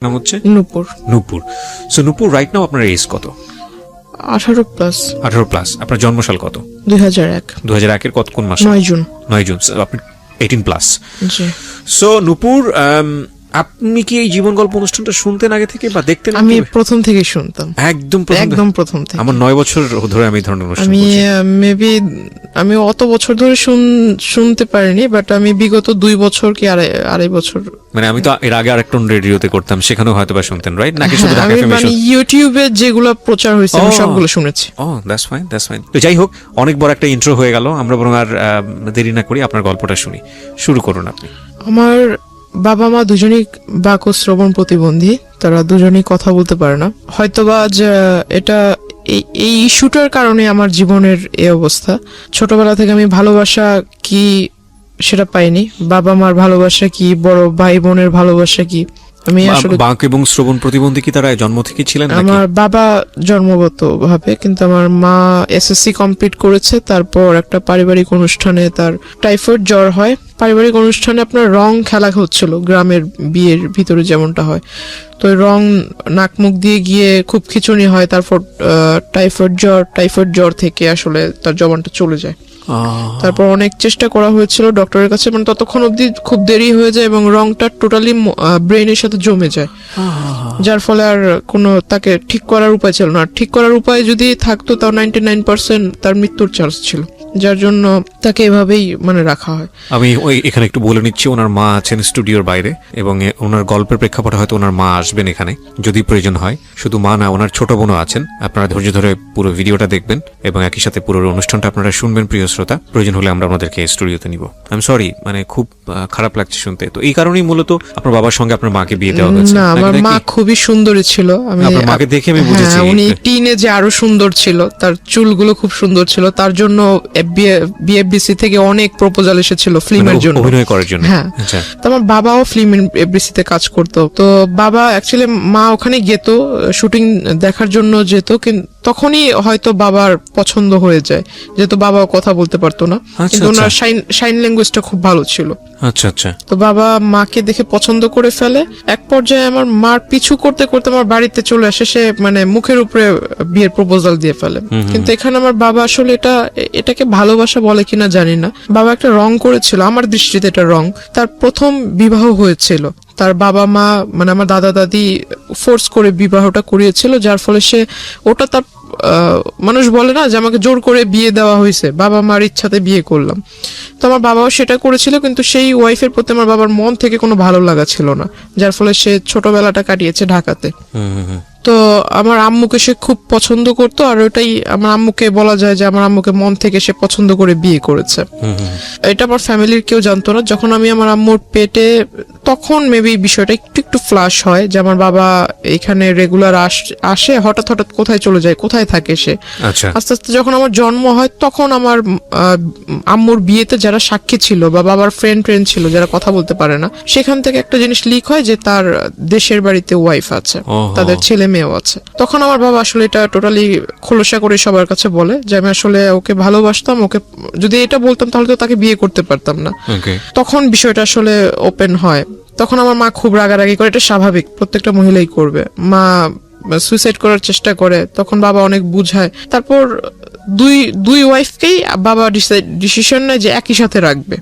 নাম হচ্ছে নূপুর। নূপুর। সো নূপুর, right now আপনার এজ কত? 18+। 18+। আপনার জন্মসাল কত? 2001। 2001 এর কত কোন মাস? 9 জুন। 9 জুন। আপনি 18+। জি। সো নূপুর, আপনি কি এই জীবন গল্প অনুষ্ঠানটা শুনতেন আগে থেকে বা দেখতেন? আমি প্রথম থেকেই শুনতাম, একদম প্রথম থেকে। আমার 9 বছর ধরে আমি এই ধরনের অনুষ্ঠান আমি করছি। মেবি আমি অত বছর ধরে শুনতে পারিনি, বাট আমি বিগত 2 বছর কি আড়াই বছর, মানে আমি তো এর আগে আরেকটা রেডিওতে করতাম, সেখানেও হয়তো বা শুনতেন, রাইট? নাকি শুধু ঢাকা আমি এফএম? মানে ইউটিউবে যেগুলো প্রচার হয়েছে আমি সবগুলো শুনেছি। ও দ্যাটস ফাইন, দ্যাটস ফাইন। তো যাই হোক, অনেক বড় একটা ইন্ট্রো হয়ে গেল, আমরা বরং আর দেরি না করি আপনার গল্পটা শুনি। শুরু করুন আপনি। আমার বাবা মা দুজনেই বাক শ্রবণ প্রতিবন্ধী, তারা দুজনেই কথা বলতে পারে না। হয়তোবা এটা এই ইস্যুটার কারণে আমার জীবনের এই অবস্থা। ছোটবেলা থেকে আমি ভালোবাসা কি সেটা পাইনি, বাবা মার ভালোবাসা কি, বড় ভাই বোনের ভালোবাসা কি, আমি আসলে। বাক এবং শ্রবণ প্রতিবন্ধী কি তারা জন্ম থেকে ছিলেন? আমার বাবা জন্মগত ভাবে, কিন্তু আমার মা এসএসসি কমপ্লিট করেছে, তারপর একটা পারিবারিক অনুষ্ঠানে তার টাইফয়েড জ্বর হয়। পারিবারিক অনুষ্ঠানে আপনার রং খেলা হচ্ছিল, গ্রামের বিয়ের ভিতরে যেমনটা হয়। তো রং নাক মুখ দিয়ে গিয়ে খুব খিচুনি হয়, তারপর টাইফয়েড জ্বর থেকে আসলে তার জবানটা চলে যায়। তারপর অনেক চেষ্টা করা হয়েছিল ডক্টরের কাছে, মানে ততক্ষণ অবধি খুব দেরি হয়ে যায় এবং রংটা টোটালি ব্রেনের সাথে জমে যায়, যার ফলে আর কোনো তাকে ঠিক করার উপায় ছিল না। ঠিক করার উপায় যদি থাকতো তাও 99% তার মৃত্যুর চান্স ছিল, যার জন্য তাকে এভাবেই মানে রাখা হয়। আমি এখানে একটু বলে নিচ্ছি, ওনার মা আছেন স্টুডিওর বাইরে এবং ওনার গল্পের প্রেক্ষাপটে হয়তো ওনার মা আসবেন এখানে যদি প্রয়োজন হয়। শুধু মা না, ওনার ছোট বোনও আছেন। আপনারা ধৈর্য ধরে পুরো ভিডিওটা দেখবেন এবং একই সাথে পুরো অনুষ্ঠানটা আপনারা শুনবেন প্রিয় শ্রোতা। প্রয়োজন হলে আমরা আমাদেরকে স্টুডিওতে নিব। আই এম সরি, মানে খুব খারাপ লাগছে শুনতে। তো এই কারণেই মূলত আপনার বাবার সঙ্গে আপনার মাকে বিয়ে দেওয়া হয়েছে? না, আমার মা খুবই সুন্দরী ছিল। আমি আপনার মাকে দেখে আমি বুঝেছি উনি টিনেজে আরো সুন্দর ছিল, তার চুলগুলো খুব সুন্দর ছিল। তার জন্য বিএফডিসি থেকে অনেক প্রপোজাল এসেছিল ফিল্মের জন্য, অভিনয় করার জন্য। হ্যাঁ, তো আমার বাবাও ফিল্ম এফডিসি তে কাজ করতো। তো বাবা অ্যাকচুয়ালি, মা ওখানে যেত শুটিং দেখার জন্য যেত, কিন্তু তখনই হয়তো বাবার পছন্দ হয়ে যায়, যেহেতু বাবাও কথা বলতে পারতো না, কিন্তু ওনার সাইন ল্যাঙ্গুয়েজটা খুব ভালো ছিল। আচ্ছা আচ্ছা। তো বাবা মাকে দেখে পছন্দ করে ফেলে। এক পর্যায়ে আমার মার পিছু করতে করতে আমার বাড়িতে চলে আসে, সে মানে মুখের উপরে বিয়ের প্রপোজাল দিয়ে ফেলে। কিন্তু এখানে আমার বাবা আসলে এটাকে ভালোবাসা বলে কিনা জানি না, বাবা একটা রং করেছিল, আমার দৃষ্টিতে এটা রং। তার প্রথম বিবাহ হয়েছিল, তার বাবা মা মানে আমার দাদা দাদি ফোর্স করে বিবাহটা করিয়েছিল, যার ফলে সে ওটা তার মানুষ বলে না যে আমাকে জোর করে বিয়ে দেওয়া হয়েছে, বাবা মার ইচ্ছাতে বিয়ে করলাম। তো আমার বাবাও সেটা করেছিল, কিন্তু সেই ওয়াইফের প্রতি আমার বাবার মন থেকে কোনো ভালো লাগা ছিল না, যার ফলে সে ছোটবেলাটা কাটিয়েছে ঢাকাতে। তো আমার আম্মুকে সে খুব পছন্দ করতো, আর ওটাই আমার আম্মুকে বলা যায় যে আমার আম্মুকে মন থেকে সে পছন্দ করে বিয়ে করেছে। এটা আমার ফ্যামিলির কেউ জানতো না। যখন আমি আমার আম্মুর পেটে, তখন মেবি বিষয়টা একটু ফ্লাশ হয় যে আমার বাবা এখানে রেগুলার আসে, হঠাৎ কোথায় চলে যায়, কোথায় থাকে সে। আস্তে আস্তে যখন আমার জন্ম হয়, তখন আমার আম্মুর বিয়েতে যারা সাক্ষী ছিল বা বাবার ফ্রেন্ড ছিল যারা কথা বলতে পারে না, সেখান থেকে একটা জিনিস লিক হয় যে তার দেশের বাড়িতে ওয়াইফ আছে, তাদের ছেলে মেয়েও আছে। তখন আমার বাবা আসলে এটা টোটালি খোলসা করে সবার কাছে বলে যে আমি আসলে ওকে ভালোবাসতাম, ওকে যদি এটা বলতাম তাহলে তো তাকে বিয়ে করতে পারতাম না। তখন বিষয়টা আসলে ওপেন হয়। তখন আমার মা খুব রাগারাগি করে, এটা স্বাভাবিক, প্রত্যেকটা মহিলাই করবে। মা সুইসাইড করার চেষ্টা করে, তখন বাবা অনেক বুঝায়। তারপর দুই ওয়াইফকেই বাবা ডিসিশন নেয় যে একই সাথে রাখবে,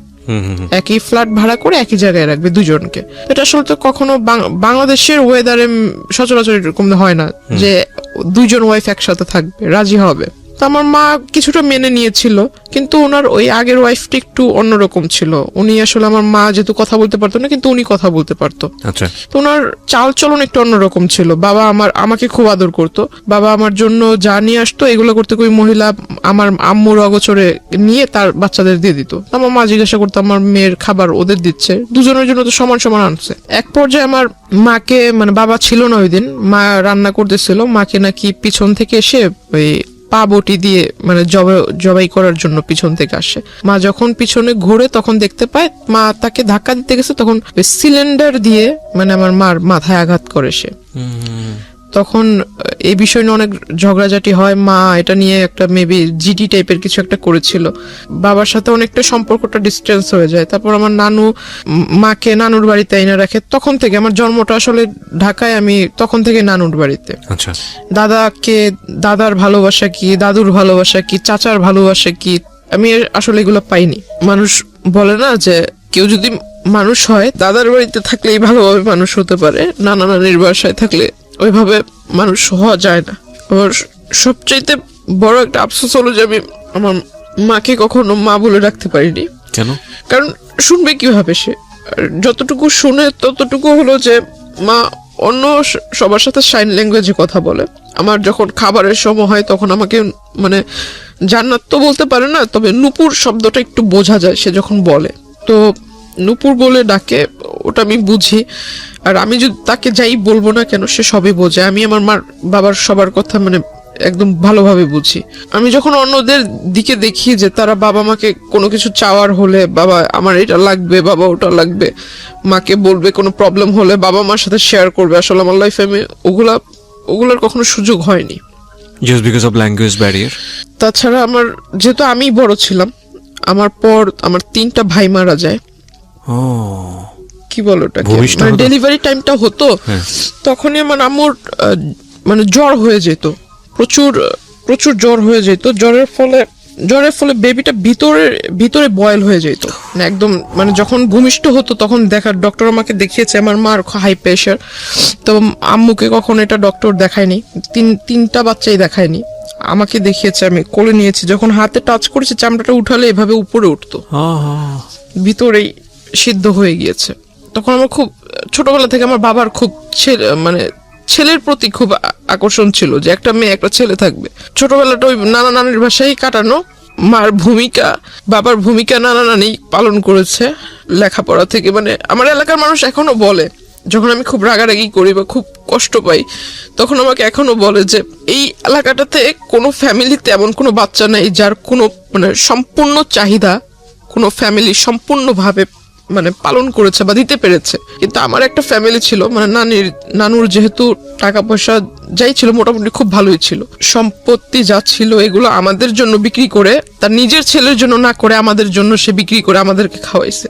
একই ফ্ল্যাট ভাড়া করে একই জায়গায় রাখবে দুজনকে। এটা আসলে তো কখনো বাংলাদেশের ওয়েদারে সচরাচর এরকম হয় না যে দুইজন ওয়াইফ একসাথে থাকবে, রাজি হবে। তো আমার মা কিছুটা মেনে নিয়েছিল, কিন্তু ওনার ওই আগের ওয়াইফটি একটু অন্যরকম ছিল। উনি আসলে, আমার মা যেহেতু কথা বলতে পারতো না, কিন্তু উনি কথা বলতে পারতো। তো ওনার চাল চলন একটু অন্যরকম ছিল। বাবা আমাকে খুব আদর করতো, বাবা আমার জন্য যা নিয়ে আসতো এগুলো করতে ওই মহিলা আমার আম্মুর অগোচরে নিয়ে তার বাচ্চাদের দিয়ে দিত। আমার মা জিজ্ঞাসা করতো আমার মেয়ের খাবার ওদের দিচ্ছে, দুজনের জন্য তো সমান সমান আনছে। এক পর্যায়ে আমার মাকে, মানে বাবা ছিল না ওই দিন, মা রান্না করতেছিল, মাকে নাকি পিছন থেকে এসে ওই পা বটি দিয়ে মানে জবাই করার জন্য পিছন থেকে আসে। মা যখন পিছনে ঘুরে তখন দেখতে পায় মা তাকে ধাক্কা দিতে গেছে, তখন সিলিন্ডার দিয়ে মানে আমার মার মাথায় আঘাত করে সে। তখন এই বিষয় নিয়ে অনেক ঝগড়াঝাটি হয়। মা এটা নিয়ে একটা মেবি জিডি টাইপের কিছু একটা করেছিল, বাবার সাথে অনেকটা সম্পর্কটা ডিস্টেন্স হয়ে যায়। তারপর আমার নানু মাকে নানুর বাড়িতে এনে রাখে। তখন থেকে আমার জন্মটা আসলে ঢাকায়, আমি তখন থেকে নানুর বাড়িতে। আচ্ছা, দাদার ভালোবাসা কি, দাদুর ভালোবাসা কি, চাচার ভালোবাসা কি, আমি আসলে এগুলো পাইনি। মানুষ বলে না যে কেউ যদি মানুষ হয় দাদার বাড়িতে থাকলেই ভালোভাবে মানুষ হতে পারে, নানা নানির বাসায় থাকলে ওইভাবে মানুষ হওয়া যায় না। আমার সবচাইতে বড় একটা আফসোস হলো যে আমি আমার মাকে কখনো মা বলে রাখতে পারিনি। কেন? কারণ শুনবে কিভাবে সে? আর যতটুকু শুনে ততটুকু হলো যে মা অন্য সবার সাথে সাইন ল্যাঙ্গুয়েজে কথা বলে। আমার যখন খাবারের সময় হয় তখন আমাকে মানে জান্নাত তো বলতে পারে না, তবে নুপুর শব্দটা একটু বোঝা যায় সে যখন বলে, তো নুপুর বলে ডাকে, ওটা আমি বুঝি। আর আমি যদি তাকে যাই বলবো না কেন সে সবই বোঝে। আমি আমার মার বাবার সবার কথা মানে একদম ভালোভাবে বুঝি। আমি যখন অন্যদের দিকে দেখি যে তারা বাবা মাকে কোনো কিছু চাওয়ার হলে, বাবা আমার এটা লাগবে, বাবা ওটা লাগবে, মাকে বলবে, কোনো প্রবলেম হলে বাবা মার সাথে শেয়ার করবে, আসলে আমার লাইফে আমি ওগুলার কখনো সুযোগ হয়নি। Just because of language barrier. তাছাড়া আমার যেহেতু আমি বড় ছিলাম, আমার পর আমার 3টা ভাই মারা যায়। ও, কি বলো ওটাকে, ভূমিষ্ঠ মানে হতো? ডেলিভারি টাইমটা হতো, হ্যাঁ। তখনই আমার আম্মুর মানে জ্বর হয়ে যেত, প্রচুর জ্বর হয়ে যেত। জ্বরের ফলে বেবিটা ভিতরে বয়েল হয়ে যেত, মানে একদম, মানে যখন ভূমিষ্ঠ হতো তখন ডক্টর আমাকে দেখিয়েছে আমার মার হাই প্রেশার। তো আম্মুকে কখনো এটা ডক্টর দেখায়নি, 3টা বাচ্চাই দেখায়নি, আমাকে দেখিয়েছে। আমি কোলে নিয়েছি, যখন হাতে টাচ করেছি চামড়াটা উঠালে এভাবে উপরে উঠতো, ভিতরেই সিদ্ধ হয়ে গিয়েছে। তখন আমার খুব ছোটবেলা থেকে আমার বাবার খুব ছেলের প্রতি খুব আকর্ষণ ছিল, যে একটা মেয়ে একটা ছেলে থাকবে। ছোটবেলাটা ওই নানা নানির বাসায় কাটানো, মার ভূমিকা বাবার ভূমিকা নানা নানি পালন করেছে লেখাপড়া থেকে। মানে আমার এলাকার মানুষ এখনো বলে, যখন আমি খুব রাগারাগি করি বা খুব কষ্ট পাই তখন আমাকে এখনো বলে যে এই এলাকাটাতে কোনো ফ্যামিলিতে এমন কোনো বাচ্চা নেই যার কোনো মানে সম্পূর্ণ চাহিদা কোনো ফ্যামিলি সম্পূর্ণভাবে মানে পালন করেছে বা দিতে পেরেছে। কিন্তু আমার একটা ফ্যামিলি ছিল, মানে নানুর যেহেতু টাকা পয়সা যাই ছিল মোটামুটি খুব ভালোই ছিল, সম্পত্তি যা ছিল এগুলো আমাদের জন্য বিক্রি করে, তার নিজের ছেলের জন্য না করে আমাদের জন্য সে বিক্রি করে আমাদেরকে খাওয়াইছে।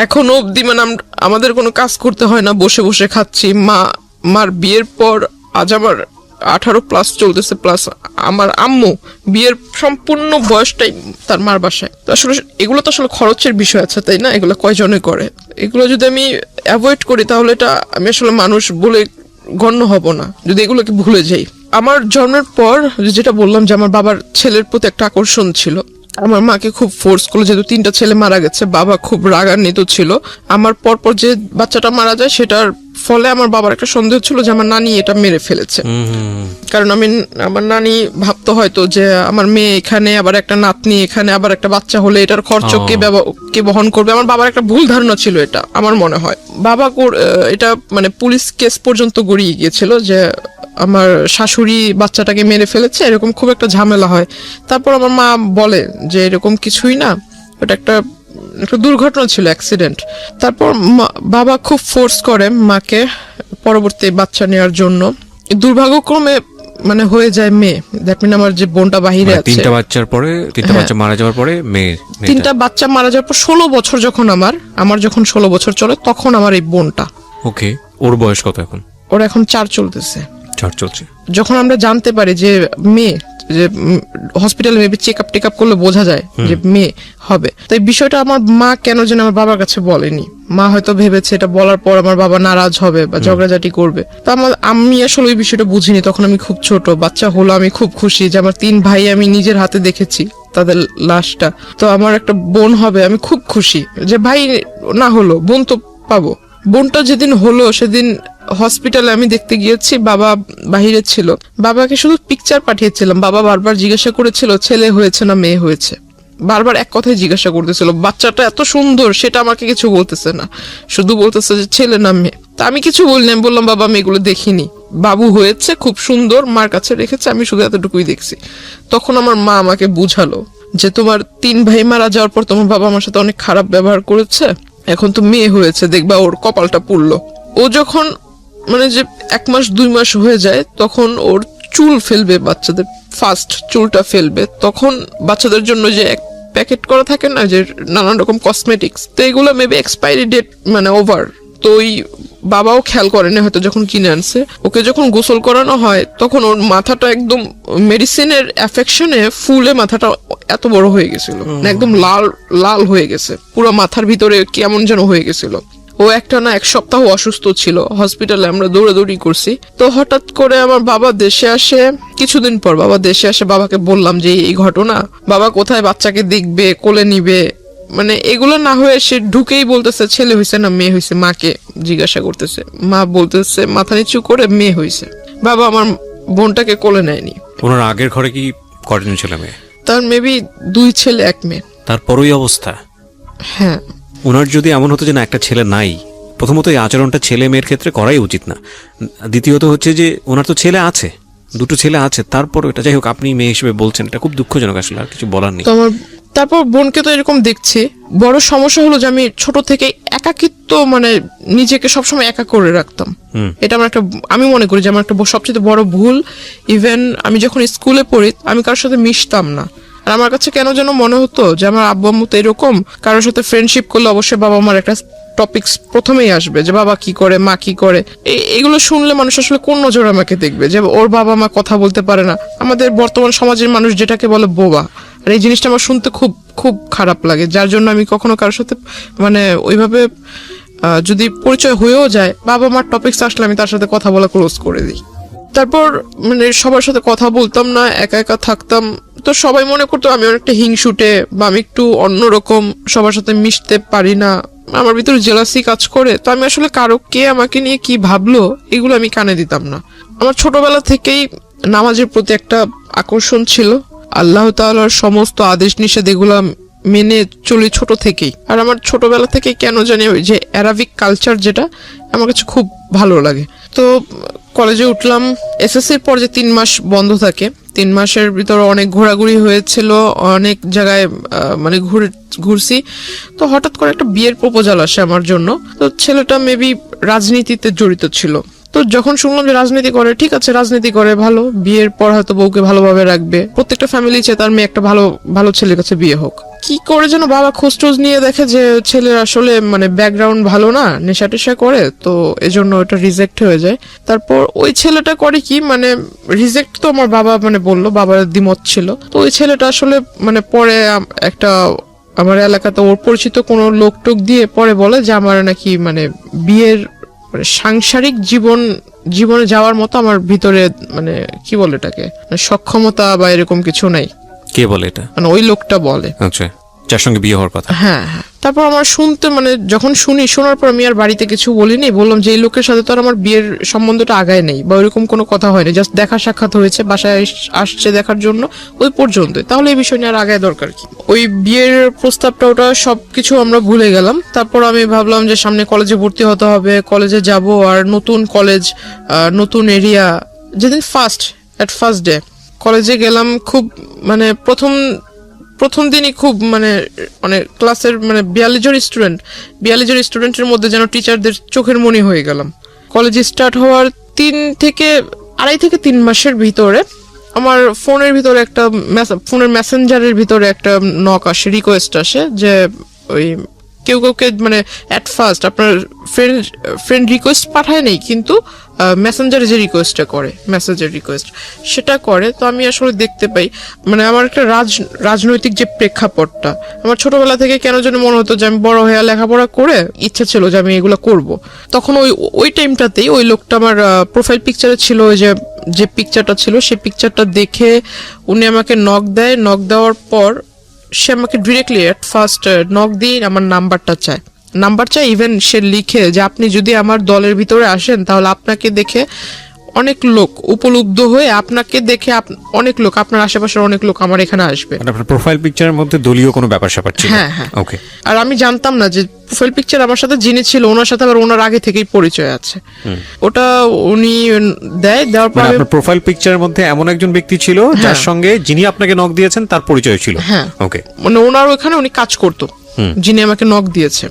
এখনো অব্দি মানে আমাদের কোনো কাজ করতে হয় না, বসে বসে খাচ্ছি। মার বিয়ের পর আজ আমার 18+ চলতেছে, প্লাস আমার আম্মু বিয়ের সম্পূর্ণ বয়সটাই তার মার বাসায়। তো আসলে এগুলো তো আসলে খরচের বিষয় আছে, তাই না? এগুলো কয়জনে করে? এগুলো যদি আমি অ্যাভয়েড করি তাহলে এটা আমি আসলে মানুষ বলে গণ্য হব না, যদি এগুলোকে ভুলে যাই। আমার জন্মের পর যেটা বললাম যে আমার বাবার ছেলের প্রতি একটা আকর্ষণ ছিল, আমার মাকে খুব ফোর্স করলো, যেহেতু 3টা ছেলে মারা গেছে, বাবা খুব রাগান্বিত ছিল। আমার পরপর যে বাচ্চাটা মারা যায় সেটার ফলে আমার বাবার একটা সন্দেহ ছিল যে আমার নানি এটা মেরে ফেলেছে। কারণ আমার নানি ভাবতো হয়তো যে আমার মেয়ে এখানে, আবার একটা নাতনি এখানে, আবার একটা বাচ্চা হলে এটার খরচ কে বহন করবে। আমার বাবার একটা ভুল ধারণা ছিল, এটা আমার মনে হয়। বাবা এটা মানে পুলিশ কেস পর্যন্ত গড়িয়ে গিয়েছিল যে আমার শাশুড়ি বাচ্চাটাকে মেরে ফেলেছে, এরকম খুব একটা ঝামেলা হয়। তারপর আমার মা বলে যে এরকম কিছুই না, ওটা একটা দুর্ঘটনা ছিল, অ্যাক্সিডেন্ট। তারপর বাবা খুব ফোর্স করে মাকে পরবর্তী বাচ্চা নেওয়ার জন্য। দুর্ভাগ্যক্রমে মানে হয়ে যায় মেয়ে। দ্যাট মিন আমার যে বোনটা বাহিরে আছে, 3টা বাচ্চা মারা যাওয়ার পরে মেয়ে, 3টা বাচ্চা মারা যাওয়ার পর 16 বছর যখন আমার যখন 16 বছর চলে তখন আমার এই বোনটা। ওকে, ওর বয়স কত এখন? ওর এখন 4 চলতেছে। 4 চলছে। যখন আমরা জানতে পারি যে মেয়ে, যে হসপিটালে মেবি চেক আপ করলে বোঝা যায় যে মেয়ে হবে, তো এই বিষয়টা আমার মা কেন যেন আমার বাবার কাছে বলেনি। মা হয়তো ভেবেছে এটা বলার পর আমার বাবা নারাজ হবে বা ঝগড়াঝাটি করবে। তো আমি আসলে ওই বিষয়টা বুঝিনি, তখন আমি খুব ছোট। বাচ্চা হলো, আমি খুব খুশি যে আমার 3 ভাই আমি নিজের হাতে দেখেছি তাদের লাশটা। তো আমার একটা বোন হবে, আমি খুব খুশি যে ভাই না হলো বোন তো পাবো। বোনটা যেদিন হলো সেদিন হসপিটালে আমি দেখতে গিয়েছি, বাবা বাহিরে ছিল। বাবাকে শুধু পিকচার পাঠিয়েছিলাম, বাবা বারবার জিজ্ঞাসা করেছিল ছেলে হয়েছে না মেয়ে হয়েছে, বারবার এক কথাই জিজ্ঞাসা করতেছিল। বাচ্চাটা এত সুন্দর সেটা আমাকে কিছু বলতেছে না, শুধু বলতেছে যে ছেলে না মেয়ে। তা আমি কিছু বললাম, বললাম বাবা আমি এগুলো দেখিনি, বাবু হয়েছে খুব সুন্দর, মার কাছে রেখেছে, আমি শুধু এতটুকুই দেখছি। তখন আমার মা আমাকে বুঝালো যে তোমার 3 ভাই মারা যাওয়ার পর তোমার বাবা আমার সাথে অনেক খারাপ ব্যবহার করেছে, এখন তো মেয়ে হয়েছে, দেখবা ওর কপালটা পুড়লো। ও যখন মানে যে 1 মাস 2 মাস হয়ে যায় তখন ওর চুল ফেলবে, বাচ্চাদের ফার্স্ট চুলটা ফেলবে, তখন বাচ্চাদের জন্য যে এক প্যাকেট করা থাকে না যে নানান রকম কসমেটিক্স, তো এগুলো মেবি এক্সপায়ারি ডেট মানে ওভার, তো ওই বাবাও খেয়াল করেনি হয়তো যখন কিনে আনছে। ওকে যখন গোসল করানো হয় তখন ওর মাথাটা একদম মেডিসিনের অ্যাফেকশনে ফুলে মাথাটা এত বড় হয়ে গেছিল, একদম লাল লাল হয়ে গেছে, পুরো মাথার ভিতরে কেমন যেন হয়ে গেছিল। ও একটা না 1 সপ্তাহ অসুস্থ ছিল, হসপিটালে আমরা দৌড়াদৌড়ি করছি। তো হঠাৎ করে আমার বাবা দেশে আসে, কিছুদিন পর বাবা দেশে আসে, বাবাকে বললাম যে এই ঘটনা, বাবা কোথায় বাচ্চাকে দেখবে, কোলে নিবে, মানে এগুলো না হয়ে সে ঢুকেই বলতেছে ছেলে হয়েছে না মেয়ে হয়েছে, মাকে জিজ্ঞাসা করতেছে, মা বলতেছে মাথা নিচু করে মেয়ে হয়েছে। বাবা আমার বোনটাকে কোলে নেয়নি। ওনার আগের ঘরে কি কয়জন ছেলে মেয়ে? তার মেবি 2 ছেলে 1 মেয়ে। তারপরই অবস্থা। হ্যাঁ, ওনার যদি এমন হতো যে না একটা ছেলে নাই, প্রথমত এই আচরণটা ছেলে মেয়ের ক্ষেত্রে করাই উচিত না। দ্বিতীয়ত হচ্ছে যে ওনার তো ছেলে আছে, 2টো ছেলে আছে, তারপর এটা যাই হোক আপনি মেয়ে হিসেবে বলছেন, এটা খুব দুঃখজনক, আসলে আর কিছু বলার নেই। তো আমার তারপর বোনকে তো এরকম দেখছি। বড় সমস্যা হলো যে আমি ছোট থেকে একাকিত্ব, মানে নিজেকে সবসময় একা করে রাখতাম। এটা আমার একটা, আমি মনে করি যে আমার একটা সবচেয়ে বড় ভুল। ইভেন আমি যখন স্কুলে পড়ি আমি কারোর সাথে মিশতাম না, আর আমার কাছে কেন যেন মনে হতো যে আমার আব্বু আম্মু তো এরকম, কারোর সাথে ফ্রেন্ডশিপ করলে অবশ্যই বাবা আমার একটা টপিকস প্রথমেই আসবে যে বাবা কি করে, মা কি করে। এগুলো শুনলে মানুষ আসলে কোন নজরে আমাকে দেখবে যে ওর বাবা মা কথা বলতে পারে না। আমাদের বর্তমান সমাজের মানুষ যেটাকে বলে বোবা, আর এই জিনিসটা আমার শুনতে খুব খুব খারাপ লাগে, যার জন্য আমি কখনো কারোর সাথে মানে ওইভাবে যদি পরিচয় হয়েও যায়, বাবা মার টপিকস আসলে আমি তার সাথে কথা বলা ক্লোজ করে দিই। তারপর মানে সবার সাথে কথা বলতাম না, একা একা থাকতাম। তো সবাই মনে করতো আমি অনেকটা হিংসুটে বা আমি একটু অন্যরকম, সবার সাথে মিশতে পারি না, আমার ভিতরে জেলাসি কাজ করে। তো আমি আসলে কারো কে আমাকে নিয়ে কি ভাবলো এগুলো আমি কানে দিতাম না। আমার ছোটবেলা থেকেই নামাজের প্রতি একটা আকর্ষণ ছিল, আল্লাহ তাআলার সমস্ত আদেশ নিষেধ এগুলা মেনে চলি ছোট থেকেই। আর আমার ছোটবেলা থেকে কেন জানি ওই যে অ্যারাবিক কালচার যেটা আমার কাছে খুব ভালো লাগে। তো কলেজে উঠলাম, এসএসসির পর যে 3 মাস বন্ধ থাকে, 3 মাসের ভিতরে অনেক ঘোরাঘুরি হয়েছিল, অনেক জায়গায় মানে ঘুরছি। তো হঠাৎ করে একটা বিয়ের প্রপোজাল আসে আমার জন্য। তো ছেলেটা মেবি রাজনীতিতে জড়িত ছিল। তো যখন শুনলাম যে রাজনীতি করে, ঠিক আছে রাজনীতি করে ভালো, বিয়ের পর হয়তো বউকে ভালোভাবে রাখবে, প্রত্যেকটা ফ্যামিলি চায় তার মেয়ে একটা ভালো ভালো ছেলের কাছে বিয়ে হোক। কি করে যেন বাবা খোঁজ নিয়ে দেখে যে ছেলের আসলে মানে ব্যাকগ্রাউন্ড ভালো না, নেশা টেশা করে, তো এজন্য ওটা রিজেক্ট হয়ে যায়। তারপর ওই ছেলেটা করে কি, মানে রিজেক্ট তো আমার বাবা মানে বললো, বাবার দ্বিমত ছিল। তো ওই ছেলেটা আসলে মানে পরে একটা আমার এলাকাতে ওর পরিচিত কোনো লোক টোক দিয়ে পরে বলে যে আমার নাকি মানে বিয়ের মানে সাংসারিক জীবনে যাওয়ার মতো আমার ভিতরে মানে কি বলে এটাকে সক্ষমতা বা এরকম কিছু নাই। কে বলে এটা? মানে ওই লোকটা বলে, আচ্ছা, যার সঙ্গে বিয়ে হওয়ার কথা। হ্যাঁ হ্যাঁ। তারপর আমার শুনতে মানে যখন শোনার পর আমি আর বাড়িতে কিছু বলিনি, বললাম যে এই লোকের সাথে তো আর আমার বিয়ের সম্বন্ধটা আগায় নেই বা ওইরকম কোনো কথা হয়নি, জাস্ট দেখা সাক্ষাৎ হয়েছে, বাসায় আসছে দেখার জন্য, ওই পর্যন্তই, তাহলে এই বিষয় নিয়ে আর আগায় দরকার কি। ওই বিয়ের প্রস্তাবটা ওটা সবকিছু আমরা ভুলে গেলাম। তারপর আমি ভাবলাম যে সামনে কলেজে ভর্তি হতে হবে, কলেজে যাব, আর নতুন কলেজ, নতুন এরিয়া। যেদিন ফার্স্ট ডে কলেজে গেলাম, খুব মানে প্রথম দিনই খুব মানে ক্লাসের মানে 42 জন স্টুডেন্টের মধ্যে যেন টিচারদের চোখের মনি হয়ে গেলাম। কলেজ স্টার্ট হওয়ার 2.5 থেকে 3 মাসের ভিতরে আমার ফোনের ভিতরে একটা ফোনের মেসেঞ্জারের ভিতরে একটা নক আসে, রিকোয়েস্ট আসে যে ওই কাউকে মানে অ্যাট ফার্স্ট আপনার ফ্রেন্ড রিকোয়েস্ট পাঠায় নেই, কিন্তু মেসেঞ্জারে যে রিকোয়েস্টটা করে, মেসেজের রিকোয়েস্ট সেটা করে। তো আমি আসলে দেখতে পাই মানে আমার একটা রাজনৈতিক যে প্রেক্ষাপটটা, আমার ছোটবেলা থেকে কেন যেন মনে হতো যে আমি বড় হয়ে লেখাপড়া করে ইচ্ছা ছিল যে আমি এগুলো করব। তখন ওই টাইমটাতেই ওই লোকটা আমার প্রোফাইল পিকচারে ছিল, ওই যে পিকচারটা ছিল, সেই পিকচারটা দেখে উনি আমাকে নক দেওয়ার পর সে আমাকে ডিরেক্টলি এট ফার্স্ট নক দিয়ে আমার নাম্বার চায়। ইভেন সে লিখে যে আপনি যদি আমার দলের ভিতরে আসেন তাহলে আপনাকে দেখে অনেক লোক উপলব্ধ হয়ে, আপনাকে দেখে অনেক লোক, আপনার আশেপাশের অনেক লোক আমার এখানে আসবে। আপনার প্রোফাইল পিকচারের মধ্যে দলীয় কোনো ব্যাপার স্যাপার ছিল? হ্যাঁ হ্যাঁ। ওকে। আর আমি জানতাম না যে প্রোফাইল পিকচার আমার সাথে যিনি ছিল ওনার সাথে আবার ওনার আগে থেকেই পরিচয় আছে। ওটা উনি দেওয়ার পর আপনার প্রোফাইল পিকচারের মধ্যে এমন একজন ব্যক্তি ছিল যার সঙ্গে যিনি আপনাকে নক দিয়েছেন তার পরিচয় ছিল। হ্যাঁ ওকে। মানে ওনার ওখানে উনি কাজ করতো, যিনি আমাকে নক দিয়েছে।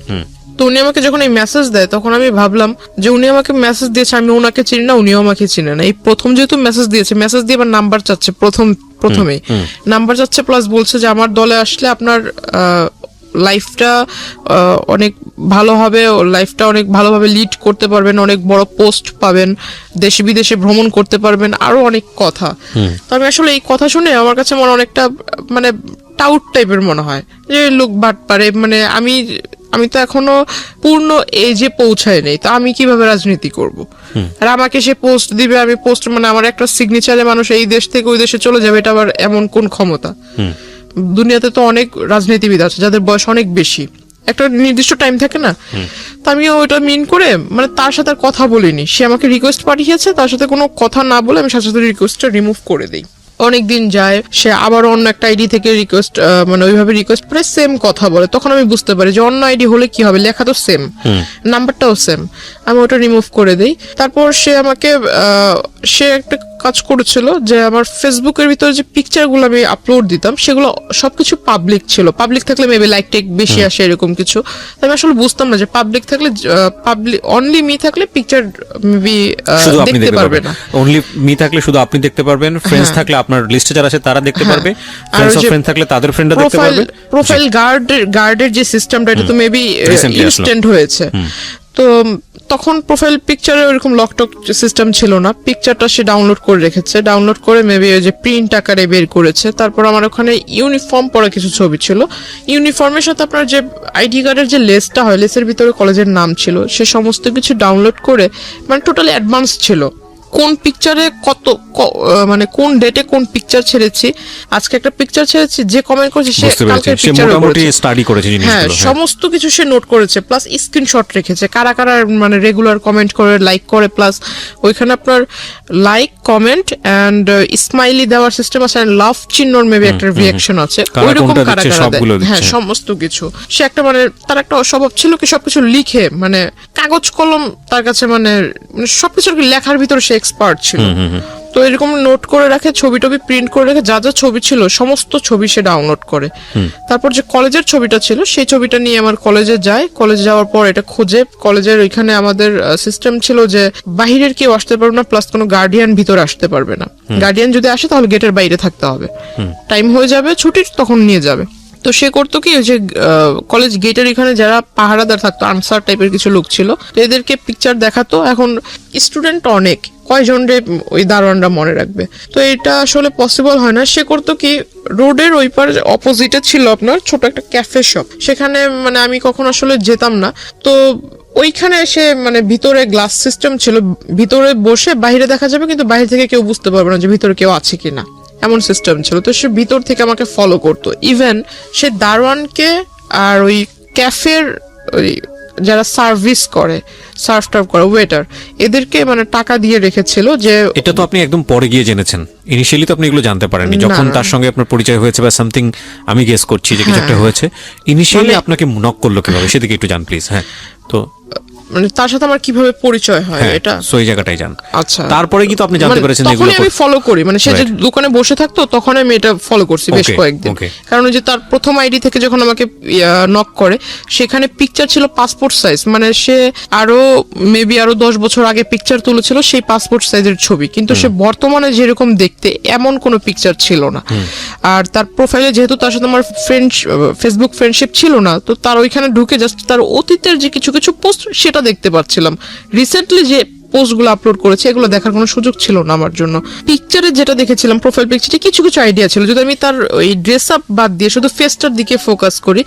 তো উনি আমাকে যখন এই মেসেজ দেয় তখন আমি ভাবলাম যে উনি আমাকে মেসেজ দিয়েছে, আমি ওনাকে চিনি না, উনিও আমাকে চিনে না। এই প্রথম যেহেতু মেসেজ দিয়েছে, মেসেজ দিয়ে আবার নাম্বার চাচ্ছে প্রথমেই নাম্বার চাচ্ছে, প্লাস বলছে যে আমার দলে আসলে আপনার লাইফটা অনেক ভালো হবে, লাইফটা অনেক ভালোভাবে লিড করতে পারবেন, অনেক বড় পোস্ট পাবেন, দেশে বিদেশে ভ্রমণ করতে পারবেন, আরো অনেক কথা। তো আমি আসলে এই কথা শুনে আমার কাছে মনে অনেকটা মানে টাউট টাইপের মনে হয় যে লোক বাট পারে, মানে আমি তো এখনো পূর্ণ এজে পৌঁছায় নেই, তো আমি কিভাবে রাজনীতি করব? আর আমাকে সে পোস্ট দিবে, আমি পোস্ট মানে আমার একটা সিগনেচারে মানুষ এই দেশ থেকে ওই দেশে চলে যাবে, এটা আবার এমন কোন ক্ষমতা? দুনিয়াতে তো অনেক রাজনীতিবিদ আছে যাদের বয়স অনেক বেশি, একটা নির্দিষ্ট টাইম থাকে না। তো আমি ওইটা মিন করে মানে তার সাথে আর কথা বলিনি, সে আমাকে রিকোয়েস্ট পাঠিয়েছে, তার সাথে কোনো কথা না বলে আমি সাথে সাথে রিকোয়েস্টটা রিমুভ করে দিই। অনেকদিন যায়, সে আবার অন্য একটা আইডি থেকে রিকোয়েস্ট মানে ওইভাবে রিকোয়েস্ট করে সেম কথা বলে, তখন আমি বুঝতে পারি যে অন্য আইডি হলে কি হবে, লেখা তো সেম, নাম্বারটাও সেম, আমি ওটা রিমুভ করে দিই। তারপর সে আমাকে সে একটা কাজ করেছিল যে আমার ফেসবুকের ভিতরে যে পিকচারগুলো আমি আপলোড দিতাম সেগুলো সবকিছু পাবলিক ছিল, পাবলিক থাকলে মেবি লাইক টেক বেশি আসে এরকম কিছু। আমি আসলে বুঝতাম না যে পাবলিক থাকলে পাবলিক অনলি মি থাকলে পিকচার মেবি দেখতে পারবে না, অনলি মি থাকলে শুধু আপনি দেখতে পারবেন, ফ্রেন্ডস থাকলে আপনার লিস্টে যারা আছে তারা দেখতে পারবে, ফ্রেন্ডস অফ ফ্রেন্ড থাকলে তাদের ফ্রেন্ডরা দেখতে পারবে। প্রোফাইল গার্ডের যে সিস্টেমটা এটা তো মেবি ইনস্ট্যান্ট হয়েছে। তো তখন প্রোফাইল পিকচারে ওরকম লকটক সিস্টেম ছিল না, পিকচারটা সে ডাউনলোড করে রেখেছে, ডাউনলোড করে মেবি ওই যে প্রিন্ট আকারে বের করেছে। তারপর আমার ওখানে ইউনিফর্ম পরা কিছু ছবি ছিল, ইউনিফর্মের সাথে আপনার যে আইডি কার্ডের যে লেসটা হয়, লেসের ভিতরে কলেজের নাম ছিল, সে সমস্ত কিছু ডাউনলোড করে মানে টোটালি অ্যাডভান্স ছিল, কোন পিকচারে মানে কোন ডেটে কোন পিকচার ছেড়েছি, আজকে একটা পিকচার ছেড়েছি, যে কমেন্ট করেছে সে কালকের পিকচারও মোটামুটি স্টাডি করেছে জিনিসগুলো, হ্যাঁ সমস্ত কিছু সে নোট করেছে, প্লাস স্ক্রিনশট রেখেছে কারা কারা মানে রেগুলার কমেন্ট করে, লাইক করে, প্লাস ওইখানে আপনার লাইক কমেন্ট এন্ড স্মাইলি দেওয়ার সিস্টেম আছে, এন্ড লাভ চিহ্নর মেবি একটা রিঅ্যাকশন আছে, ওইরকম কারা কারা দেয়, হ্যাঁ সমস্ত কিছু। সে একটা মানে তার একটা স্বভাব ছিল কি সবকিছু লিখে, মানে কাগজ কলম তার কাছে মানে সবকিছু লেখার ভিতরে সে এক্সপার্ট ছিল। তো এরকম নোট করে রাখে, ছবি টবি প্রিন্ট করে রাখে, যা যা ছবি ছিল সমস্ত ছবি সে ডাউনলোড করে। তারপর যে কলেজের ছবিটা ছিল সেই ছবিটা নিয়ে আমার কলেজে যায়, কলেজে যাওয়ার পর এটা খোঁজে, কলেজের ওইখানে আমাদের সিস্টেম ছিল যে বাহিরের কেউ আসতে পারবে না, প্লাস কোনো গার্ডিয়ান ভিতরে আসতে পারবে না, গার্ডিয়ান যদি আসে তাহলে গেটের বাইরে থাকতে হবে, টাইম হয়ে যাবে ছুটির তখন নিয়ে যাবে। তো সে করতো কি যে কলেজ গেটের এখানে যারা পাহারাদার থাকতো, আনসার টাইপের কিছু লোক ছিল, তো এদেরকে পিকচার দেখাতো। এখন স্টুডেন্ট অনেক, কয়জন রে ওই দারোয়ানরা মনে রাখবে, তো এটা আসলে পসিবল হয় না। সে করতো কি রোডের ওই পার অপোজিটে ছিল আপনার ছোট একটা ক্যাফে শপ, সেখানে মানে আমি কখন আসলে যেতাম না, তো ওইখানে এসে মানে ভিতরে গ্লাস সিস্টেম ছিল, ভিতরে বসে বাইরে দেখা যাবে কিন্তু বাইরে থেকে কেউ বুঝতে পারবে না যে ভিতরে কেউ আছে কিনা, এমন সিস্টেম ছিল। তো সে ভিতর থেকে আমাকে ফলো করতো, ইভেন সে দারোয়ানকে আর ওই ক্যাফের ওই যারা সার্ভিস করে, সার্ভ টার্ভ করে, ওয়েটার, এদেরকে মানে টাকা দিয়ে রেখেছিল। যে এটা তো আপনি একদম পরে গিয়ে জেনেছেন, ইনিশিয়ালি তো আপনি এগুলো জানতে পারেননি, যখন তার সঙ্গে আপনার পরিচয় হয়েছে বা সামথিং, আমি গেস করছি যে কিছু একটা হয়েছে, ইনিশিয়ালি আপনাকে নক করলো কিভাবে সেদিকে একটু জান প্লিজ। হ্যাঁ, তো মানে তার সাথে আমার কিভাবে পরিচয় হয় এটা সেই জায়গাটাই জান। আচ্ছা, তারপরে কিন্তু আপনি জানতে পেরেছেন এগুলো আমি ফলো করি, মানে সে যে দোকানে বসে থাকতো তখন আমি এটা ফলো করছি বেশ কয়েকদিন, কারণ যে তার প্রথম আইডি থেকে যখন আমাকে নক করে সেখানে পিকচার ছিল পাসপোর্ট সাইজ, মানে সে মেবি আরো 10 বছর আগে পিকচার তুলেছিল সেই পাসপোর্ট সাইজের ছবি, কিন্তু সে বর্তমানে যেরকম দেখতে এমন কোনো পিকচার ছিল না। আর তার প্রোফাইলে যেহেতু তার সাথে আমার ফেসবুক ফ্রেন্ডশিপ ছিল না, তো তার ওইখানে ঢুকে জাস্ট তার অতীতের যে কিছু কিছু পোস্ট সেটা দেখতে পাচ্ছিলাম, রিসেন্টলি যে পোস্টগুলো আপলোড করেছে এগুলো দেখার কোনো সুযোগ ছিল না আমার জন্য। পিকচারে যেটা দেখেছিলাম প্রোফাইল পিকচারে কিছু কিছু আইডিয়া ছিল, যদি আমি তার ওই ড্রেস আপ বাদ দিয়ে শুধু ফেসটার দিকে ফোকাস করি,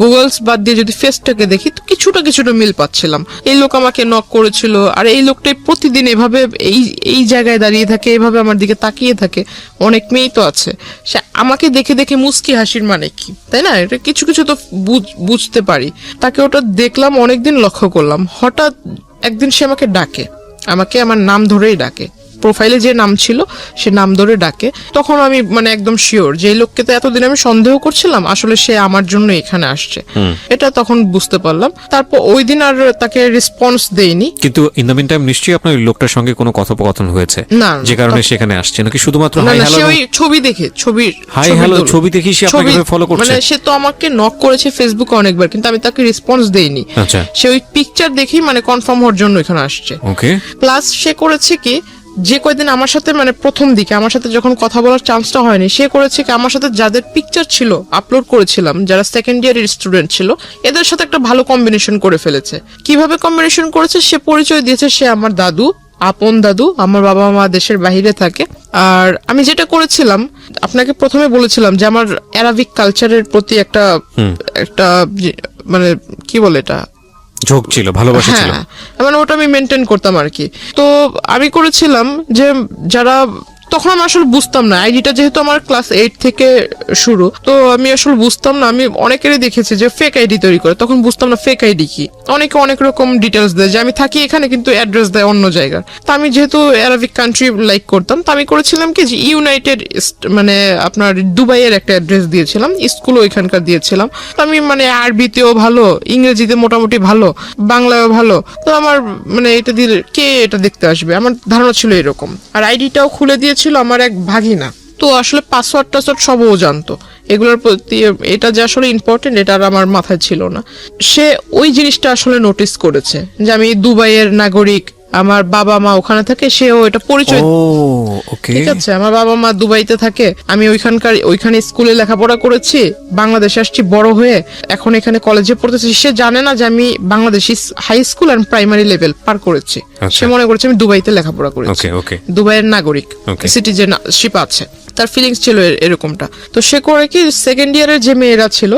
গুগলস বাদ দিয়ে যদি ফেসটাকে দেখি তো কিছুটা মিল পাচ্ছিলাম। এই লোক আমাকে নক করেছিল, আর এই লোকটাই প্রতিদিন এভাবে এই জায়গায় দাঁড়িয়ে থাকে, এভাবে আমার দিকে তাকিয়ে থাকে, অনেক মেয়েই তো আছে, সে আমাকে দেখে দেখে মুস্কি হাসির মানে কি, তাই না? এটা কিছু কিছু তো বুঝতে পারি। তাকে ওটা দেখলাম, অনেকদিন লক্ষ্য করলাম, হঠাৎ একদিন সে আমাকে ডাকে, আমাকে আমার নাম ধরেই ডাকে, প্রোফাইলে যে নাম ছিল সে নাম ধরে ডাকে, তখন আমি মানে একদম শিওর যে এই লোককে তো এতদিন আমি সন্দেহ করছিলাম, আসলে সে আমার জন্য এখানে আসছে, এটা তখন বুঝতে পারলাম। তারপর ওই দিন আর তাকে রেসপন্স দেইনি। কিন্তু ইন দ্য মিন টাইম নিশ্চয়ই আপনার ওই লোকটার সঙ্গে কোনো কথোপকথন হয়েছে না, যে কারণে সেখানে আসছে, নাকি শুধুমাত্র না হাই না, হ্যালো? সে ওই ছবি দেখে হাই হ্যালো ছবি দেখি সে আপনাকে ফলো করছে? মানে সে তো আমাকে নক করেছে ফেসবুকে অনেকবার, কিন্তু আমি তাকে রেসপন্স দেইনি। আচ্ছা, সে ওই পিকচার দেখেই মানে কনফার্ম হওয়ার জন্য এখানে আসছে। ওকে। প্লাস সে করেছে কি, যে কয়দিন আমার সাথে মানে প্রথম দিকে আমার সাথে যখন কথা বলার চান্সটা হয়নি, সে করেছে কি আমার সাথে যাদের পিকচার ছিল আপলোড করেছিলাম, যারা সেকেন্ড ইয়ারের স্টুডেন্ট ছিল, এদের সাথে একটা ভালো কম্বিনেশন করে ফেলেছে। কিভাবে কম্বিনেশন করেছে, সে পরিচয় দিয়েছে সে আমার দাদু, আপন দাদু। আমার বাবা মা দেশের বাইরে থাকে। আর আমি যেটা করেছিলাম, আপনাকে প্রথমে বলেছিলাম যে আমার অ্যারাবিক কালচারের প্রতি একটা মানে কি বলে এটা, ঝোঁক ছিল, ভালোবাসা ছিল। হ্যাঁ, মানে ওটা আমি মেনটেন করতাম আর কি। তো আমি করেছিলাম যে যারা, তখন আমি আসলে বুঝতাম না, আইডিটা যেহেতু আমার ক্লাস 8 থেকে শুরু, তো আমি আসলে বুঝতাম না। আমি অনেকেরই দেখেছি যে ফেক আইডি তৈরি করে, তখন বুঝতাম না ফেক আইডি কি। অনেকে অনেক রকম ডিটেলস দেয় যে আমি থাকি এখানে কিন্তু অ্যাড্রেস দেয় অন্য জায়গার। তো আমি যেহেতু অ্যারাবিক কান্ট্রি লাইক করতাম, তো আমি করেছিলাম কি যে ইউনাইটেড মানে আপনার দুবাইয়ের একটা অ্যাড্রেস দিয়েছিলাম, স্কুলও ওইখানকার দিয়েছিলাম। তো আমি মানে আরবিতেও ভালো, ইংরেজিতে মোটামুটি ভালো, বাংলায়ও ভালো। তো আমার মানে এটা দিলে কে এটা দেখতে আসবে, আমার ধারণা ছিল এরকম। আর আইডিটাও খুলে দিয়েছিল আমার এক ভাগিনা। তো আসলে পাসওয়ার্ড টাসওয়ার্ড সবও জানতো, এগুলোর প্রতি এটা যে আসলে ইম্পর্টেন্ট এটা আর আমার মাথায় ছিল না। সে ওই জিনিসটা আসলে নোটিস করেছে যে আমি দুবাইয়ের নাগরিক, আমার বাবা মা ওখানে থাকে, সেও এটা পরিচয়। ঠিক আছে, আমার বাবা মা দুবাইতে থাকে, আমি ওইখানে স্কুলে লেখাপড়া করেছি, বাংলাদেশে আসছি বড় হয়ে, এখন এখানে কলেজে পড়তেছি। সে জানে না যে আমি বাংলাদেশি হাই স্কুল আর প্রাইমারি লেভেল পার করেছি। সে মনে করছে আমি দুবাইতে লেখাপড়া করেছি, দুবাইয়ের নাগরিক, সিটিজেনশিপ আছে, তার ফিলিংস ছিল এরকমটা। তো সে করে কি, সেকেন্ড ইয়ারের যে মেয়েরা ছিল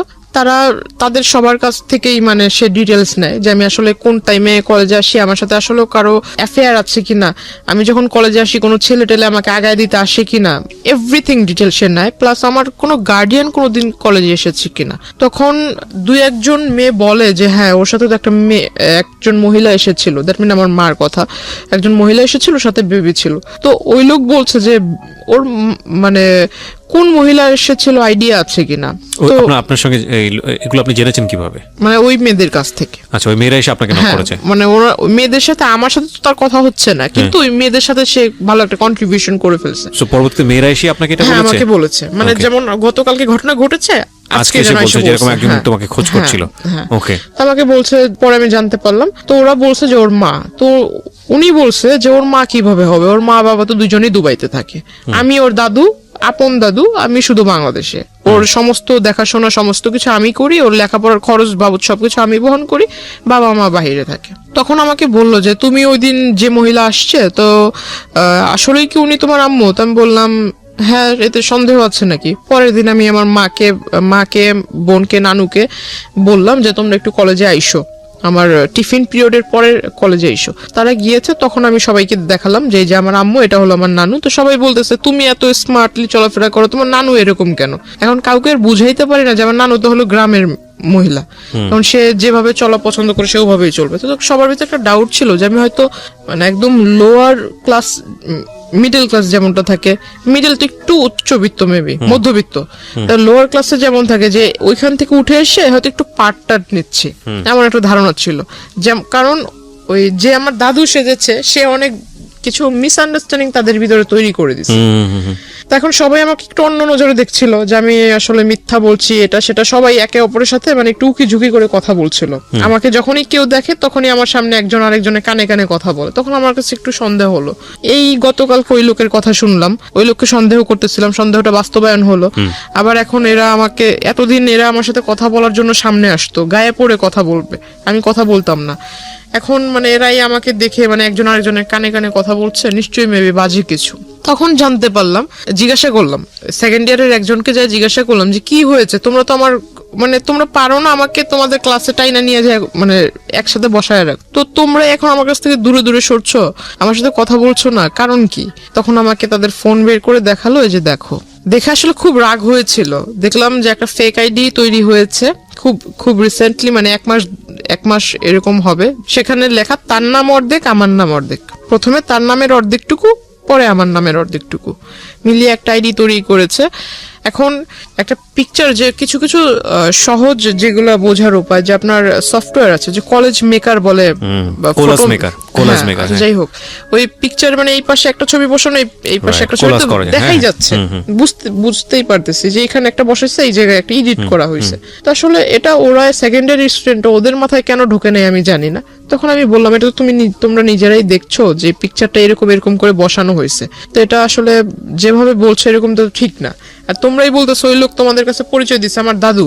তাদের সবার কাছ থেকেই মানে সে ডিটেলস নেয় যে আমি আসলে কোন টাইমে কলেজে আসি, আমার সাথে আসলে কারো অ্যাফেয়ার আছে কিনা, আমি যখন কলেজে আসি কোনো ছেলে টেলে আমাকে আগায় দিতে আসে কিনা, এভরিথিং ডিটেলস সে নেয়। প্লাস আমার কোনো গার্ডিয়ান কোনোদিন কলেজে এসেছে কিনা। তখন 2-1 মেয়ে বলে যে হ্যাঁ ওর সাথে তো একজন মহিলা এসেছিল, দ্যাট মিন আমার মার কথা, একজন মহিলা এসেছিল, সাথে বেবি ছিল। তো ওই লোক বলছে যে ওর মানে কোন মহিলা এসেছিল আইডিয়া আছে কিনা। তো আপনার সঙ্গে এগুলো আপনি জেনেছেন কিভাবে? মানে ওই মেয়েদের কাছ থেকে। আচ্ছা, ওই মেয়েরা এসে আপনাকে নক করেছে? মানে ওরা মেয়েদের সাথে, আমার সাথে তো তার কথা হচ্ছে না, কিন্তু ওই মেয়েদের সাথে সে ভালো একটা কন্ট্রিবিউশন করে ফেলছে। সো পরবর্তীতে মেয়েরা এসে আপনাকে এটা বলেছে? আমাকে বলেছে, মানে যেমন গতকালকে ঘটনা ঘটেছে, আজকে এসে বলছে যে এরকম একজন তোমাকে খোঁজ করছিল। ওকে, আমাকে বলছে, পরে আমি জানতে পারলাম। তো ওরা বলছে যে ওর মা, তো উনি বলছে যে ওর মা কিভাবে হবে, ওর মা বাবা তো দুজনেই দুবাইতে থাকে, আমি ওর দাদু, আপন দাদু, আমি শুধু বাংলাদেশে। ওর সমস্ত দেখাশোনা সমস্ত কিছু আমি করি, ওর লেখাপড়ার খরচ বাবদ সবকিছু আমি বহন করি, বাবা মা বাহিরে থাকে। তখন আমাকে বললো যে তুমি ওই দিন যে মহিলা আসছে, তো আসলেই কি উনি তোমার আম্মু? তো আমি বললাম হ্যাঁ, এতে সন্দেহ আছে নাকি। পরের দিন আমি আমার মাকে বোনকে নানুকে বললাম যে তোমরা একটু কলেজে আইসো, আমার টিফিন পিরিয়ডের পরে কলেজে এসো। তারা গিয়েছে, তখন আমি সবাইকে দেখালাম যে এই যে আমার আম্মু, এটা হলো আমার নানু। তো সবাই বলতেছে তুমি এত স্মার্টলি চলাফেরা করো, তোমার নানু এরকম কেন? এখন কাউকে বুঝাইতে পারি না যে আমার নানু তো হলো গ্রামের মহিলা, কারণ সে যেভাবে চলা পছন্দ করে সে ওভাবেই চলবে। তো সবার ভিতরে একটা ডাউট ছিল যে আমি হয়তো মানে একদম লোয়ার ক্লাস, মিডল ক্লাস যেমনটা থাকে, মিডল তো একটু উচ্চবিত্ত, মেবি মধ্যবিত্ত, লোয়ার ক্লাসে যেমন থাকে, যে ওইখান থেকে উঠে এসে হয়তো একটু পার্ট নিচ্ছি, এমন একটা ধারণা ছিল। কারণ ওই যে আমার দাদু সেজেছে, সে অনেক কিছু মিসআন্ডারস্ট্যান্ডিং তাদের ভিতরে তৈরি করে দিচ্ছে। এখন সবাই আমাকে একটু অন্য নজরে দেখছিল যে আমি আসলে মিথ্যা বলছি, এটা সেটা। সবাই একে অপরের সাথে মানে একটু উকি ঝুঁকি করে কথা বলছিল। আমাকে যখনই কেউ দেখে তখনই আমার সামনে একজন আরেকজনের কানে কানে কথা বলে, তখন আমার কাছে একটু সন্দেহ হলো। এই গতকালকে ওই লোকের কথা শুনলাম, ওই লোককে সন্দেহ করতেছিলাম, সন্দেহটা বাস্তবায়ন হলো। আবার এখন এরা আমাকে, এতদিন এরা আমার সাথে কথা বলার জন্য সামনে আসতো, গায়ে পড়ে কথা বলবে, আমি কথা বলতাম না। এখন মানে এরাই আমাকে দেখে মানে একজন আরেকজনের কানে কানে কথা বলছে, নিশ্চয়ই মেবি বাজে কিছু। তখন জানতে পারলাম, জিজ্ঞাসা করলাম সেকেন্ড ইয়ারের একজনকে, যাই জিজ্ঞাসা করলাম যে কি হয়েছে, তোমরা তো আমার মানে তোমরা পারো না আমাকে তোমাদের ক্লাসে টাইনা নিয়ে যায় মানে একসাথে বসায় রাখ, তো তোমরা এখন আমার কাছ থেকে দূরে দূরে সরছো, আমার সাথে কথা বলছো না, কারণ কি? তখন আমাকে তাদের ফোন বের করে দেখালো, এই যে দেখো। দেখে আসলে খুব রাগ হয়েছিল, দেখলাম যে একটা ফেক আইডি তৈরি হয়েছে খুব রিসেন্টলি, মানে এক মাস এরকম হবে। সেখানে লেখা তার নাম অর্ধেক, আমার নাম অর্ধেক। প্রথমে তার নামের অর্ধেকটুকু পরে আমার নামের অর্ধেকটুকু মিলিয়ে একটা আইডি তৈরি করেছে। এখন একটা পিকচার যে কিছু কিছু সহজ যেগুলো বোঝার উপায়, যে আপনার সফটওয়্যার আছে যে কলেজ মেকার বলে বা কোলাজ photo- মেকার, হ্যাঁ, যাই হোক, ওই পিকচার মানে এই পাশে একটা ছবি বসানো, এই পাশে Right, একটা ছবি, collage তো করা যায়, দেখাই হ্যাঁ। যাচ্ছে, বুঝতেই পারতেছি যে এখানে একটা বসেছে, এই জায়গায় একটা এডিট করা হয়েছে। তো আসলে এটা ওরা সেকেন্ডারি স্টুডেন্ট, ওদের মাথায় কেন ঢোকে নাই আমি জানি না। তখন আমি বললাম এটা তো তোমরা নিজেরাই দেখছো যে পিকচারটা এরকম করে বসানো হয়েছে, তো এটা আসলে যেভাবে বলছো এরকম তো ঠিক না। আর তোমরাই বলতেছো ওই লোক তোমাদের কাছে পরিচয় দিচ্ছে আমার দাদু,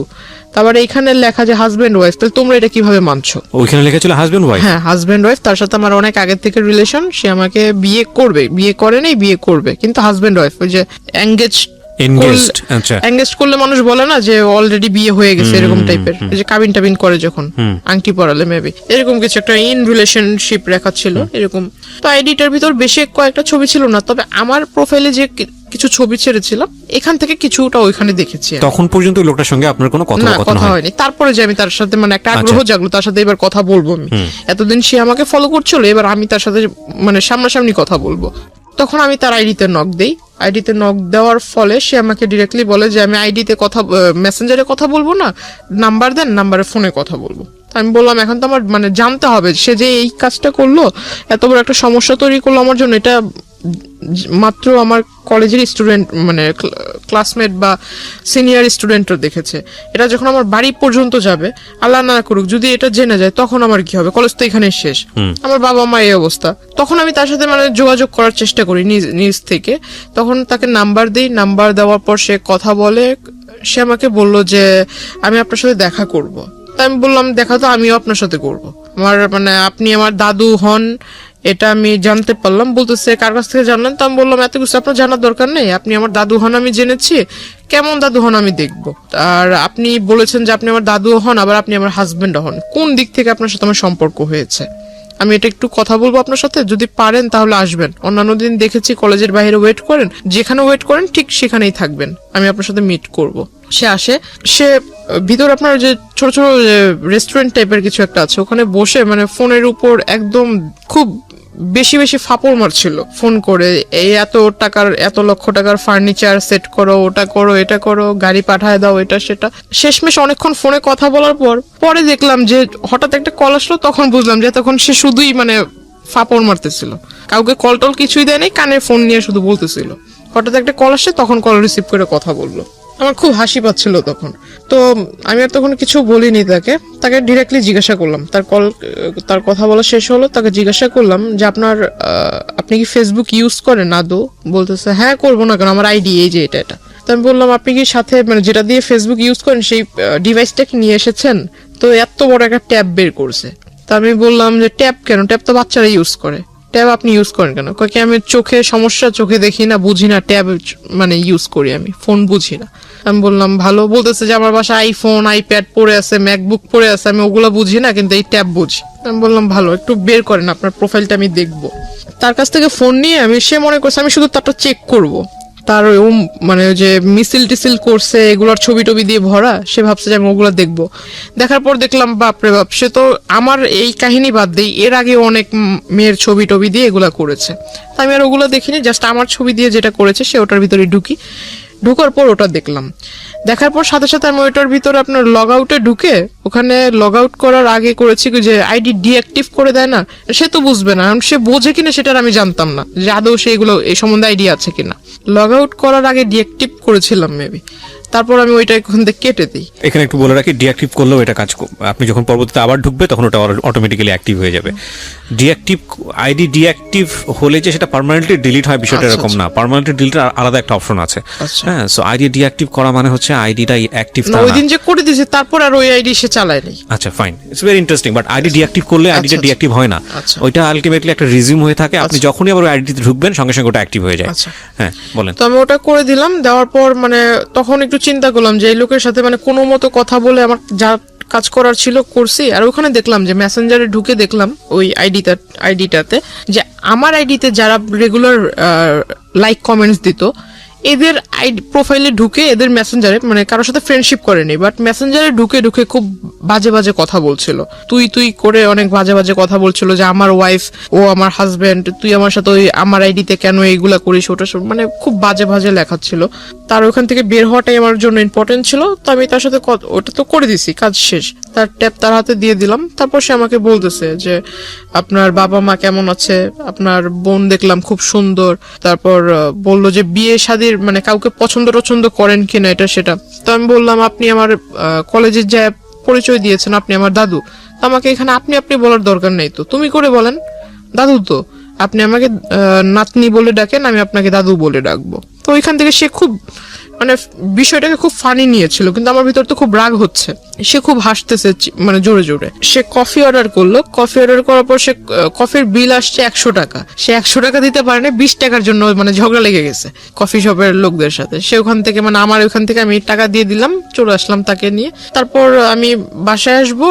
তারপরে এখানে লেখা যে হাজবেন্ড ওয়াইফ, তাহলে তোমরা এটা কিভাবে মানছো? ওইখানে লেখা ছিল হাজবেন্ড ওয়াইফ। হ্যাঁ, হাজবেন্ড ওয়াইফ, তার সাথে আমার অনেক আগের থেকে রিলেশন, সে আমাকে বিয়ে করে নাই, বিয়ে করবে, কিন্তু হাজবেন্ড ওয়াইফ, ওই যে এনগেজড, আচ্ছা। এঙ্গেজ করলে মানুষ বলে না যে অলরেডি বিয়ে হয়ে গেছে, এরকম টাইপের, যে কাবিন টাবিন করে যখন আংটি পরালে মেবি এরকম কিছু একটা ইন রিলেশনশিপ রেখা ছিল এরকম। তো আইডিটার ভিতর বেশি কয়েকটা ছবি ছিল না, তবে আমার প্রোফাইলে যে কিছু ছবি ছেড়েছিলাম এখান থেকে কিছুটা ওইখানে দেখেছি আমি। তখন পর্যন্ত ওই লোকটার সঙ্গে আপনার কোনো না, কথোপকথন কথা হয়? হয়নি। তারপরে যে আমি তার সাথে মানে একটা আগ্রহ আচ্ছা। জাগলো, তার সাথে এবার কথা বলবো আমি। এতদিন সে আমাকে ফলো করছিল, এবার আমি তার সাথে মানে সামনাসামনি কথা বলবো। তখন আমি তার আইডিতে নক দেই। আইডিতে নক দেওয়ার ফলে সে আমাকে ডিরেক্টলি বলে যে আমি আইডিতে মেসেঞ্জারে কথা বলবো না, নাম্বার দেন, নাম্বারে ফোনে কথা বলবো। তো আমি বললাম এখন তো আমার মানে জানতে হবে সে যে এই কাজটা করলো, এত বড় একটা সমস্যা তৈরি করলো আমার জন্য, এটা মাত্র আমার কলেজের স্টুডেন্ট মানে ক্লাসমেট বা সিনিয়র স্টুডেন্টও দেখেছে। এটা যখন আমার বাড়ি পর্যন্ত যাবে, আল্লাহ না করুক যদি এটা জেনে যায়, তখন আমার কি হবে? কলেজ তো এখানেই শেষ। আমার বাবা মা এই অবস্থা। তখন আমি তার সাথে মানে যোগাযোগ করার চেষ্টা করি নিজ থেকে। তখন তাকে নাম্বার দিই, নাম্বার দেওয়ার পর সে কথা বলে। সে আমাকে বলল যে আমি আপনার সাথে দেখা করব। তাই আমি বললাম দেখা তো আমিও আপনার সাথে করব, আমার মানে আপনি আমার দাদু হন এটা আমি জানতে পারলাম। বলতেছে কার কাছ থেকে জানলেন? তো আমি বললাম এত কিছু আপনার জানার দরকার নেই, আপনি আমার দাদু হন আমি জেনেছি, কেমন দাদু হন আমি দেখবো। আর আপনি বলেছেন যে আপনি আমার দাদু হন, আবার আপনি আমার হাজবেন্ড হন, কোন দিক থেকে আপনার সাথে আমার সম্পর্ক হয়েছে? আমি এটা একটু কথা বলবো আপনার সাথে, যদি পারেন তাহলে আসবেন। অন্যান্য দিন দেখেছি কলেজের বাইরে ওয়েট করেন, যেখানে ওয়েট করেন ঠিক সেখানেই থাকবেন, আমি আপনার সাথে মিট করব। সে আসে, সে ভিতর আপনার যে ছোট ছোট রেস্টুরেন্ট টাইপের কিছু একটা আছে, ওখানে বসে মানে ফোনের উপর একদম খুব বেশি বেশি ফাপড় মারছিল ফোন করে, এই এত লক্ষ টাকার ফার্নিচার সেট করো, ওটা করো, এটা করো, গাড়ি পাঠায় দাও, এটা সেটা। শেষমেশ অনেকক্ষণ ফোনে কথা বলার পরে দেখলাম যে হঠাৎ একটা কল আসলো, তখন বুঝলাম যে তখন সে শুধুই মানে ফাপড় মারতেছিল, কাউকে কল টল কিছুই দেয় নাই, কানে ফোন নিয়ে শুধু বলতেছিল। হঠাৎ একটা কল আসছে, তখন কল রিসিভ করে কথা বললো। আমার খুব হাসি পাচ্ছিল তখন। তো আমি আর তখন কিছু বলিনি তাকে ডিরেক্টলি জিজ্ঞাসা করলাম, তার কথা বলা শেষ হলো, তাকে জিজ্ঞাসা করলাম যে আপনি কি ফেসবুক ইউজ করেন আদৌ? বলতেছে হ্যাঁ, করবো না কেন, আমার আইডি এই যে এটা। তো আমি বললাম আপনি কি সাথে মানে যেটা দিয়ে ফেসবুক ইউজ করেন সেই ডিভাইসটা কি নিয়ে এসেছেন? তো এত বড় একটা ট্যাব বের করছে। তা আমি বললাম যে ট্যাব কেন? ট্যাব তো বাচ্চারা ইউজ করে, ট্যাব আপনি ইউজ করেন কেন? কয়েক আমি চোখে সমস্যা, চোখে দেখি না, বুঝি না, ট্যাব মানে ইউজ করি আমি, ফোন বুঝি না। আমি বললাম ভালো। বলতেছে যে আমার বাসায় আইফোন, আইপ্যাড পড়ে আছে, ম্যাকবুক পড়ে আছে, আমি ওগুলো বুঝি না, কিন্তু এই ট্যাব বুঝি। আমি বললাম ভালো, একটু বের করেন আপনার প্রোফাইলটা আমি দেখবো। তার কাছ থেকে ফোন নিয়ে সে মনে করছে আমি শুধু তারটা চেক করব, তার মানে যে মিছিল টিসিল করছে এগুলোর ছবি টবি দিয়ে ভরা, সে ভাবছে যে আমি ওগুলো দেখবো। দেখার পর দেখলাম বাপরে বাপ, সে তো আমার এই কাহিনী বাদ দেই, এর আগে অনেক মেয়ের ছবি টবি দিয়ে এগুলা করেছে। তাই আমি আর ওগুলো দেখিনি, জাস্ট আমার ছবি দিয়ে যেটা করেছে সে ওটার ভিতরে ঢুকার পর ওটা দেখলাম। দেখার পর সাথে সাথে আমি ওইটার ভিতরে আপনার লগ আউটে ঢুকে, ওখানে লগ আউট করার আগে করেছি যে আইডি ডিঅ্যাক্টিভ করে দেয় না, সে তো বুঝবে না, কারণ সে বোঝে কিনা সেটার আমি জানতাম না যে আদৌ সে এগুলো এই সম্বন্ধে আইডিয়া আছে কিনা। লগ আউট করার আগে ডিঅ্যাক্টিভ করেছিলাম মেবি, তারপর আমি ওইটা ওখান থেকে কেটে দিই। এখানে একটু বলে রাখি, ডিঅ্যাক্টিভ করলেও এটা কাজ আপনি যখন পরবর্তীতে আবার ঢুকবে তখন ওটা অটোমেটিক্যালি অ্যাক্টিভ হয়ে যাবে। আইডি ডিঅ্যাক্টিভ হলে যে সেটা পার্মানেন্টলি ডিলিট হয় বিষয়টা এরকম না, পার্মানেন্টলি ডিলিটের আলাদা একটা অপশন আছে। হ্যাঁ, সো আইডি ডিঅ্যাক্টিভ করা মানে হচ্ছে আইডিটা অ্যাক্টিভ না। ওই দিন যে করে দিয়েছে তারপর আর ওই আইডি সে চালায় নাই। আচ্ছা fine, it's very interesting. But ID deactive করলে আইডিটা ডিঅ্যাক্টিভ হয় না, ওইটা আলটিমেটলি একটা রিজিউম হয়ে থাকে। আপনি যখনই আবার আইডিতে ঢুকবেন সঙ্গে সঙ্গে ওটা অ্যাক্টিভ হয়ে যায়। হ্যাঁ বলেন। তো আমি ওটা করে দিলাম, দেওয়ার পর মানে তখন একটু চিন্তা করলাম যে এই লোকের সাথে মানে কোনো মতো কথা বলে আমার যা কাজ করার ছিল করছি। আর ওখানে দেখলাম যে মেসেঞ্জারে ঢুকে দেখলাম ওই আইডিটাতে যে আমার আইডিতে যারা রেগুলার লাইক কমেন্টস দিত, এদের আইডি প্রোফাইলে ঢুকে এদের মেসেঞ্জারে, মানে কারোর সাথে ফ্রেন্ডশিপ করেনি, বাট মেসেঞ্জারে ঢুকে ঢুকে খুব বাজে বাজে কথা বলছিল, তুই করে অনেক বাজে বাজে কথা বলছিল, যে আমার ওয়াইফ, ও আমার হাজবেন্ড, তুই আমার সাথে ওই আমার আইডিতে কেন এইগুলা করিস, ওটা মানে খুব বাজে বাজে লেখা ছিল। তার ওখান থেকে বের হওয়াটাই আমার জন্য ইম্পর্টেন্ট ছিল, তো আমি তার সাথে ওটা তো করে দিছি, কাজ শেষ। তার ট্যাব তার হাতে দিয়ে দিলাম। তারপর সে আমাকে বলতেছে যে আপনার বাবা মা কেমন আছে, আপনার বোন দেখলাম খুব সুন্দর, তারপর বললো যে বিয়ে শাদীর মানে কাউকে পছন্দ টছন্দ করেন কিনা এটা সেটা। তো আমি বললাম আপনি আমার কলেজের যা পরিচয় দিয়েছেন, আপনি আমার দাদু, তো আমাকে এখানে আপনি আপনি বলার দরকার নেই, তো তুমি করে বলেন, দাদু তো আপনি আমাকে নাতনি বলে ডাকেন, আমি আপনাকে দাদু বলে ডাকবো। তো ওইখান থেকে সে খুব মানে বিষয়টাকে খুব ফানি নিয়েছিল, কিন্তু আমার ভিতর তো খুব রাগ হচ্ছে। সে খুব হাসতেছে মানে জোরে জোরে। সে কফি অর্ডার করলো, কফি অর্ডার করার পর সে কফির বিল আসছে 100 টাকা, সে 100 টাকা দিতে পারে না, 20 টাকার জন্য মানে ঝগড়া লেগে গেছে কফি শপের লোকদের সাথে। সে ওখান থেকে মানে আমার ওখান থেকে আমি টাকা দিয়ে দিলাম, চলে আসলাম তাকে নিয়ে। তারপর আমি বাসায় আসবো,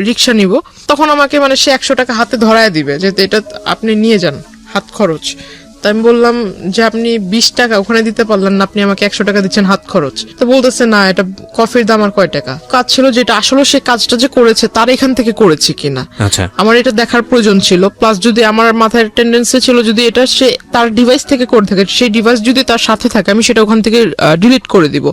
রিক্সা নিব, তখন আমাকে মানে সে 100 টাকা হাতে ধরায় দিবে যে এটা আপনি নিয়ে যান হাত খরচ। তাই আমি বললাম যে আপনি 20 টাকা ওখানে দিতে পারলেন না, আপনি আমাকে 100 টাকা দিচ্ছেন হাত খরচ। তো বলতেছে না, এটা কফির দাম আর কয় টাকা। কাজ ছিল যেটা আসলে সে কাজটা যে করেছে তার এখান থেকে করেছে কিনা, আচ্ছা, আমার এটা দেখার প্রয়োজন ছিল। প্লাস যদি আমার মাথায় টেন্ডেন্সি ছিল যদি এটা সে তার ডিভাইস থেকে করে থাকে, সেই ডিভাইস যদি তার সাথে থাকে আমি সেটা ওখান থেকে ডিলিট করে দিব,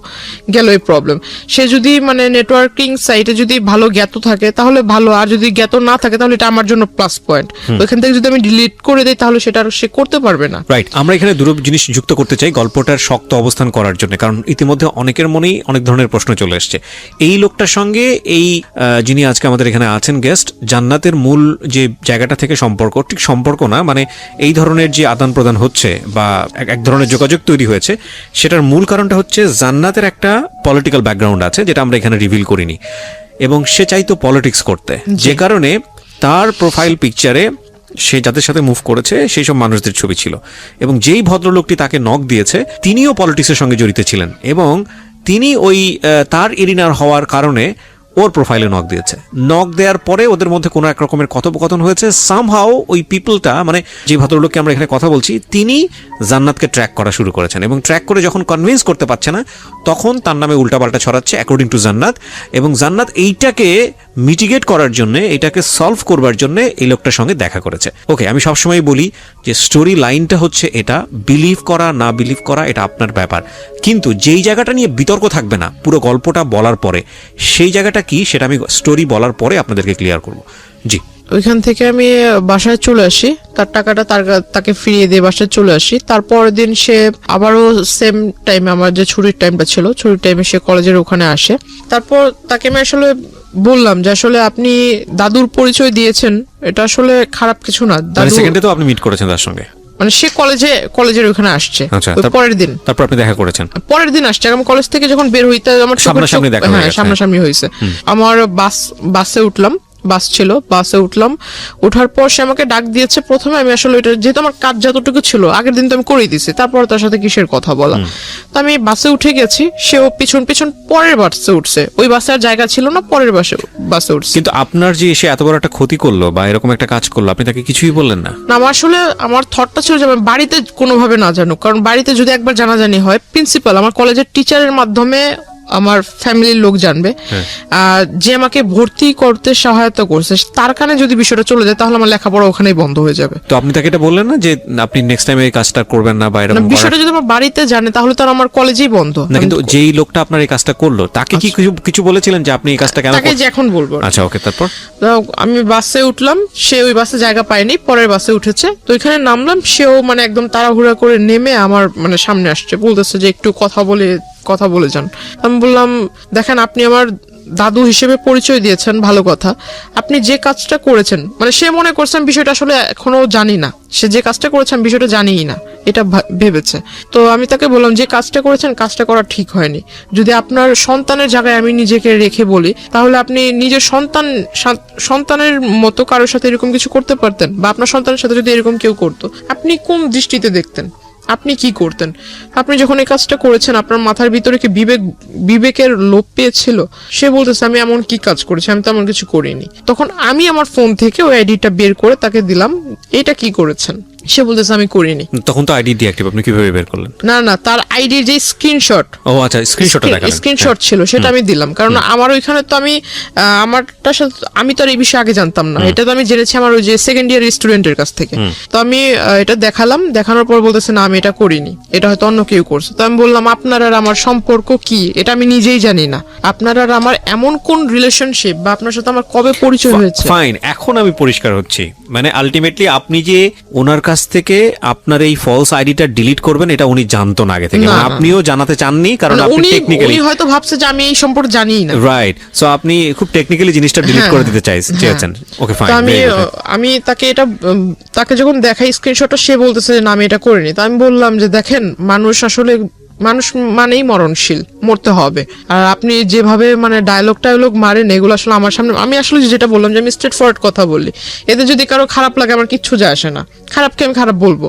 গেল এই প্রবলেম। সে যদি মানে নেটওয়ার্কিং সাইটে যদি ভালো জ্ঞাত থাকে তাহলে ভালো, আর যদি জ্ঞাত না থাকে তাহলে এটা আমার জন্য প্লাস পয়েন্ট। ওইখান থেকে যদি আমি ডিলিট করে দিই তাহলে সেটা আর সে করতে পারবে না। রাইট। আমরা এখানে দুটো জিনিস যুক্ত করতে চাই গল্পটার শক্ত অবস্থান করার জন্য, কারণ ইতিমধ্যে অনেকের মনেই অনেক ধরনের প্রশ্ন চলে এসছে। এই লোকটার সঙ্গে এই যিনি আজকে আমাদের এখানে আছেন গেস্ট, জান্নাতের মূল যে জায়গাটা থেকে সম্পর্ক, ঠিক সম্পর্ক না, মানে এই ধরনের যে আদান প্রদান হচ্ছে বা এক ধরনের যোগাযোগ তৈরি হয়েছে, সেটার মূল কারণটা হচ্ছে জান্নাতের একটা পলিটিক্যাল ব্যাকগ্রাউন্ড আছে যেটা আমরা এখানে রিভিল করিনি, এবং সে চাইতো পলিটিক্স করতে, যে কারণে তার প্রোফাইল পিকচারে সে যাদের সাথে মুভ করেছে সেই সব মানুষদের ছবি ছিল, এবং যেই ভদ্রলোকটি তাকে নক দিয়েছে তিনিও পলিটিক্সের সঙ্গে জড়িত ছিলেন, এবং তিনি ওই তার এরিনার হওয়ার কারণে ওর প্রোফাইলে নক দিয়েছে। নক দেওয়ার পরে ওদের মধ্যে কোনো এক রকমের কথোপকথন হয়েছে। সামহাও ওই পিপলটা, মানে যে ভদ্রলোককে আমরা এখানে কথা বলছি, তিনি জান্নাতকে ট্র্যাক করা শুরু করেছেন, এবং ট্র্যাক করে যখন কনভিন্স করতে পারছে না তখন তার নামে উল্টাপাল্টা ছড়াচ্ছে অ্যাকর্ডিং টু জান্নাত। এবং জান্নাত এইটাকে মিটিগেট করার জন্য, এটাকে সলভ করবার জন্য এই লোকটার সঙ্গে দেখা করেছে। ওকে, আমি সবসময় বলি যে স্টোরি লাইনটা হচ্ছে এটা, বিলিভ করা না বিলিভ করা এটা আপনার ব্যাপার, কিন্তু যেই জায়গাটা নিয়ে বিতর্ক থাকবে না পুরো গল্পটা বলার পরে, সেই জায়গাটা কি সেটা আমি স্টোরি বলার পরে আপনাদেরকে ক্লিয়ার করব। জি। ওইখান থেকে আমি বাসায় চলে আসি, তার টাকাটা তাকে ফিরিয়ে দিয়ে বাসায় চলে আসি। তারপরের দিন সে আবারও সেম টাইমে, আমার যে ছুটির টাইমটা ছিল, ছুটির টাইমে সে কলেজের ওখানে আসে। তারপর তাকে আমি আসলে বললাম যে আসলে আপনি দাদুর পরিচয় দিয়েছেন, এটা আসলে খারাপ কিছু না। দাদু সেকেন্ডে তো আপনি মিট করেছেন তার সঙ্গে, মানে সে কলেজের ওখানে আসছে। আচ্ছা, পরের দিন, তারপর আপনি দেখা করেছেন? পরের দিন আসছে। আমি কলেজ থেকে যখন বের হইতে আমার সামনাসামনি দেখা হয়ে গেছে। হ্যাঁ, সামনাসামনি হয়েছে। আমার বাসে উঠলাম, বাস ছিল, বাসে উঠলাম। ওঠার পর সে আমাকে ডাক দিয়েছে। প্রথমে আমি আসলে এটা, যেহেতু আমার কাজ যতটুকু ছিল আগের দিন তো আমি করেই দিছি, তারপর তার সাথে কিসের কথা বলা। তো আমি বাসে উঠে গেছি, সেও পিছন পরের বাসে উঠছে। ওই বাসে আর জায়গা ছিল না, পরের বাসে উঠছে। কিন্তু আপনার যে সে এত বড় একটা ক্ষতি করলো বা এরকম একটা কাজ করলো, আপনি তাকে কিছুই বললেন না? না, আমার আসলে আমার থটটা ছিল যে আমি বাড়িতে কোনোভাবে না জানুক, কারণ বাড়িতে যদি একবার জানাজানি হয়, প্রিন্সিপাল আমার কলেজের টিচারের মাধ্যমে আমার ফ্যামিলির লোক জানবে, যে আমাকে ভর্তি করতে সহায়তা করছে তার কানে যদি বিষয়টা চলে যায় তাহলে আমার লেখাপড়া ওখানেই বন্ধ হয়ে যাবে। তো আপনি তাকে এটা বললেন না যে আপনি নেক্সট টাইম এই কাজটা করবেন না বা এরকম? বিষয়টা যদি আমার বাড়িতে জানে তাহলে তার আমার কলেজেই বন্ধ না, কিন্তু যেই লোকটা আপনার এই কাজটা করলো তাকে কি কিছু বলেছিলেন যে আপনি এই কাজটা কেন? তাকে যে এখন বলবো। আচ্ছা, ওকে। তারপর আমি বাসে উঠলাম, সে ওই বাসে জায়গা পায়নি, পরের বাসে উঠেছে। তো এখানে নামলাম, সেও মানে একদম তাড়াহুড়া করে নেমে আমার মানে সামনে আসছে, বলতেছে যে একটু কথা বলে যান। আমি বললাম দেখেন, আপনি আমার দাদু হিসেবে পরিচয় দিয়েছেন, ভালো কথা। আপনি যে কাজটা করেছেন, মানে সে মনে করছেন বিষয়টা আসলে এখনো জানি না, সে যে কাজটা করেছেন বিষয়টা জানিই না, এটা ভেবেছে। তো আমি তাকে বললাম যে কাজটা করেছেন, কাজটা করা ঠিক হয়নি। যদি আপনার সন্তানের জায়গায় আমি নিজেকে রেখে বলি, তাহলে আপনি নিজের সন্তানের মতো কারোর সাথে এরকম কিছু করতে পারতেন, বা আপনার সন্তানের সাথে যদি এরকম কেউ করতো, আপনি কোন দৃষ্টিতে দেখতেন, আপনি কি করতেন? আপনি যখন এই কাজটা করেছেন আপনার মাথার ভিতরে কি বিবেকের লোপ পেয়েছিল? সে বলতেছে আমি এমন কি কাজ করেছি, আমি তো এমন কিছু করিনি। তখন আমি আমার ফোন থেকে ওই আইডিটা বের করে তাকে দিলাম, এটা কি করেছেন, সে বলতেছে আমি করিনি। তখন তো আইডি ডিঅ্যাক্টিভ, আপনি কিভাবে বের করলেন? না তার আইডির যে স্ক্রিনশট, ও আচ্ছা, স্ক্রিনশটটা দেখালেন। স্ক্রিনশট ছিল সেটা আমি দিলাম, কারণ আমার ওইখানে তো আমি আমারটার সাথে আমি তো আর এই বিষয়ে আগে জানতাম না, এটা তো আমি জেনেছি আমার ওই যে সেকেন্ড ইয়ার স্টুডেন্টের কাছ থেকে। তো আমি এটা দেখালাম, দেখানোর পর বলতেছে না আমি এটা করিনি, এটা হয়তো অন্য কেউ করছে। তো আমি বললাম আপনার আর আমার সম্পর্ক কি, এটা আমি নিজেই জানি না। আপনার আর আমার এমন কোন রিলেশনশিপ বা আপনার সাথে আমার কবে পরিচয় হয়েছে? ফাইন, এখন আমি পরিষ্কার হচ্ছি। মানে আলটিমেটলি আপনি যে ওনার কাছ থেকে আপনার এই ফলস আইডিটা ডিলিট করবেন এটা উনি জানতো না আগে থেকে, না, মানে না। আপনিও জানাতে চাননি, কারণ মানে আপনি উনি টেকনিক্যালি হয়তো ভাবছে যে আমি এই সম্পর্কে জানিই না। রাইট, সো আপনি খুব টেকনিক্যালি জিনিসটা ডিলিট করে দিতে চেয়েছেন। ওকে তো ফাইন। আমি তাকে এটা তাকে যখন দেখাই স্ক্রিনশটটা, সে বলতেছে যে না আমি এটা করিনি। তো আমি বললাম যে দেখেন, মানুষ মানেই মরণশীল, মরতে হবে। আর আপনি যেভাবে মানে ডায়লগ মারেন এগুলো আসলে আমার সামনে, আমি আসলে যেটা বললাম যে আমি স্ট্রেট ফরওয়ার্ড কথা বলি, এতে যদি কারো খারাপ লাগে আমার কিচ্ছু যায় আসে না, খারাপকে আমি খারাপ বলবো।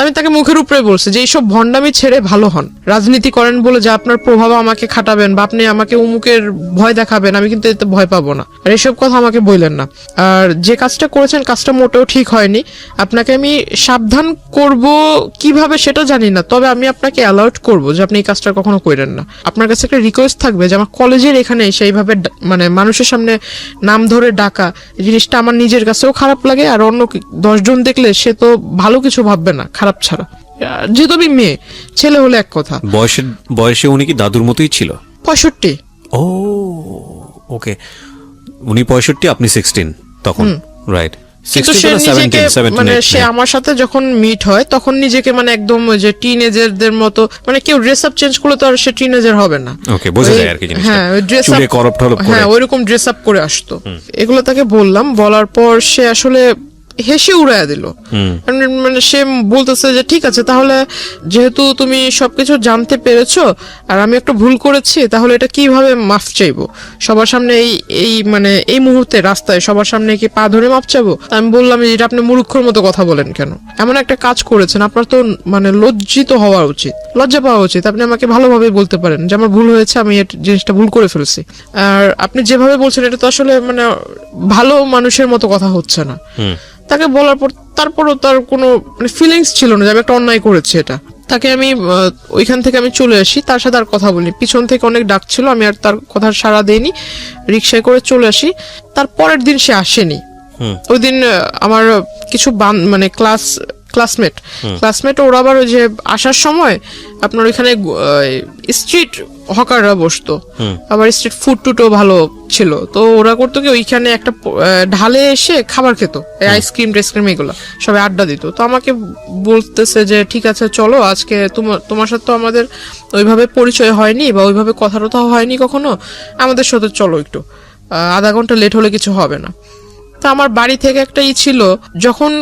আমি তাকে মুখের উপরে বলছি যে এইসব ভণ্ডামি ছেড়ে ভালো হন, রাজনীতি করেন বলে যে আপনার প্রভাব আমাকে খাটাবেন বা আপনি আমাকে উমুকের ভয় দেখাবেন, আমি কিন্তু এতে ভয় পাবো না, আর এসব কথা আমাকে বললেন না। আর যে কাজটা করেছেন কাজটা মোটেও ঠিক হয়নি, আপনাকে আমি সাবধান করব কিভাবে সেটা জানি না, তবে আমি আপনাকে অ্যালার্ট করব যে আপনি এই কাজটা কখনো করেন না। আপনার কাছে একটা রিকোয়েস্ট থাকবে যে আমার কলেজের এখানে সেইভাবে মানে মানুষের সামনে নাম ধরে ডাকা, এই জিনিসটা আমার নিজের কাছেও খারাপ লাগে, আর অন্য 10 জন দেখলে সে তো ভালো কিছু ভাববে না খারাপ ছাড়া। যেহেতু আমি মেয়ে, ছেলে হলে এক কথা। বয়সে উনি কি দাদুর মতোই ছিল? 65। ও ওকে, উনি 65, আপনি 16 তখন, রাইট? কিন্তু সে নিজেকে মানে সে আমার সাথে যখন মিট হয় তখন নিজেকে মানে একদম ওই যে টিনেজারদের মতো, মানে কেউ ড্রেস আপ চেঞ্জ করলে তো আর সে টিনেজার হবে না। ওকে, বোঝা যায় আর কি জিনিসটা। হ্যাঁ, ওই ড্রেস চুলে আপ, করপ টরপ করে, হ্যাঁ ওইরকম ড্রেস আপ করে আসতো। এগুলো তাকে বললাম, বলার পর সে আসলে হেসে উড়াইয়া দিল। মানে সে বলতেছে যে ঠিক আছে, তাহলে যেহেতু তুমি সবকিছু জানতে পেরেছো আর আমি একটা ভুল করেছি, তাহলে এটা কিভাবে মাফ চাইবো সবার সামনে? এই মানে এই মুহূর্তে রাস্তায় সবার সামনে কি পা ধরে মাফ চাবো? আমি বললাম যে এটা আপনি মূর্খর মতো কথা বলেন কেন? এমন একটা কাজ করেছেন, আপনার তো মানে লজ্জিত হওয়া উচিত, লজ্জা পাওয়া উচিত। আপনি আমাকে ভালোভাবে বলতে পারেন যে আমার ভুল হয়েছে, আমি জিনিসটা ভুল করে ফেলছি। আর আপনি যেভাবে বলছেন এটা তো আসলে মানে ভালো মানুষের মতো কথা হচ্ছে না। তাকে বলার পর তারপরও তার কোনো মানে ফিলিংস ছিল না যে আমি একটা অন্যায় করেছি এটা। তাকে আমি ওইখান থেকে আমি চলে আসি, তার সাথে আর কথা বলি। পিছন থেকে অনেক ডাক ছিল, আমি আর তার কথা সাড়া দেইনি, রিক্সায় করে চলে আসি। তার পরের দিন সে আসেনি। ওই দিন আমার কিছু মানে ক্লাসমেট ওরা আবার ওই যে আসার সময় আপনার ওইখানে স্ট্রিট হকাররা বসতো, আবার স্ট্রিট ফুড টুটও ভালো ছিল। তো ওরা করতো কি, ওইখানে একটা ঢালে এসে খাবার খেত, আইসক্রিম টেসক্রিম এগুলো সবাই আড্ডা দিত। তো আমাকে বলতেছে যে ঠিক আছে চলো, আজকে তোমার সাথে তো আমাদের ওইভাবে পরিচয় হয়নি বা ওইভাবে কথা টথা হয়নি কখনো, আমাদের সাথে চলো একটু, আধা ঘন্টা লেট হলে কিছু হবে না। তা আমার বাড়ি থেকে একটা ছিল, যখন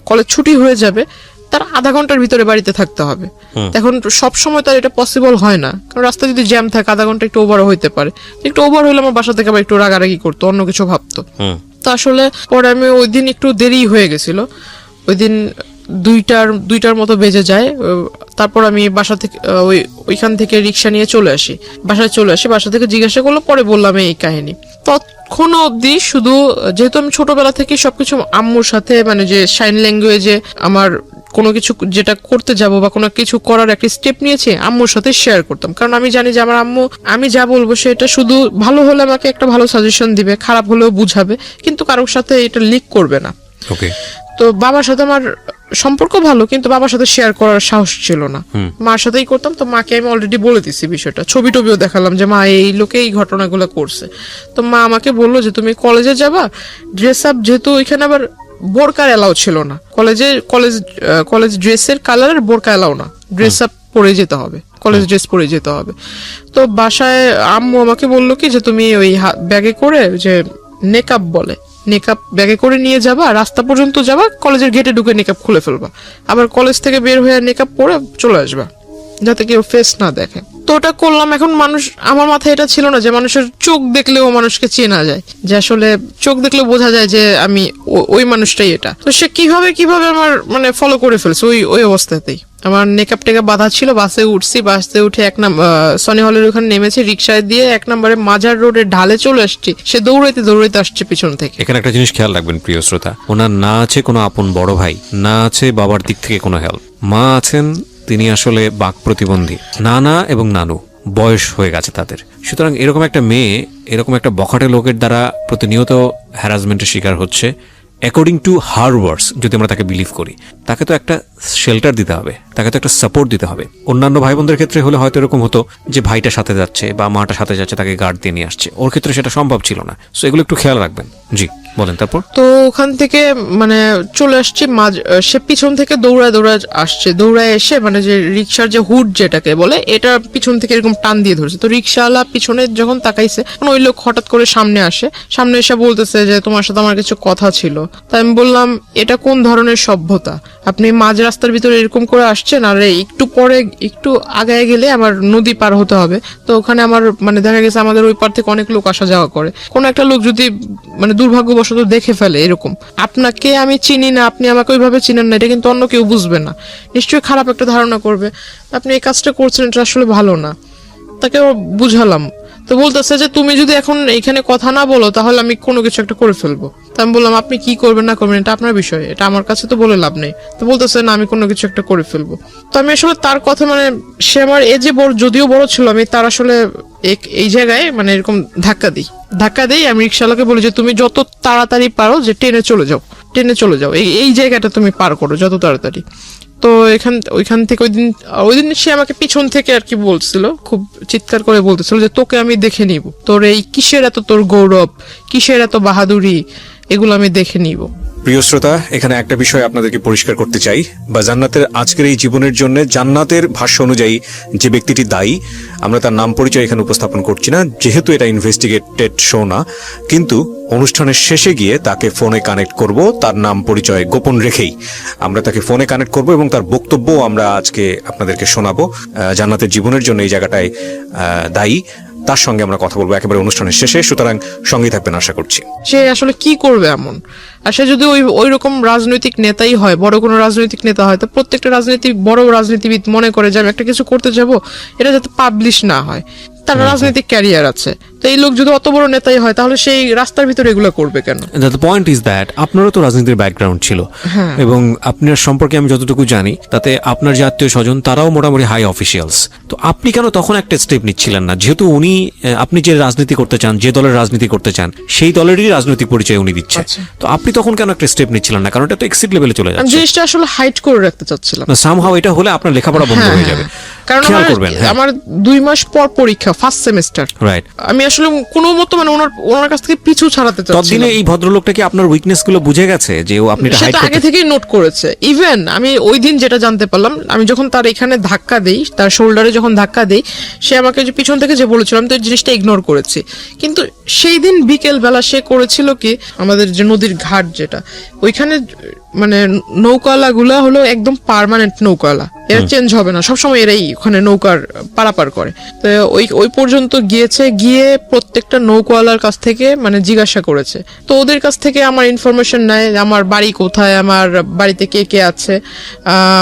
কলেজ ছুটি হয়ে যাবে তার আধা ঘন্টার ভিতরে বাড়িতে থাকতে হবে। এখন সব সময় তার এটা পসিবল হয় না, কারণ রাস্তা যদি জ্যাম থাকে আধা ঘন্টা একটু ওভারও হইতে পারে। একটু ওভার হইলে আমার বাসা থেকে আবার একটু রাগারাগি করতো, অন্য কিছু ভাবতো। তো আসলে পরে আমি ওই দিন একটু দেরি হয়ে গেছিল, ওই দিন 2টার মতো বেজে যায়। তারপর আমি বাসা থেকে ওইখান থেকে রিক্সা নিয়ে চলে আসি, বাসায় চলে আসি। বাসা থেকে জিজ্ঞাসা করলো, পরে বললাম এই কাহিনী। তখনও অব্দি শুধু, যেহেতু আমি ছোটবেলা থেকে সবকিছু আম্মুর সাথে মানে যে সাইন ল্যাঙ্গুয়েজে আমার কোনো কিছু যেটা করতে যাব বা কোনো কিছু করার একটা স্টেপ নিয়েছি আম্মুর সাথে শেয়ার করতাম, কারণ আমি জানি যে আমার আম্মু আমি যা বলবো সেটা শুধু ভালো হলে আমাকে একটা ভালো সাজেশন দিবে, খারাপ হলেও বুঝাবে, কিন্তু কারোর সাথে এটা লিক করবে না। ওকে। তো বাবার সাথে আমার সম্পর্ক ভালো, কিন্তু বাবার সাথে শেয়ার করার সাহস ছিল না, মার সাথেই করতাম। তো মাকে আমি অলরেডি বলে দিচ্ছি বিষয়টা, ছবি টবিও দেখালাম যে মা এই লোকে এই ঘটনাগুলো করছে। তো মা আমাকে বললো যে তুমি কলেজে যাবা, ড্রেস আপ, যেহেতু ওইখানে আবার বোরকার এলাও ছিল না, কলেজ ড্রেসের কালারের বোরকা এলাও না, ড্রেস আপ পরে যেতে হবে, কলেজ ড্রেস পরে যেতে হবে। তো বাসায় আম্মু আমাকে বললো কি যে তুমি ওই ব্যাগে করে যে নেকআপ বলে, নেকআপ ব্যাগে করে নিয়ে যাবা, রাস্তা পর্যন্ত যাবা, কলেজের গেটে ঢুকে নেকআপ খুলে ফেলবা, আবার কলেজ থেকে বের হয়ে নেকআপ পরে চলে আসবা, যাতে কেউ ফেস না দেখে। তো ওটা করলাম। এখন মানুষ, আমার মাথায় এটা ছিল না যে মানুষের চোখ দেখলেও মানুষকে চেনা যায়, যে আসলে চোখ দেখলে বোঝা যায় যে আমি ওই মানুষটাই এটা। তো সে কিভাবে আমার মানে ফলো করে ফেলছে ওই অবস্থাতেই। আমার নেকআপ টেকআপ বাঁধা ছিল, বাসে উঠছি, বাসে উঠে সনি হলের ওখানে নেমেছি, রিক্সায় দিয়ে 1 নম্বরে মাজার রোডের ঢালে চলে আসছি। সে দৌড়াইতে আসছে পিছন থেকে। এখানে একটা জিনিস খেয়াল রাখবেন প্রিয় শ্রোতা, ওনার না আছে কোনো আপন বড় ভাই, না আছে বাবার দিক থেকে কোনো হেল্প, মা আছেন তিনি আসলে বাক প্রতিবন্ধী, নানা এবং নানু বয়স হয়ে গেছে তাদের। সুতরাং এরকম একটা মেয়ে এরকম একটা বখাটে লোকের দ্বারা প্রতিনিয়ত হ্যারাসমেন্টের শিকার হচ্ছে, অ্যাকর্ডিং টু হার ওয়ার্ডস যদি আমরা তাকে বিলিভ করি, তাকে তো একটা শেল্টার দিতে হবে, তাকে তো একটা সাপোর্ট দিতে হবে। অন্যান্য ভাই বোনদের ক্ষেত্রে হলে হয়তো এরকম হতো যে ভাইটা সাথে যাচ্ছে বা মাটা সাথে যাচ্ছে, তাকে গার্ড দিয়ে নিয়ে আসছে, ওর ক্ষেত্রে সেটা সম্ভব ছিল না। সো এগুলো একটু খেয়াল রাখবেন। জি বলেন তারপর। তো ওখান থেকে মানে চলে আসছি, সে পিছন থেকে দৌড়ায় আসছে, দৌড়ায় এসে মানে যে রিক্সার যে হুড যেটাকে বলে, এটা পিছন থেকে এরকম টান দিয়ে ধরছে। তো রিক্সাওয়ালা পিছনে যখন তাকাইছে, ওই লোক হঠাৎ করে সামনে এসে বলতেছে যে তোমার সাথে আমার কিছু কথা ছিল। তাই আমি বললাম এটা কোন ধরনের সভ্যতা, আপনি মাঝ রাস্তার ভিতরে এরকম করে আসছেন, আর একটু পরে একটু আগায় গেলে আমার নদী পার হতে হবে। তো ওখানে আমার মানে দেখা গেছে আমাদের ওই পার থেকে অনেক লোক আসা যাওয়া করে, কোন একটা লোক যদি মানে দুর্ভাগ্যবশত দেখে ফেলে এরকম, আপনাকে আমি চিনি না, আপনি আমাকে ওইভাবে চিনেন না, এটা কিন্তু অন্য কেউ বুঝবে না, নিশ্চয়ই খারাপ একটা ধারণা করবে, আপনি এই কাজটা করছেন, এটা আসলে ভালো না। তাকে বুঝালাম। তো বলতেছে যে তুমি যদি এখন এখানে কথা না বলো তাহলে আমি কোনো কিছু একটা করে ফেলবো। তো আমি বললাম আপনি কি করবেন না করবেন এটা আপনার বিষয়, এটা আমার কাছে তো বলে লাভ নেই। তো বলতেছে না আমি কোনো কিছু একটা করে ফেলবো। তো আমি আসলে তার কথা মানে সে আমার এজে বড়, যদিও বড় ছিল, আমি তার আসলে এই জায়গায় মানে এরকম ধাক্কা দিই। আমি রিক্সাওয়ালাকে বলি যে তুমি যত তাড়াতাড়ি পারো যে ট্রেনে চলে যাও, এই জায়গাটা তুমি পার করো যত তাড়াতাড়ি। তো ওইখান থেকে ওই দিন সে আমাকে পিছন থেকে আর কি বলছিল, খুব চিৎকার করে বলতেছিল যে তোকে আমি দেখে নিব, তোর এই কিসের এত তোর গৌরব, কিসের এত বাহাদুরি, এগুলো আমি দেখে নিব। প্রিয় শ্রোতা, এখানে একটা বিষয় আপনাদেরকে পরিষ্কার করতে চাই, বা জান্নাতের আজকের এই জীবনের জন্য জান্নাতের ভাষ্য অনুযায়ী যে ব্যক্তিটি দায়ী, আমরা তার নাম পরিচয় এখানে উপস্থাপন করছি না, যেহেতু এটা ইনভেস্টিগেটেড শো না। কিন্তু অনুষ্ঠানের শেষে গিয়ে তাকে ফোনে কানেক্ট করব, তার নাম পরিচয় গোপন রেখেই আমরা তাকে ফোনে কানেক্ট করব এবং তার বক্তব্য আমরা আজকে আপনাদেরকে শোনাবো। জান্নাতের জীবনের জন্য এই জায়গাটায় দায়ী, তার সঙ্গে আমরা কথা বলবো একেবারে অনুষ্ঠানের শেষে। সুতরাং সঙ্গে থাকবেন আশা করছি। সে আসলে কি করবে এমন, আর সে যদি ওই রকম রাজনৈতিক নেতাই হয়, বড় কোনো রাজনৈতিক নেতা হয়, তো প্রত্যেকটা বড় রাজনীতিবিদ মনে করে যে আমি একটা কিছু করতে যাব, এটা যাতে পাবলিশ না হয়, তার রাজনৈতিক ক্যারিয়ার আছে। তো এই লোক যদি অত বড় নেতাই হয় তাহলে সেই রাস্তার ভিতরে এগুলো করবে কেন? দ্য পয়েন্ট ইজ দ্যাট আপনারও তো রাজনীতির ব্যাকগ্রাউন্ড ছিল, এবং আপনার সম্পর্কে আমি যতটুকু জানি তাতে আপনার যে আত্মীয় স্বজন তারাও মোটামুটি হাই অফিসিয়ালস। তো আপনি কেন তখন একটা স্টেপ নিচ্ছিলেন না? যেহেতু আপনি যে রাজনীতি করতে চান, যে দলের রাজনীতি করতে চান, সেই দলেরই রাজনৈতিক পরিচয় উনি দিচ্ছে, তো আপনি তখন কেন একটা স্টেপ নিচ্ছিলেন না? কারণ এটা তো এক্সিট লেভেলে চলে যাচ্ছে। জিনিসটা আসলে হাইড করে রাখতে চাচ্ছিলাম না, সামহাউ এটা হলে আপনার লেখাপড়া বন্ধ হয়ে যাবে। কারণ আমার 2 মাস পর পরীক্ষা, ফার্স্ট সেমিস্টার, রাইট। আমি আসলে কোনো মতো মানে ওনার কাছ থেকে পিছু ছাড়াতে চাচ্ছিলাম। ততদিনে এই ভদ্রলোকটা কি আপনার উইকনেস গুলো বুঝে গেছে যে আপনি এটা হাইড করতে? আগে থেকেই নোট করেছে। ইভেন আমি ওই দিন যেটা জানতে পারলাম, আমি যখন তার এখানে ধাক্কা দেই, তার শোল্ডারে যখন ধাক্কা দেই, সে আমাকে যে পিছন থেকে যে বলেছিলাম, তো এই জিনিসটা ইগনোর করেছি। কিন্তু সেই দিন বিকেল বেলা সে করেছিল কি, আমাদের যে নদীর ঘাট যেটা, ওইখানে মানে নৌকাওয়ালা গুলা হলো একদম পার্মানেন্ট নৌকাওয়ালা, এরা চেঞ্জ হবে না, সবসময় এরাই ওখানে নৌকার পারাপার করে। তো ওই পর্যন্ত গিয়ে প্রত্যেকটা নৌকাওয়ালার কাছ থেকে মানে জিজ্ঞাসা করেছে। তো ওদের কাছ থেকে আমার ইনফরমেশন নেয়, আমার বাড়ি কোথায়, আমার বাড়িতে কে কে আছে,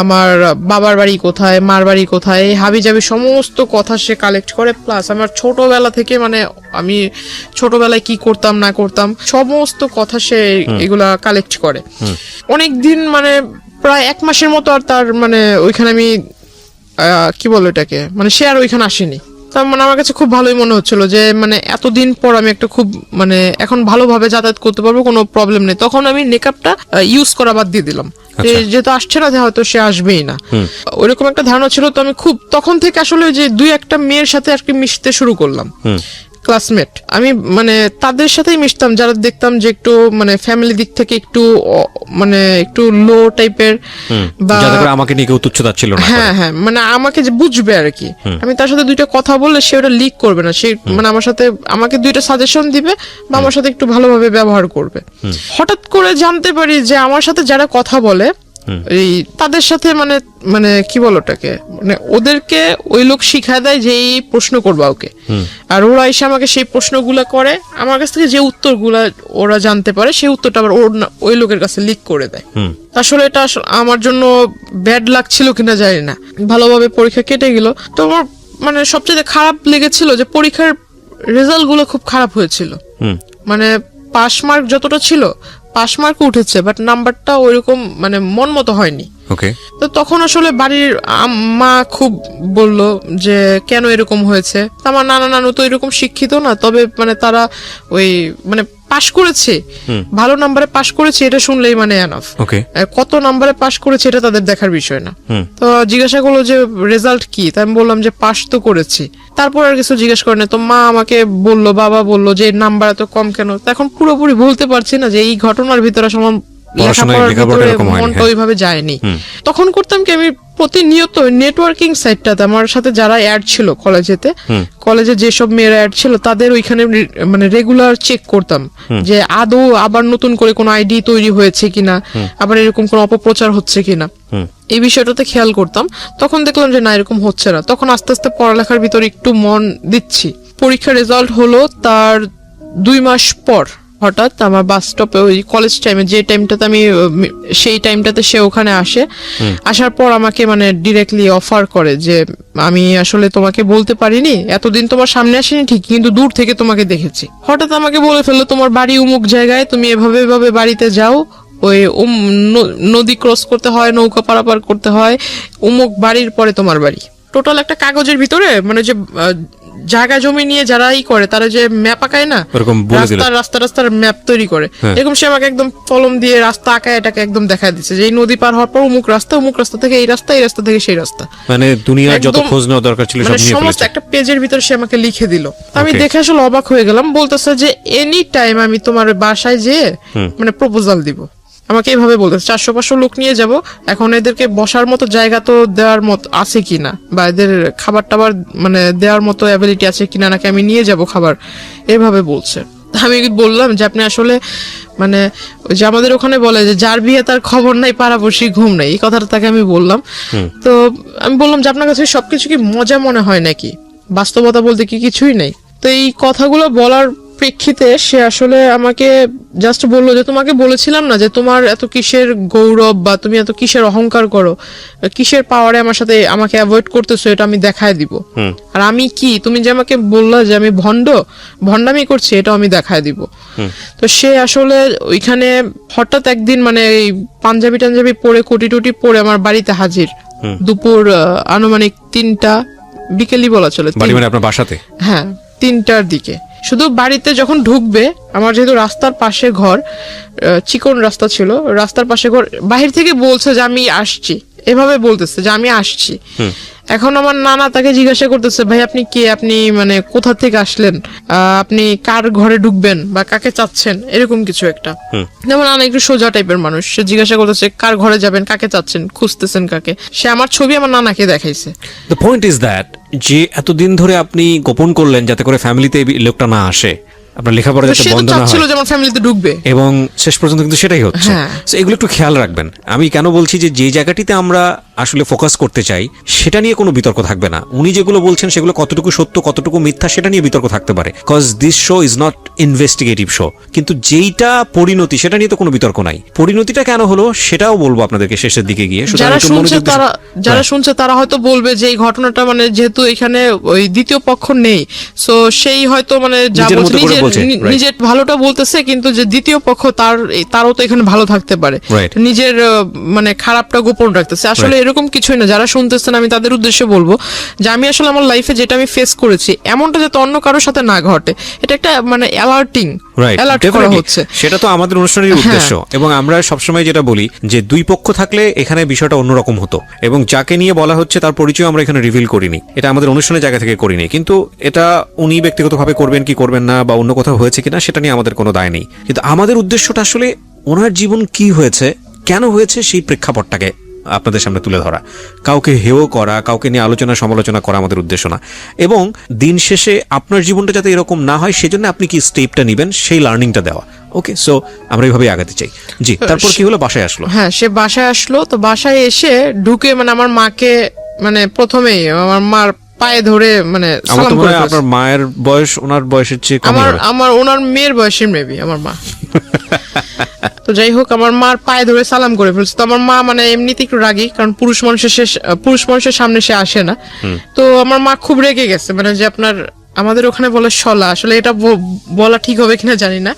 আমার বাবার বাড়ি কোথায়, মার বাড়ি কোথায়, হাবি জাবি সমস্ত কথা সে কালেক্ট করে। প্লাস আমার ছোটবেলা থেকে মানে আমি ছোটবেলায় কি করতাম না করতাম সমস্ত কথা সে এগুলা কালেক্ট করে। অনেকদিন মানে প্রায় 1 মাসের মতো আর তার মানে ওইখানে আমি কি বলো এটাকে, মানে সে আর ওইখানে আসেনি। তার মানে আমার কাছে খুব ভালোই মনে হচ্ছিল যে মানে এতদিন পর আমি একটা খুব মানে এখন ভালোভাবে যাতায়াত করতে পারবো, কোনো প্রবলেম নেই। তখন আমি মেকআপটা ইউজ করা বাদ দিয়ে দিলাম, যেহেতু আসছে না, হয়তো সে আসবেই না, ওইরকম একটা ধারণা ছিল। তো আমি খুব তখন থেকে আসলে যে 2-1টা মেয়ের সাথে আর কি মিশতে শুরু করলাম, ক্লাসমেট। আমি মানে তাদের সাথেই মিশতাম যারা দেখতাম যে একটু মানে ফ্যামিলি দিক থেকে একটু মানে একটু লো টাইপের, বা আমাকে নিয়ে কেউ তুচ্ছ তাচ্ছিল্য না, হ্যাঁ মানে আমাকে যে বুঝবে আর কি। আমি তার সাথে 2টা কথা বললে সে ওটা লিক করবে না, সে মানে আমাকে 2টা সাজেশন দিবে বা আমার সাথে একটু ভালোভাবে ব্যবহার করবে। হঠাৎ করে জানতে পারি যে আমার সাথে যারা কথা বলে এই তাদের সাথে মানে মানে কি বলো ওটাকে, মানে ওদেরকে ওই লোক শিখায় দেয় যে এই প্রশ্ন করবা ওকে, আর ওরা এসে আমাকে সেই প্রশ্নগুলা করে, আমার কাছ থেকে যে উত্তরগুলা ওরা জানতে পারে সেই উত্তরটা আবার ওই লোকের কাছে লিক করে দেয়। আসলে এটা আমার জন্য ব্যাড লাগছিল কিনা জানি না, ভালোভাবে পরীক্ষা কেটে গেল। তো আমার মানে সবচেয়ে খারাপ লেগেছিল যে পরীক্ষার রেজাল্ট গুলো খুব খারাপ হয়েছিল, মানে পাস মার্ক যতটা ছিল পাস মার্ক উঠেছে, বাট নাম্বারটা ওইরকম মানে মন মতো হয়নি। ওকে, তো তখন আসলে বাড়ির মা খুব বলল যে কেন এরকম হয়েছে। আমার নানা নানু তো এরকম শিক্ষিত না, তবে মানে তারা ওই মানে পাশ করেছে, ভালো নাম্বারে পাশ করেছে এটা শুনলেই মানে এনাফ। ওকে, কত নাম্বারে পাশ করেছে এটা তাদের দেখার বিষয় না। তো জিজ্ঞাসা করলো যে রেজাল্ট কি, তাই আমি বললাম যে পাশ তো করেছি। তারপর আর কিছু জিজ্ঞেস করে না। তো মা আমাকে বললো, বাবা বললো যে নাম্বার এত কম কেন। এখন পুরোপুরি বলতে পারছি না যে এই ঘটনার ভিতরে আসলে লেখাপড়ার ভিতরে মনটা ওইভাবে যায়নি। তখন করতাম কি, আমি প্রতিনিয়ত নেটওয়ার্কিং সাইটটাতে আমার সাথে যারা অ্যাড ছিল কলেজে যেসব মেয়েরা অ্যাড ছিল তাদের ওইখানে মানে রেগুলার চেক করতাম যে আদৌ আবার নতুন করে কোনো আইডি তৈরি হয়েছে কিনা, আবার এরকম কোনো অপপ্রচার হচ্ছে কিনা, এই বিষয়টাতে খেয়াল করতাম। তখন দেখলাম যে না, এরকম হচ্ছে না। তখন আস্তে আস্তে পড়ালেখার ভিতরে একটু মন দিচ্ছি। পরীক্ষার রেজাল্ট হলো তার 2 মাস পর হঠাৎ আমার বাস স্টপে ওই কলেজ টাইমে যে টাইমটাতে আমি সেই টাইমটাতে সে ওখানে আসে। আসার পর আমাকে মানে ডিরেক্টলি অফার করে যে আমি আসলে তোমাকে বলতে পারিনি, এতদিন তোমার সামনে আসেনি ঠিক, কিন্তু দূর থেকে তোমাকে দেখেছি। হঠাৎ আমাকে বলে ফেললো তোমার বাড়ি অমুক জায়গায়, তুমি এভাবে এভাবে বাড়িতে যাও, ওই নদী ক্রস করতে হয়, নৌকা পারাপার করতে হয়, অমুক বাড়ির পরে তোমার বাড়ি। টোটাল একটা কাগজের ভিতরে মানে যে জায়গা জমি নিয়ে যারা করে তারা যে ম্যাপ আঁকায় না, রাস্তার ম্যাপ তৈরি করে, এরকম সে আমাকে একদম কলম দিয়ে রাস্তা আঁকায় এটাকে একদম দেখা দিচ্ছে যে এই নদী পার হওয়ার পর অমুক রাস্তা থেকে এই রাস্তা থেকে সেই রাস্তা, মানে দুনিয়ার যত খোঁজ নেওয়া দরকার ছিল সব নিয়ে সমস্ত একটা পেজের ভিতর সে আমাকে লিখে দিল। আমি দেখে আসলে অবাক হয়ে গেলাম। বলতেছে যে এনি টাইম আমি তোমার বাসায় যেয়ে মানে প্রপোজাল দিব। আমাকে এইভাবে বলতেছে 400-500 লোক নিয়ে যাব, এখন এদেরকে বসার মতো জায়গা তো দেওয়ার মতো আছে কিনা, বা এদের খাবার টাবার মানে দেওয়ার মতো অ্যাবিলিটি আছে কিনা, নাকি আমি নিয়ে যাব খাবার, এভাবে বলছে। আমি বললাম যে আপনি আসলে মানে ওই যে আমাদের ওখানে বলে যে যার বিয়ে তার খবর নাই পাড়াপড়শি ঘুম নাই, এই কথাটা তাকে আমি বললাম। তো আমি বললাম যে আপনার কাছে সবকিছু কি মজা মনে হয় নাকি, বাস্তবতা বলতে কি কিছুই নেই? তো এই কথাগুলো বলার প্রেক্ষিতে সে আসলে আমাকে জাস্ট বললো যে তোমাকে বলেছিলাম না যে তোমার এত কিসের গৌরব বা তুমি এত কিসের অহংকার করো, কিসের পাওয়ারে আমার সাথে আমাকে অ্যাভয়েড করতেছো, এটা আমি দেখায় দিব। আর আমি কি, তুমি যে আমাকে বললা যে আমি ভণ্ডামি করছি, এটাও আমি দেখায় দিব। তো সে আসলে ওইখানে হঠাৎ একদিন মানে পাঞ্জাবি টাঞ্জাবি পরে কোটি টুটি পরে আমার বাড়িতে হাজির, দুপুর আনুমানিক 3টা বিকেলই বলা চলে, আপনার বাসাতে, হ্যাঁ 3টার দিকে। শুধু বাড়িতে যখন ঢুকবে, আমার যেহেতু রাস্তার পাশে ঘর, চিকন রাস্তা ছিল, রাস্তার পাশে ঘর, বাহির থেকে বলছে যে আমি আসছি, এভাবে বলতেছে যে আমি আসছি। এখন আমার নানা তাকে জিজ্ঞাসা করতেছে ভাই আপনি কে, আপনি মানে কোথা থেকে আসলেন, আপনি কার ঘরে ঢুকবেন বা কাকে চাচ্ছেন, এরকম কিছু একটা। যেমন নানা একটু সোজা টাইপের মানুষ, সে জিজ্ঞাসা করতেছে কার ঘরে যাবেন, কাকে চাচ্ছেন, খুঁজতেছেন কাকে। সে আমার ছবি আমার নানাকে দেখাইছে। দ্য পয়েন্ট ইজ দ্যাট যে এতদিন ধরে আপনি গোপন করলেন যাতে করে ফ্যামিলিতে লোকটা না আসে, আপনার লেখাপড়া যাতে বন্ধ না হয়, যেমন ফ্যামিলিতে ঢুকবে, এবং শেষ পর্যন্ত কিন্তু সেটাই হচ্ছে। এগুলো একটু খেয়াল রাখবেন। আমি কেন বলছি যে জায়গাটিতে আমরা আসলে ফোকাস করতে চাই সেটা নিয়ে কোনো বিতর্ক থাকবে না। উনি যেগুলো বলছেন সেগুলো কতটুকু সত্য কতটুকু মিথ্যা সেটা নিয়ে বিতর্ক থাকতে পারে, cause this show is not investigative show. কিন্তু যেইটা পরিণতি সেটা নিয়ে তো কোনো বিতর্ক নাই। পরিণতিটা কেন হলো সেটাও বলবো আপনাদেরকে শেষের দিকে গিয়ে। যারা শুনছে তারা হয়তো বলবে যে এই ঘটনাটা মানে যেহেতু এখানে ওই দ্বিতীয় পক্ষ নেই, সো সেই হয়তো মানে নিজের ভালোটা বলতেছে, কিন্তু যে দ্বিতীয় পক্ষ তারও তো এখানে ভালো থাকতে পারে, নিজের মানে খারাপটা গোপন রাখতেছে। আসলে এরকম কিছুই না। যারা শুনতেছেন আমি তাদের উদ্দেশ্যে বলবো যে আমি আসলে আমার লাইফে যেটা আমি ফেস করেছি এমনটা যাতে অন্য কারোর সাথে না ঘটে, এটা একটা মানে অ্যালার্ট করা হচ্ছে। সেটা তো আমাদের অনুষ্ঠানের উদ্দেশ্য। এবং আমরা সবসময় যেটা বলি যে দুই পক্ষ থাকলে এখানে বিষয়টা অন্যরকম হতো, এবং যাকে নিয়ে বলা হচ্ছে তার পরিচয় আমরা এখানে রিভিল করিনি, এটা আমাদের অনুষ্ঠানের জায়গা থেকে করিনি। কিন্তু এটা উনি ব্যক্তিগতভাবে করবেন কি করবেন না বা অন্য কোথাও হয়েছে কিনা সেটা নিয়ে আমাদের কোনো দায় নেই। কিন্তু আমাদের উদ্দেশ্যটা আসলে ওনার জীবন কি হয়েছে, কেন হয়েছে, সেই প্রেক্ষাপটটাকে আপনাদের সামনে তুলে ধরা, কাউকে হেয় করা, কাউকে নিয়ে আলোচনা সমালোচনা করা আমাদের উদ্দেশ্য না। এবং দিন শেষে আপনার জীবনটা যাতে এরকম না হয় সেজন্য আপনি কি স্টেপটা নেবেন সেই লার্নিংটা দেওয়া। ওকে, সো আমরা এইভাবে আগাতে চাই। জি, তারপর কি হলো? বাসায় আসলো। হ্যাঁ, সে বাসায় আসলো। তো বাসায় এসে ঢুকে মানে আমার মাকে মানে প্রথমেই আমার মার পায়ে ধরে মানে আমার সালাম তো মনে করে হয় ফেলছে। আপনার মায়ের বয়স ওনার বয়সের চেয়ে কম আমার হবে। আমার ওনার মেয়ের বয়সের মেবি আমার মা। তো যাই হোক, আমার মার পায়ে ধরে সালাম করে ফেলছে। তো আমার মা মানে এমনিতে একটু রাগী, কারণ পুরুষ মানুষের সামনে সে আসে না। তো আমার মা খুব রেগে গেছে, মানে যে আপনার আমাদের ওখানে বলে শলা, আসলে এটা বলা ঠিক হবে কিনা জানি না,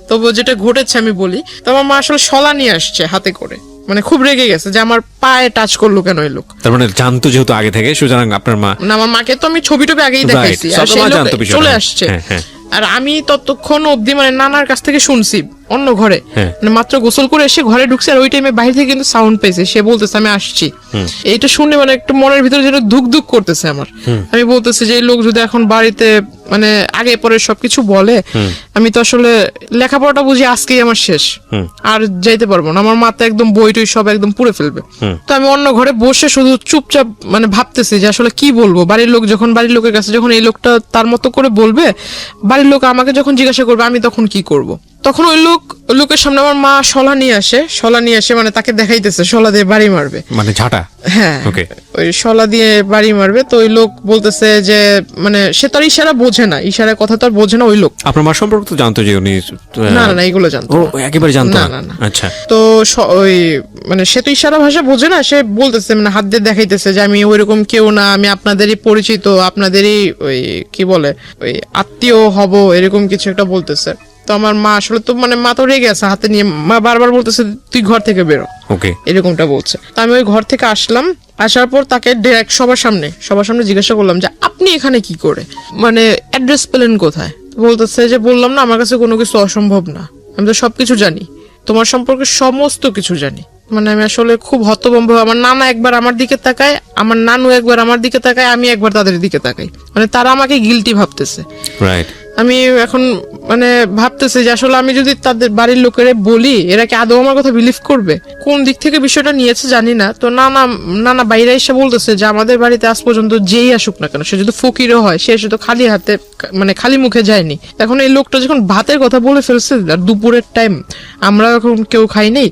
তবু যেটা ঘটেছে আমি বলি। তো আমার মা আসলে শলা নিয়ে আসছে হাতে করে, মানে খুব রেগে গেছে যে আমার পায়ে টাচ করলো কেন এই লোক। তার মানে জানতো যেহেতু আগে থেকে, সুতরাং আপনার মা না, আমার মাকে তো আমি ছবি টবি আগেই দেখাইছি, আর সেই লোক চলে আসছে। আর আমি ততক্ষণ অব্দি মানে নানার কাছ থেকে শুনছি অন্য ঘরে, মানে মাত্র গোসল করে এসে ঘরে ঢুকছে, আর ওই টাইমে বাইরে থেকে কিন্তু সাউন্ড পেয়েছে, সে বলতেছে আমি আসছি। এইটা শুনে মানে একটু মনের ভিতরে যেন ধুক ধুক করতেছে আমার। আমি বলতেছি যে এই লোক যদি এখন বাড়িতে মানে আগে পরে সবকিছু বলে, আমি তো আসলে লেখাপড়াটা বুঝি আজকেই আমার শেষ, আর যাইতে পারবো না। আমার মাথা একদম বই টই সব একদম পুড়ে ফেলবে। তো আমি অন্য ঘরে বসে শুধু চুপচাপ মানে ভাবতেছি যে আসলে কি বলবো। বাড়ির লোক যখন, বাড়ির লোকের কাছে যখন এই লোকটা তার মতো করে বলবে, বাড়ির লোক আমাকে যখন জিজ্ঞাসা করবে, আমি তখন কি করব। তখন ওই লোকের সামনে আমার মা শলা নিয়ে আসে, মানে তাকে দেখাইতেছে শলা দিয়ে বাড়ি মারবে, মানে ঝাঁটা। হ্যাঁ, ওই শলা দিয়ে বাড়ি মারবে। তো ওই লোক বলতেছে যে মানে সে তো আর ইশারা বোঝে না, ইশারার কথা তো আর বোঝে না ওই লোক। আপনার মা সম্পর্কে তো জানতো যে উনি? না না, এগুলো জানতো ও একেবারে জানতো না। আচ্ছা। তো ওই মানে সে তো ইশারা ভাষা বোঝে না, সে বলতেছে মানে হাত দিয়ে দেখাইতেছে যে আমি ওইরকম কেউ না, আমি আপনাদেরই পরিচিত, আপনাদেরই ওই কি বলে ওই আত্মীয় হব, এরকম কিছু একটা বলতেছে। তো আমার মা আসলে তো মানে মা তো রেগে আছে, হাতে নিয়ে মা বারবার বলতেছে তুই ঘর থেকে বেরো, ওকে, এরকমটা বলছে। তো আমি ওই ঘর থেকে আসলাম, আসার পর তাকে ডিরেক্ট সবার সামনে জিজ্ঞাসা করলাম যে আপনি এখানে কি করে, মানে অ্যাড্রেস পেলেন কোথায়? বলতেছে যে বললাম না, আমার কাছে কোনো কিছু অসম্ভব না, আমি তো সবকিছু জানি, তোমার সম্পর্কে সমস্ত কিছু জানি। মানে আমি আসলে খুব হতভম্ব। আমার নানা একবার আমার দিকে তাকায়, আমার নানু একবার আমার দিকে তাকায়, আমি একবার তাদের দিকে তাকাই, মানে তারা আমাকে গিলটি ভাবতেছে। রাইট। আমি এখন মানে ভাবতেছি যে আসলে আমি যদি তাদের বাড়ির লোকেরা বলি, এরা কি আদৌ আমার কথা বিলিভ করবে? কোন দিক থেকে বিষয়টা নিয়েছে জানি না। তো নানা বাইরে এসে বলতেছে যে আমাদের বাড়িতে আজ পর্যন্ত যেই আসুক না কেন, সে যদি ফকিরও হয়, সে এসে তো খালি হাতে মানে খালি মুখে যায়নি। এখন এই লোকটা যখন ভাতের কথা বলে ফেলছে, আর দুপুরের টাইম, আমরা এখন কেউ খাই নেই,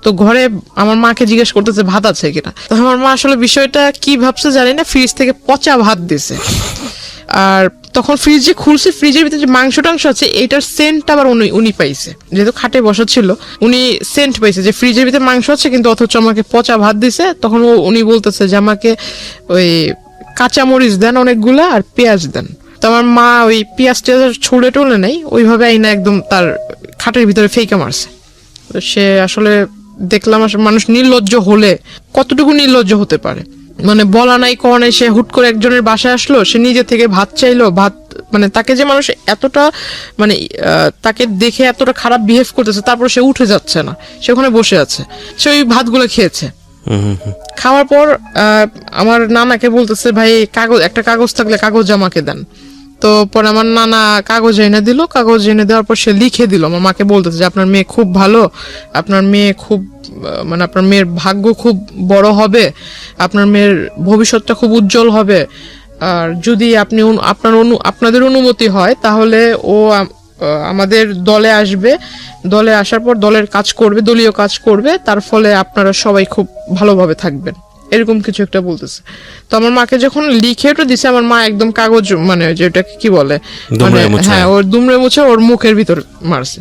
তো ঘরে আমার মাকে জিজ্ঞেস করতেছে ভাত আছে কিনা। তো আমার মা আসলে বিষয়টা কি ভাবছে জানি না, ফ্রিজ থেকে পচা ভাত দিছে। আর তখন ফ্রিজ যে খুলছে, ফ্রিজের ভিতরে যে মাংস টাংস আছে, এটার সেন্ট আবার উনি পাইছে, যেহেতু খাটে বসা ছিল, উনি সেন্ট পাইছে যে ফ্রিজের ভিতরে মাংস আছে, কিন্তু অথচ আমাকে পচা ভাত দিছে। তখন উনি বলতেছে যে আমাকে ওই কাঁচামরিচ দেন অনেকগুলা, আর পেঁয়াজ দেন। তো আমার মা ওই পেঁয়াজ টেয়াজ ছুঁড়ে টুলে নেই, ওইভাবে আইনা একদম তার খাটের ভিতরে ফেইকা মারছে। তো সে আসলে দেখলাম মানুষ নির্লজ্জ হলে কতটুকু নির্লজ্জ হতে পারে, মানে বলা নাই কওয়া নাই, সে হুট করে একজনের বাসায় আসলো, সে নিজে থেকে ভাত চাইলো, ভাত মানে তাকে যে মানুষ এতটা মানে তাকে দেখে এতটা খারাপ বিহেভ করতেছে, তারপর সে উঠে যাচ্ছে না, সে ওখানে বসে আছে, সে ওই ভাতগুলো খেয়েছে। খাওয়ার পর আমার নানাকে বলতেছে ভাই একটা কাগজ থাকলে কাগজ আমাকে দেন। তো পরে আমার নানা কাগজ এনে দিল, কাগজ এনে দেওয়ার পর সে লিখে দিল। আমার মাকে বলতেছে যে আপনার মেয়ে খুব ভালো, আপনার মেয়ে খুব মানে আপনার মেয়ের ভাগ্য খুব বড় হবে, আপনার মেয়ের ভবিষ্যৎটা খুব উজ্জ্বল হবে, আর যদি আপনি আপনাদের অনুমতি হয় তাহলে ও আমাদের দলে আসবে, দলে আসার পর দলের কাজ করবে, দলীয় কাজ করবে, তার ফলে আপনারা সবাই খুব ভালোভাবে থাকবেন, এরকম কিছু একটা বলতেছে। তো আমার মাকে যখন লিখে ওটা দিছে, আমার মা একদম কাগজ মানে যেটাকে কি বলে মানে হ্যাঁ, ওর দুমড়ে মুছে ওর মুখের ভিতর মারছে।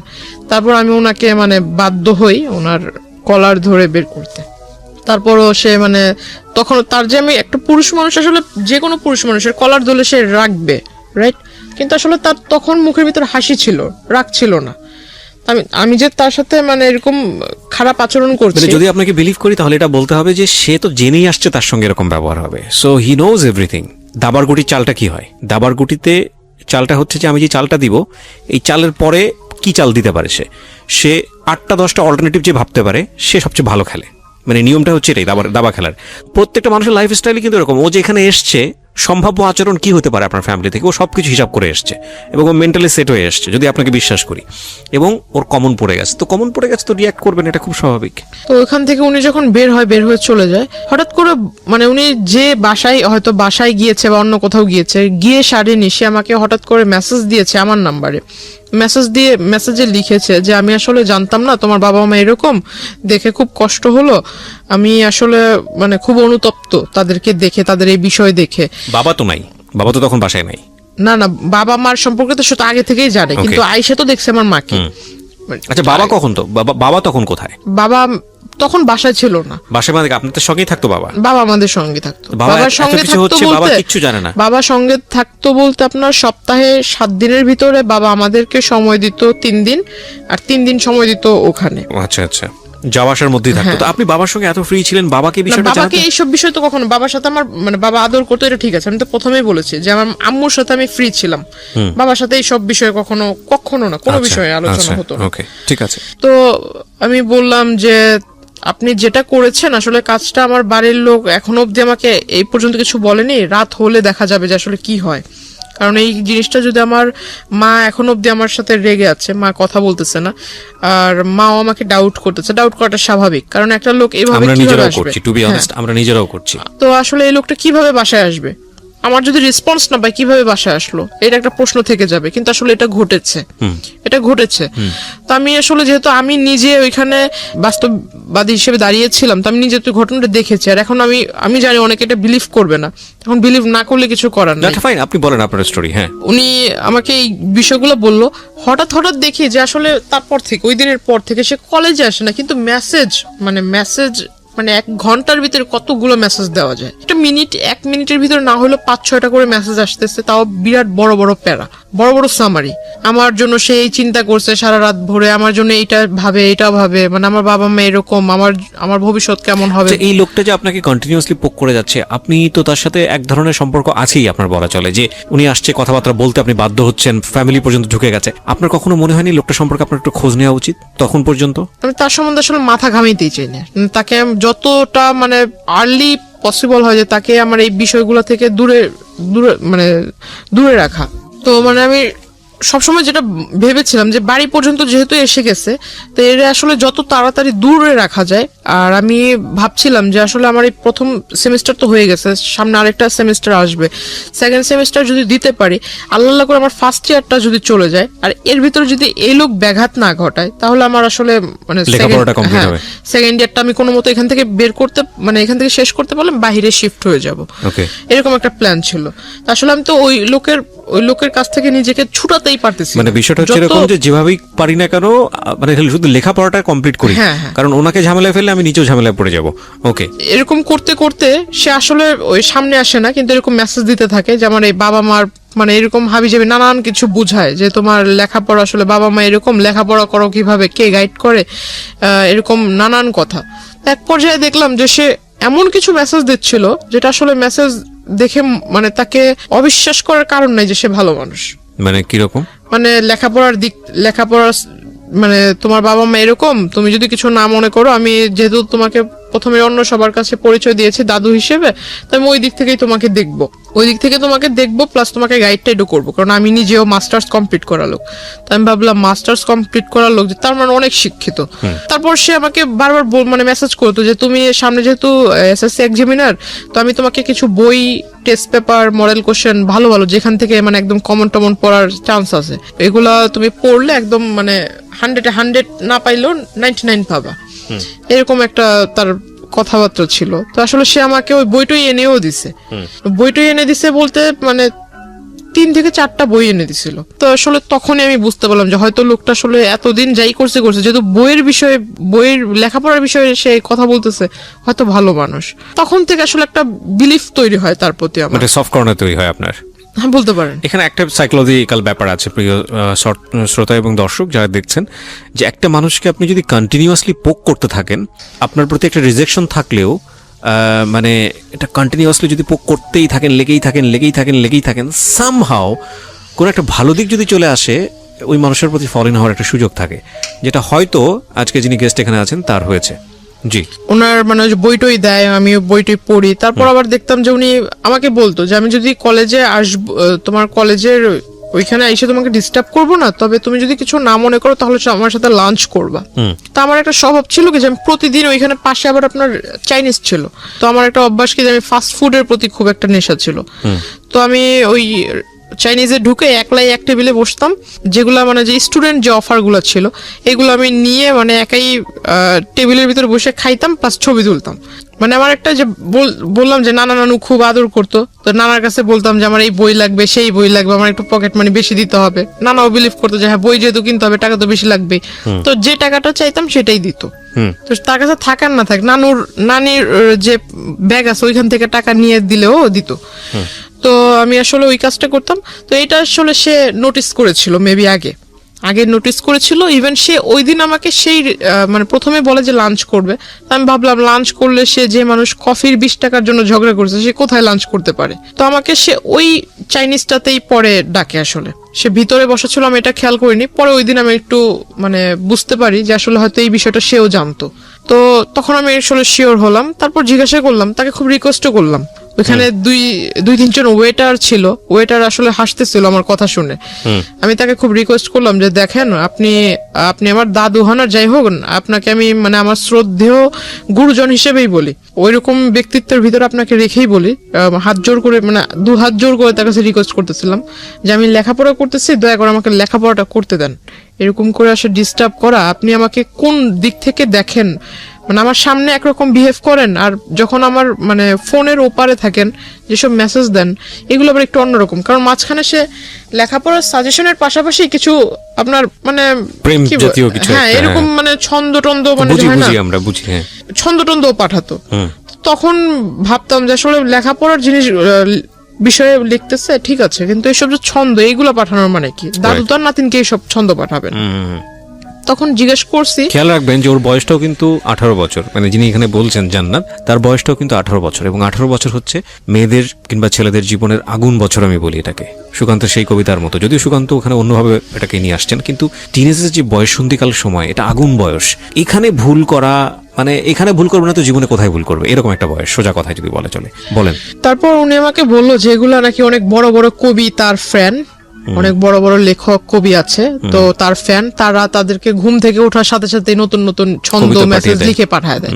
তারপর আমি ওনাকে মানে বাধ্য হই ওনার কলার ধরে বের করতে। তারপরও সে মানে তখন তার যে আমি একটা পুরুষ মানুষ, আসলে যে কোনো পুরুষ মানুষের কলার ধরলে সে রাখবে, রাইট? কিন্তু আসলে তার তখন মুখের ভিতর হাসি ছিল, রাগ ছিল না। আমি যে তার সাথে মানে এরকম খারাপ আচরণ করছি, যদি আপনাকে বিলিভ করি তাহলে এটা বলতে হবে যে সে তো জেনেই আসছে তার সঙ্গে এরকম ব্যবহার হবে, সো হি নোজ এভরিথিং। দাবার গুটির চালটা কি হয়? দাবার গুটিতে চালটা হচ্ছে যে আমি যে চালটা দিব, এই চালের পরে কি চাল দিতে পারে সে 8টা 10টা অল্টারনেটিভ যে ভাবতে পারে, সে সবচেয়ে ভালো খেলে। মানে নিয়মটা হচ্ছে এটাই দাবা খেলার। প্রত্যেকটা মানুষের লাইফ স্টাইলে কিন্তু এরকম, ও যেখানে এসছে সম্ভাব্য আচরণ কি হতে পারে আপনার ফ্যামিলি থেকে, ও সবকিছু হিসাব করে এসছে এবং ও মেন্টালি সেট হয়ে এসছে, যদি আপনাকে বিশ্বাস করি, এবং ওর কমন পড়ে গেছে, তো রিয়াক্ট করবেন, এটা খুব স্বাভাবিক। তো ওখান থেকে উনি যখন বের হয়ে চলে যায়, হঠাৎ করে মানে উনি যে বাসায় গিয়েছে বা অন্য কোথাও গিয়ে সারেনি, সে আমাকে হঠাৎ করে মেসেজ দিয়েছে আমার নাম্বারে মেসেজে লিখেছে যে আমি আসলে জানতাম না তোমার বাবা মা এরকম, দেখে খুব কষ্ট হলো, আমি আসলে মানে খুব অনুতপ্ত তাদেরকে দেখে, তাদের এই বিষয় দেখে। বাবা তো নাই, বাবা তো তখন বাসায় নাই। না না, বাবা মার সম্পর্কে তো সেটা আগে থেকেই জানে, কিন্তু আয়েশা তো দেখছে আমার মাকে। আচ্ছা, বাবা কখন তো বাবা তখন কোথায়? বাবা তখন বাসায় ছিল না। বাসায় মানে আপনাদের সঙ্গেই থাকতো বাবা? বাবা আমাদের সঙ্গে থাকতো। বাবা বাবার এত সঙ্গে কিছু থাকতো হচ্ছে, বাবা বলতে কিচ্ছু জানে না? বাবা সঙ্গে থাকতো বলতে আপনার সপ্তাহে 7 দিনের ভিতরে বাবা আমাদেরকে সময় দিত 3 দিন, আর 3 দিন সময় দিত ওখানে। আচ্ছা আচ্ছা, যাওয়া আসার মধ্যেই থাকতো। তো আপনি বাবার সঙ্গে এত ফ্রি ছিলেন, বাবাকে বিষয়টা বাবাকে জানাতেন? এইসব বিষয় তো কখনো, বাবার সাথে আমার মানে বাবা আদর করতো, এটা ঠিক আছে, আমি তো প্রথমেই বলেছি যে আমার আম্মুর সাথে আমি ফ্রি ছিলাম, বাবার সাথে এইসব বিষয়ে কখনো না, কোনো বিষয়ে আলোচনা হতো না। ওকে, ঠিক আছে। তো আমি বললাম যে আপনি যেটা করেছেন আসলে কাজটা, আমার বাড়ির লোক এখনো অব্দি আমাকে এই পর্যন্ত কিছু বলেনি, রাত হলে দেখা যাবে যে আসলে কি হয়। কারণ এই জিনিসটা যদি আমার মা এখনো অব্দি আমার সাথে রেগে আছে, মা কথা বলতেছে না, আর মাও আমাকে ডাউট করতেছে। ডাউট করাটা স্বাভাবিক, কারণ একটা লোক এইভাবে আমরা কিভাবে নিজেরাও আসবে? করছি, টু বি অনেস্ট, আমরা নিজেরাও করছি। তো আসলে এই লোকটা কিভাবে বাসায় আসবে? আমার যদি রেসপন্স না পাই কিভাবে বাসায় আসলো, এটা একটা প্রশ্ন থেকে যাবে। কিন্তু আসলে এটা ঘটেছে। তো আমি আসলে, যেহেতু আমি নিজে ওইখানে বাস্তববাদী হিসেবে দাঁড়িয়েছিলাম, তো আমি নিজে তো ঘটনাটা দেখেছি, আর এখন আমি জানি অনেকে এটা বিলিভ করবে না। এখন বিলিভ না করলে কিছু করার নেই। ফাইন, আপনি বলেন আপনার স্টোরি। হ্যাঁ, উনি আমাকে এই বিষয়গুলো বললো। হঠাৎ দেখি যে আসলে তারপর থেকে, ওই দিনের পর থেকে সে কলেজে আসে না, কিন্তু মেসেজ মানে 1 ঘন্টার ভিতরে কতগুলো মেসেজ দেওয়া যায়। 1 মিনিটের ভিতরে না হলেও 5-6টা করে মেসেজ আসতেছে, তাও বিরাট বড় বড় প্যারা, বড় বড় সামারি। আমার জন্য সে এই চিন্তা করছে সারা রাত ভরে, আমার জন্য এটা ভাবে, মানে আমার বাবা মা এরকম, আমার ভবিষ্যৎ কেমন হবে। এই লোকটা যে আপনাকে কন্টিনিউয়াসলি পোক করে যাচ্ছে, আপনি তো তার সাথে এক ধরনের সম্পর্ক আছেই, আপনার বলা চলে যে উনি আসছে কথাবার্তা বলতে, আপনি বাধ্য হচ্ছেন, ফ্যামিলি পর্যন্ত ঢুকে গেছে। আপনার কখনো মনে হয়নি লোকটা সম্পর্কে আপনার একটু খোঁজ নেওয়া উচিত তখন পর্যন্ত? আমি তার সম্বন্ধে আসলে মাথা ঘামাইতেই চাই না। তাকে যতটা মানে আর্লি পসিবল হয় যে তাকে আমার এই বিষয়গুলো থেকে দূরে রাখা। তো মানে আমি সবসময় যেটা ভেবেছিলাম যে বাড়ি পর্যন্ত যেহেতু এসে গেছে, তো এর আসলে যত তাড়াতাড়ি দূরে রাখা যায়। আর আমি ভাবছিলাম যে আসলে আমার এই প্রথম সেমিস্টার তো হয়ে গেছে, সামনে আরেকটা সেমিস্টার আসবে, 2nd সেমিস্টার যদি দিতে পারি, আল্লাহ করে আমার 1st ইয়ারটা যদি চলে যায়, আর এর ভিতরে যদি এই লোক ব্যাঘাত না ঘটায়, তাহলে আমার আসলে মানে 2nd ইয়ারটা আমি কোনো মতো এখান থেকে এখান থেকে শেষ করতে পারলাম, বাইরে শিফট হয়ে যাব, এরকম একটা প্ল্যান ছিল। আসলে আমি তো ওই লোকের কাছ থেকে নিজেকে ছুটাতেই পারতেছি। মানে বিষয়টা হচ্ছে এরকম যে যেভাবেই পারি না কেন, মানে শুধু লেখাপড়াটা কমপ্লিট করি, কারণ ওনাকে ঝামেলায় ফেললে আমি নিজেও ঝামেলায় পড়ে যাব। ওকে, এরকম করতে করতে সে আসলে ওই সামনে আসে না, কিন্তু এরকম মেসেজ দিতে থাকে যে আমার এই বাবা মার মানে এরকম হাবিজাবি নানান কিছু বুঝায় যে তোমার লেখাপড়া, আসলে বাবা মা এরকম, লেখাপড়া করো কিভাবে, কে গাইড করে, এরকম নানান কথা। এক পর্যায়ে দেখলাম যে সে এমন কিছু মেসেজ দিচ্ছিল যেটা আসলে মেসেজ দেখে মানে তাকে অবিশ্বাস করার কারণ নাই যে সে ভালো মানুষ। মানে কিরকম? মানে লেখাপড়ার মানে তোমার বাবা মা এরকম, তুমি যদি কিছু না মনে করো, আমি যেহেতু তোমাকে প্রথমে অন্য সবার কাছে পরিচয় দিয়েছি দাদু হিসেবে, তো আমি ওই দিক থেকে তোমাকে দেখবো, প্লাস তোমাকে গাইড টাইডও করবো, কারণ আমি নিজেও মাস্টার্স কমপ্লিট করা লোক। তো আমি ভাবলাম মাস্টার্স কমপ্লিট করা লোক, তার মানে অনেক শিক্ষিত। তারপর সে আমাকে বারবার মানে মেসেজ করতো যে তুমি সামনে যেহেতু এসএসসি এক্সামিনার, তো আমি তোমাকে কিছু বই, টেস্ট পেপার, মডেল কোশ্চেন ভালো যেখান থেকে মানে একদম কমন পড়ার চান্স আছে, এগুলা তুমি পড়লে একদম মানে 100 না পাইলেও 99 পাবা, এরকম একটা তার কথাবার্তা ছিল। তো আসলে সে আমাকে ওই বইটাই এনে দিছে বলতে মানে 3 থেকে 4টা বই এনে দিছিল। তো আসলে তখনই আমি বুঝতে পারলাম যে হয়তো লোকটা আসলে এতদিন যাই করছে, যেহেতু বইয়ের লেখাপড়ার বিষয়ে সে কথা বলতেছে, হয়তো ভালো মানুষ। তখন থেকে আসলে একটা বিলিফ তৈরি হয় তার প্রতি, আমার সফট কর্নার তৈরি হয় আপনার। হ্যাঁ, বলতে পারেন। এখানে একটা সাইকোলজিক্যাল ব্যাপার আছে প্রিয় শ্রোতা এবং দর্শক যারা দেখছেন, যে একটা মানুষকে আপনি যদি কন্টিনিউয়াসলি পোক করতে থাকেন, আপনার প্রতি একটা রিজেকশন থাকলেও মানে এটা কন্টিনিউয়াসলি যদি পোক করতেই থাকেন, লেগেই থাকেন, সামহাও কোনো একটা ভালো দিক যদি চলে আসে, ওই মানুষের প্রতি ফল ইন হওয়ার একটা সুযোগ থাকে, যেটা হয়তো আজকে যিনি গেস্ট এখানে আছেন তার হয়েছে। জি, ওনার মানে বইটই দেয়, আমি বইটই পড়ি। তারপর আবার দেখতাম যে উনি আমাকে বলতো যে আমি যদি কলেজে আসবো, তোমার কলেজের ওইখানে এসে তোমাকে ডিস্টার্ব করবো না, তবে তুমি যদি কিছু না মনে করো তাহলে আমার সাথে লাঞ্চ করবা। তো আমার একটা স্বভাব ছিল কি যে আমি প্রতিদিন ওইখানে পাশে আবার আপনার চাইনিজ ছিল, তো আমার একটা অভ্যাস কি যে আমি ফাস্ট ফুডের প্রতি খুব একটা নেশা ছিল। তো আমি ওই চাইনিজে ঢুকে একলাই এক টেবিলে বসতাম, যেগুলা মানে যে স্টুডেন্ট যে অফার গুলো ছিল এগুলো আমি নিয়ে মানে একাই টেবিলের ভিতরে বসে খাইতাম, প্লাস ছবি তুলতাম। মানে আমার একটা যে বললাম যে নানা নানু খুব আদর করতো, তো নানার কাছে বলতাম যে আমার এই বই লাগবে, সেই বই লাগবে, আমার একটু পকেট মানি বেশি দিতে হবে। নানাও বিলিভ করতো যে হ্যাঁ বই যেহেতু কিনতে হবে টাকা তো বেশি লাগবে, তো যে টাকাটা চাইতাম সেটাই দিত। তো তার কাছে থাকার না থাক নানির যে ব্যাগ আছে ওইখান থেকে টাকা নিয়ে দিলেও দিত। তো আমি আসলে ওই কাজটা করতাম। তো এটা আসলে সে নোটিস করেছিল, মেবি আগে নোটিস করেছিল। ইভেন সে ওই দিন আমাকে সেই মানে প্রথমে বলে যে লাঞ্চ করবে, আমি ভাবলাম লাঞ্চ করলে সে যে মানুষ কফির 20 টাকার জন্য ঝগড়া করছে সে কোথায় লাঞ্চ করতে পারে। তো আমাকে সে ওই চাইনিজটাতেই পরে ডাকে। আসলে সে ভিতরে বসা ছিল, আমি এটা খেয়াল করিনি। পরে ওই দিন আমি একটু মানে বুঝতে পারি যে আসলে হয়তো এই বিষয়টা সেও জানতো। তো তখন আমি আসলে শিওর হলাম। তারপর জিজ্ঞাসা করলাম, তাকে খুব রিকোয়েস্টও করলাম। ওইখানে দুই তিনজন ওয়েটার ছিল, ওয়েটার আসলে হাসতেছিল আমার কথা শুনে। আমি তাকে খুব রিকোয়েস্ট করলাম যে দেখেন আপনি আমার দাদু হন আর যাই হোক, আপনাকে আমি মানে আমার শ্রদ্ধেয় গুরুজন হিসেবেই বলি, ওইরকম ব্যক্তিত্বের ভিতরে আপনাকে রেখেই বলি। হাত জোর করে মানে 2 হাত জোর করে তার কাছে রিকোয়েস্ট করতেছিলাম যে আমি লেখাপড়া করতেছি, দয়া করে আমাকে লেখাপড়াটা করতে দেন। এরকম করে আসলে ডিস্টার্ব করা, আপনি আমাকে কোন দিক থেকে দেখেন? মানে আমার সামনে একরকম বিহেভ করেন, আর যখন আমার মানে ফোনের ওপারে থাকেন যেসব মেসেজ দেন এগুলো আবার একটু অন্যরকম। কারণ মাঝখানে সে লেখাপড়ার সাজেশনের পাশাপাশি কিছু আপনার মানে প্রেম জাতীয় কিছু হ্যাঁ এরকম মানে ছন্দ টন্দ মানে আমরা বুঝি, হ্যাঁ ছন্দ টন্দও পাঠাতো। তখন ভাবতাম যে আসলে লেখাপড়ার জিনিস বিষয়ে লিখতেছে ঠিক আছে, কিন্তু এইসব যে ছন্দ এইগুলো পাঠানোর মানে কি? দাদু তার নাতিনকে এইসব ছন্দ পাঠাবেন? তখন জিজ্ঞেস করছি। খেয়াল রাখবেন যে ওর বয়সটাও কিন্তু 18 বছর, মানে যিনি এখানে বলছেন জান্নাত, তার বয়সটাও কিন্তু 18 বছর, এবং 18 বছর হচ্ছে মেয়েদের কিংবা ছেলেদের জীবনের আগুন বছর আমি বলি এটাকে, সুকান্তের সেই কবিতার মতো। যদিও সুকান্ত ওখানে অন্যভাবে এটাকে নিয়ে আসছেন, কিন্তু টিনেজের যে বয়ঃসন্ধিকাল সময়, এটা আগুন বয়স। এখানে ভুল করা মানে এখানে ভুল করবে না তো জীবনে কোথায় ভুল করবে, এরকম একটা বয়স, সোজা কথায় যদি বলে চলে। বলেন। তারপর উনি আমাকে বললো যে এগুলা নাকি অনেক বড় বড় কবি, তার ফ্যান, অনেক বড় বড় লেখক কবি আছে, তো তার ফ্যান, তারা তাদেরকে ঘুম থেকে ওঠার সাথে সাথে নতুন নতুন ছন্দ মেসেজ লিখে পাঠায় দেয়,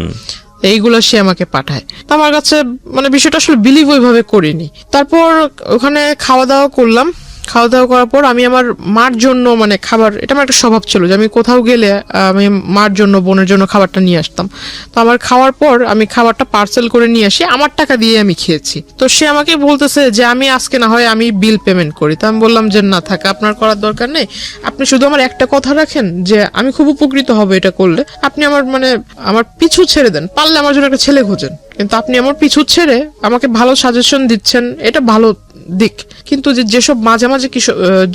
এইগুলো সে আমাকে পাঠায়। তো আমার কাছে মানে বিষয়টা আসলে বিলিভ ওইভাবে করিনি। তারপর ওখানে খাওয়া দাওয়া করলাম। খাওয়া দাওয়া করার পর আমি আমার মার জন্য মানে খাবার, এটা আমার একটা স্বভাব ছিল যে আমি কোথাও গেলে আমি মার জন্য বোনের জন্য খাবারটা নিয়ে আসতাম। তো আমার খাওয়ার পর আমি খাবারটা পার্সেল করে নিয়ে আসি, আমার টাকা দিয়ে আমি খেয়েছি। তো সে আমাকে বলতেছে যে আমি আজকে না হয় আমি বিল পেমেন্ট করি। তো আমি বললাম যে না থাক, আপনার করার দরকার নেই, আপনি শুধু আমার একটা কথা রাখেন যে আমি খুব উপকৃত হব এটা করলে, আপনি আমার মানে আমার পিছু ছেড়ে দেন, পারলে আমার জন্য একটা ছেলে খোঁজেন, কিন্তু আপনি আমার পিছু ছেড়ে আমাকে ভালো সাজেশন দিচ্ছেন, এটা ভালো দিক, কিন্তু যেসব মাঝে মাঝে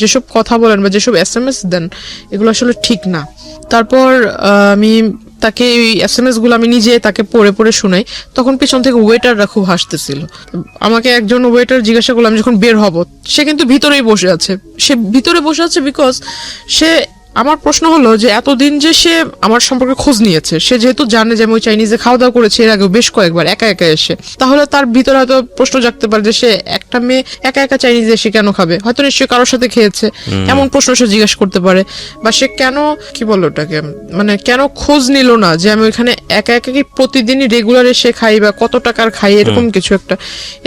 যেসব কথা বলেন বা যেসব SMS দেন এগুলো আসলে ঠিক না। তারপর আমি তাকে এই SMS গুলো আমি নিজে তাকে পড়ে পড়ে শোনাই। তখন পিছন থেকে ওয়েটাররা খুব হাসতেছিল। আমাকে একজন ওয়েটার জিজ্ঞাসা করলাম যখন বের হব, সে কিন্তু ভিতরেই বসে আছে। সে ভিতরে বসে আছে বিকজ সে, আমার প্রশ্ন হলো যে এতদিন যে সে আমার সম্পর্কে খোঁজ নিয়েছে, সে যেহেতু জানে যে আমি ওই চাইনিজে খাওয়া দাওয়া করেছি এর আগে বেশ কয়েকবার একা একা এসে, তাহলে তার ভিতরে হয়তো প্রশ্ন জাগতে পারে যে সে একটা মেয়ে একা একা চাইনিজে এসে কেন খাবে, হয়তো নিশ্চয়ই কারোর সাথে খেয়েছে, এমন প্রশ্ন সে জিজ্ঞেস করতে পারে। বা সে কেন কি বললো ওটাকে মানে কেন খোঁজ নিল না যে আমি ওইখানে একা একা কি প্রতিদিনই রেগুলার এসে খাই বা কত টাকার খাই, এরকম কিছু একটা।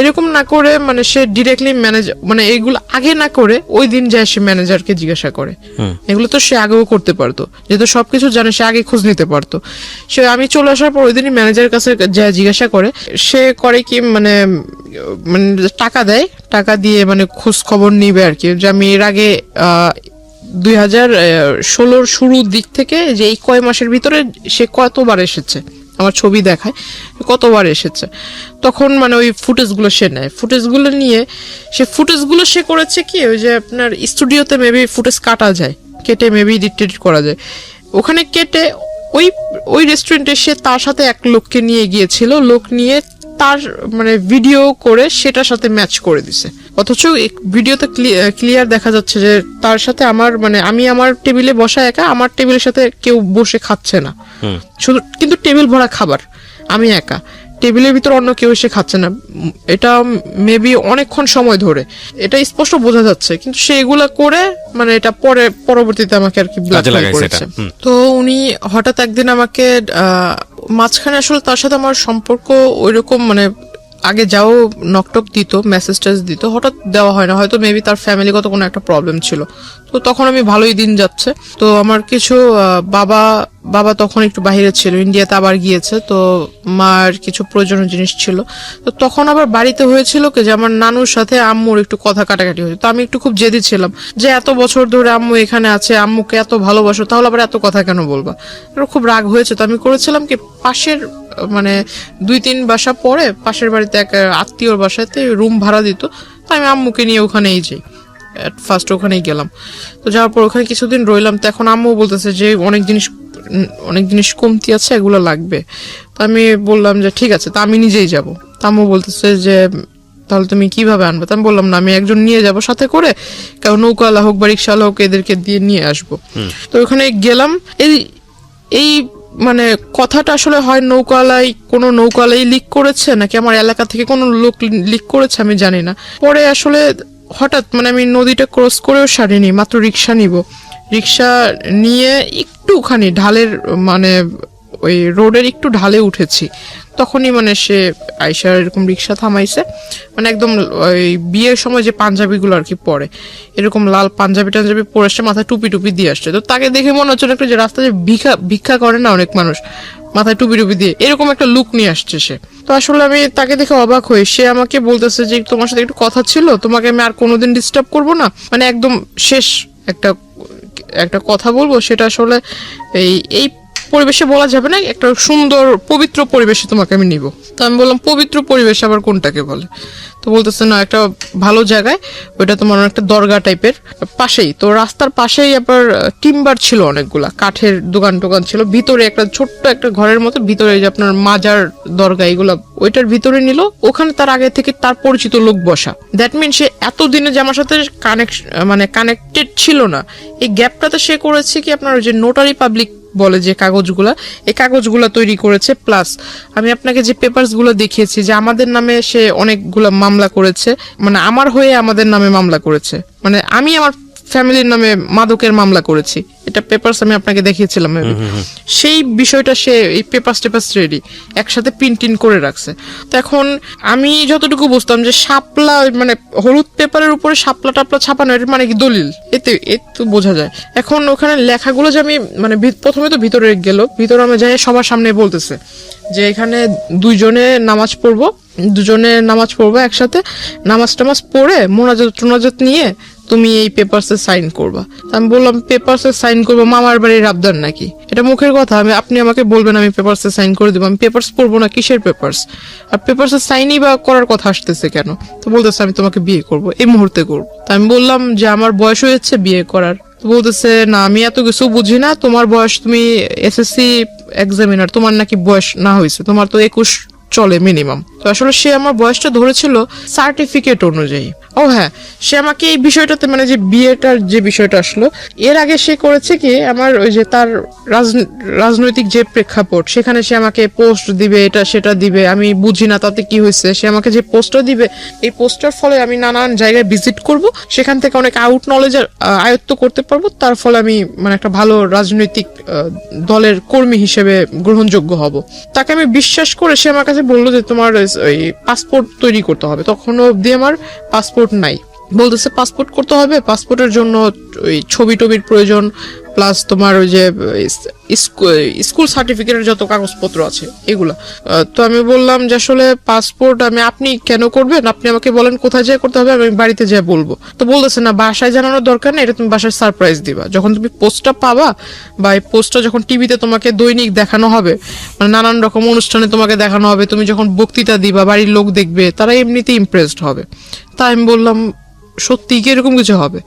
এরকম না করে মানে সে ডিরেক্টলি ম্যানেজার মানে এইগুলো আগে না করে ওই দিন যায় সে ম্যানেজারকে জিজ্ঞাসা করে। এগুলো তো সে আগেও করতে পারতো, যেহেতু সবকিছু জানে সে আগে খোঁজ নিতে পারতো। সে আমি চলে আসার পর ওই দিনই ম্যানেজারের কাছে যা জিজ্ঞাসা করে, সে করে কি মানে টাকা দেয়, টাকা দিয়ে মানে খোঁজ খবর নিবে আর কি, যে আমি এর আগে 2016 শুরুর দিক থেকে যে এই কয় মাসের ভিতরে সে কতবার এসেছে, আমার ছবি দেখায় কতবার এসেছে। তখন মানে ওই ফুটেজগুলো সে নেয়, ফুটেজগুলো নিয়ে সে করেছে কি ওই যে আপনার স্টুডিওতে মেবি ফুটেজ কাটা যায়, কেটে মেবি এডিট করা যায়, ওখানে কেটে ওই রেস্টুরেন্টে সে তার সাথে এক লোককে নিয়ে গিয়েছিল, লোক নিয়ে তার মানে ভিডিও করে সেটার সাথে ম্যাচ করে দিছে। অথচ ভিডিওতে ক্লিয়ার দেখা যাচ্ছে যে তার সাথে আমার মানে আমি আমার টেবিলে বসা একা, আমার টেবিলের সাথে কেউ বসে খাচ্ছে না, শুধু কিন্তু টেবিল ভরা খাবার, আমি একা, টেবিলের ভিতর অন্য কেউ এসে খাচ্ছে না। এটা মেবি অনেকক্ষণ সময় ধরে, এটা স্পষ্ট বোঝা যাচ্ছে, কিন্তু সে এগুলা করে মানে এটা পরবর্তীতে আমাকে আর কি ব্ল্যাকমেইল করেছে। তো উনি হঠাৎ একদিন আমাকে মাঝখানে আসলে তার সাথে আমার সম্পর্ক ওইরকম মানে আগে যাও নকটক দিত, মেসেজ দিত, হঠাৎ দেওয়া হয় না, হয়তো মেবি তার ফ্যামিলিগত কোনো একটা প্রবলেম ছিল। তো তখন আমি ভালোই দিন যাচ্ছে। তো আমার কিছু বাবা তখন একটু বাইরে ছিল, ইন্ডিয়াতে আবার গিয়েছে, তো মার কিছু প্রয়োজনীয় জিনিস ছিল। তো তখন আবার বাড়িতে হয়েছিল কি যে আমার নানুর সাথে আম্মুর একটু কথা কাটাকাটি হয়েছে। তো আমি একটু খুব জেদি ছিলাম যে এত বছর ধরে আম্মু এখানে আছে, আম্মুকে এত ভালোবাসো, তাহলে আবার এত কথা কেন বলবা? খুব রাগ হয়েছে। তো আমি করেছিলাম কি, পাশের মানে 2-3 বাসা পরে পাশের বাড়িতে এক আত্মীয়র বাসাতে রুম ভাড়া দিত, তো আমি আম্মুকে নিয়ে ওখানেই যাই। ফার্স্ট ওখানেই গেলাম। তো যাওয়ার পর ওখানে কিছুদিন রইলাম। তো এখন আম্মু বলতেছে যে অনেক জিনিস কমতি আছে, এগুলো লাগবে। তো আমি বললাম যে ঠিক আছে, তা আমি নিজেই যাব। তো আম্মু বলতেছে যে তাহলে তুমি কিভাবে আনবে? তো আমি বললাম না, আমি একজন নিয়ে যাব সাথে করে, কারণ নৌকাওয়ালা হোক বা রিক্সাওয়ালা হোক, এদেরকে দিয়ে নিয়ে আসবো। তো ওখানে গেলাম। এই মানে কথাটা আসলে হয় কোনো নৌকাওয়ালাই লিক করেছে নাকি আমার এলাকা থেকে কোনো লোক লিক করেছে, আমি জানি না। পরে আসলে হঠাৎ মানে আমি নদীটা ক্রস করেও সারিনি, মাত্র রিক্সা রিক্সা নিয়ে একটুখানি ঢালের মানে ওই রোডের একটু ঢালে উঠেছি, তখনই মানে সে আইসার এরকম রিক্সা থামাইছে। মানে একদম ওই বিয়ের সময় যে পাঞ্জাবিগুলো আর কি পরে, এরকম লাল পাঞ্জাবি পরে আসছে, মাথায় টুপি দিয়ে আসছে। তো তাকে দেখে মনে হচ্ছিল একটু যে রাস্তায় যে ভিক্ষা করে না অনেক মানুষ, মাথায় টুপি দিয়ে এরকম একটা লুক নিয়ে আসছে সে। তো আসলে আমি তাকে দেখে অবাক হই। সে আমাকে বলতেছে যে তোমার সাথে একটু কথা ছিল, তোমাকে আমি আর কোনোদিন ডিস্টার্ব করবো না, মানে একদম শেষ একটা কথা বলবো, সেটা আসলে এই পরিবেশে বলা যাবে না, একটা সুন্দর পবিত্র পরিবেশে তোমাকে আমি নিব। তো আমি বললাম পবিত্র পরিবেশ আবার কোনটাকে বলে? তো বলতেছে না, একটা ভালো জায়গায়, ওইটা তোমার একটা দরগা টাইপের পাশেই, তো রাস্তার পাশেই আবার টিম্বার ছিল, অনেকগুলা কাঠের দোকান ছিল, ভিতরে একটা ছোট্ট একটা ঘরের মতো, ভিতরে যে আপনার মাজার দরগা এগুলা ওইটার ভিতরে নিল। ওখানে তার আগে থেকে তার পরিচিত লোক বসা। দ্যাট মিন সে এতদিনে যে আমার সাথে কানেক্টেড ছিল না, এই গ্যাপটাতে সে করেছে কি আপনার ওই যে নোটারি পাবলিক বলে যে কাগজগুলা, এই কাগজগুলা তৈরি করেছে। প্লাস আমি আপনাকে যে পেপারস গুলো দেখিয়েছি যে আমাদের নামে সে অনেকগুলা মামলা করেছে, মানে আমার হয়ে আমাদের নামে মামলা করেছে, মানে আমি আমার ফ্যামিলির নামে মাদকের মামলা করেছি। এটা পেপারস আমি আপনাকে দেখিয়েছিলাম। সেই বিষয়টা সে এই পেপারস রেডি একসাথে প্রিন্ট করে রাখছে। তো এখন আমি যতটুকু বুঝতাম যে শাপলা মানে হলুদ পেপারের উপরে শাপলা টাপলা ছাপানো, এর মানে কি দলিল, এতে বোঝা যায়। এখন ওখানে লেখাগুলো যে আমি মানে প্রথমে তো ভিতরে আমি যাই, সবার সামনে বলতেছে যে এখানে দুজনে নামাজ পড়বো একসাথে, নামাজ পড়ে মোনাজাত নিয়ে তুমি এই পেপারসে সাইন করবা। আমি বললাম পেপারসে সাইন করবো, মামার বাড়ির আবদার নাকি? এটা মুখের কথা, আপনি আমাকে বলবেন আমি পেপারসে সাইন করে দেবো, আমি পেপারস পড়বো না? কিসের পেপারস? আর পেপারসে সাইনই বা করার কথা আসতেছে কেন? তো বলতেছে আমি তোমাকে বিয়ে করবো, এই মুহূর্তে করবো। তা আমি বললাম যে আমার বয়স হয়েছে বিয়ে করার। তো বলতেছে না, আমি এত কিছু বুঝি না, তোমার বয়স, তুমি এসএসসি এক্সামিনার, তোমার নাকি বয়স না হয়েছে, তোমার তো 21 চলে মিনিমাম। তো আসলে সে আমার বয়সটা ধরেছিল সার্টিফিকেট অনুযায়ী। ও হ্যাঁ, সে আমাকে এই বিষয়টাতে মানে যে বিয়েটার যে বিষয়টা আসলো, এর আগে সে করেছে কি, আমার ওই যে তার রাজনৈতিক যে প্রেক্ষাপট, সেখানে সে আমাকে পোস্ট দিবে, এটা সেটা দিবে, আমি বুঝি না তাতে কি হয়েছে। সে আমাকে যে পোস্টটা দিবে, এই পোস্টার ফলে আমি নানান জায়গায় ভিজিট করব, সেখান থেকে অনেক আউট নলেজ আয়ত্ত করতে পারবো, তার ফলে আমি মানে একটা ভালো রাজনৈতিক দলের কর্মী হিসেবে গ্রহণযোগ্য হব। তাকে আমি বিশ্বাস করে সে আমার কাছে বললো যে তোমার ওই পাসপোর্ট তৈরি করতে হবে। তখনও অবধি আমার পাসপোর্ট নাই। বলতেছে পাসপোর্ট করতে হবে, পাসপোর্টের জন্য ওই ছবির প্রয়োজন, প্লাস তোমার ওই যে স্কুল সার্টিফিকেটের যত কাগজপত্র আছে এগুলা। তো আমি বললাম যে আসলে পাসপোর্ট আপনি কেন করবেন, আপনি আমাকে বলেন কোথায় যেয়ে করতে হবে, আমি বাড়িতে যেয়ে বলবো। তো বলতেছে না, বাসায় জানানোর দরকার নেই, এটা তুমি বাসায় সারপ্রাইজ দিবা, যখন তুমি পোস্টটা পাবা বা এই পোস্টটা যখন টিভিতে তোমাকে দৈনিক দেখানো হবে, মানে নানান রকম অনুষ্ঠানে তোমাকে দেখানো হবে, তুমি যখন বক্তৃতা দিবা বাড়ির লোক দেখবে, তারা এমনিতেই ইমপ্রেসড হবে। তাই আমি বললাম সত্যি কি এরকম কিছু হবে?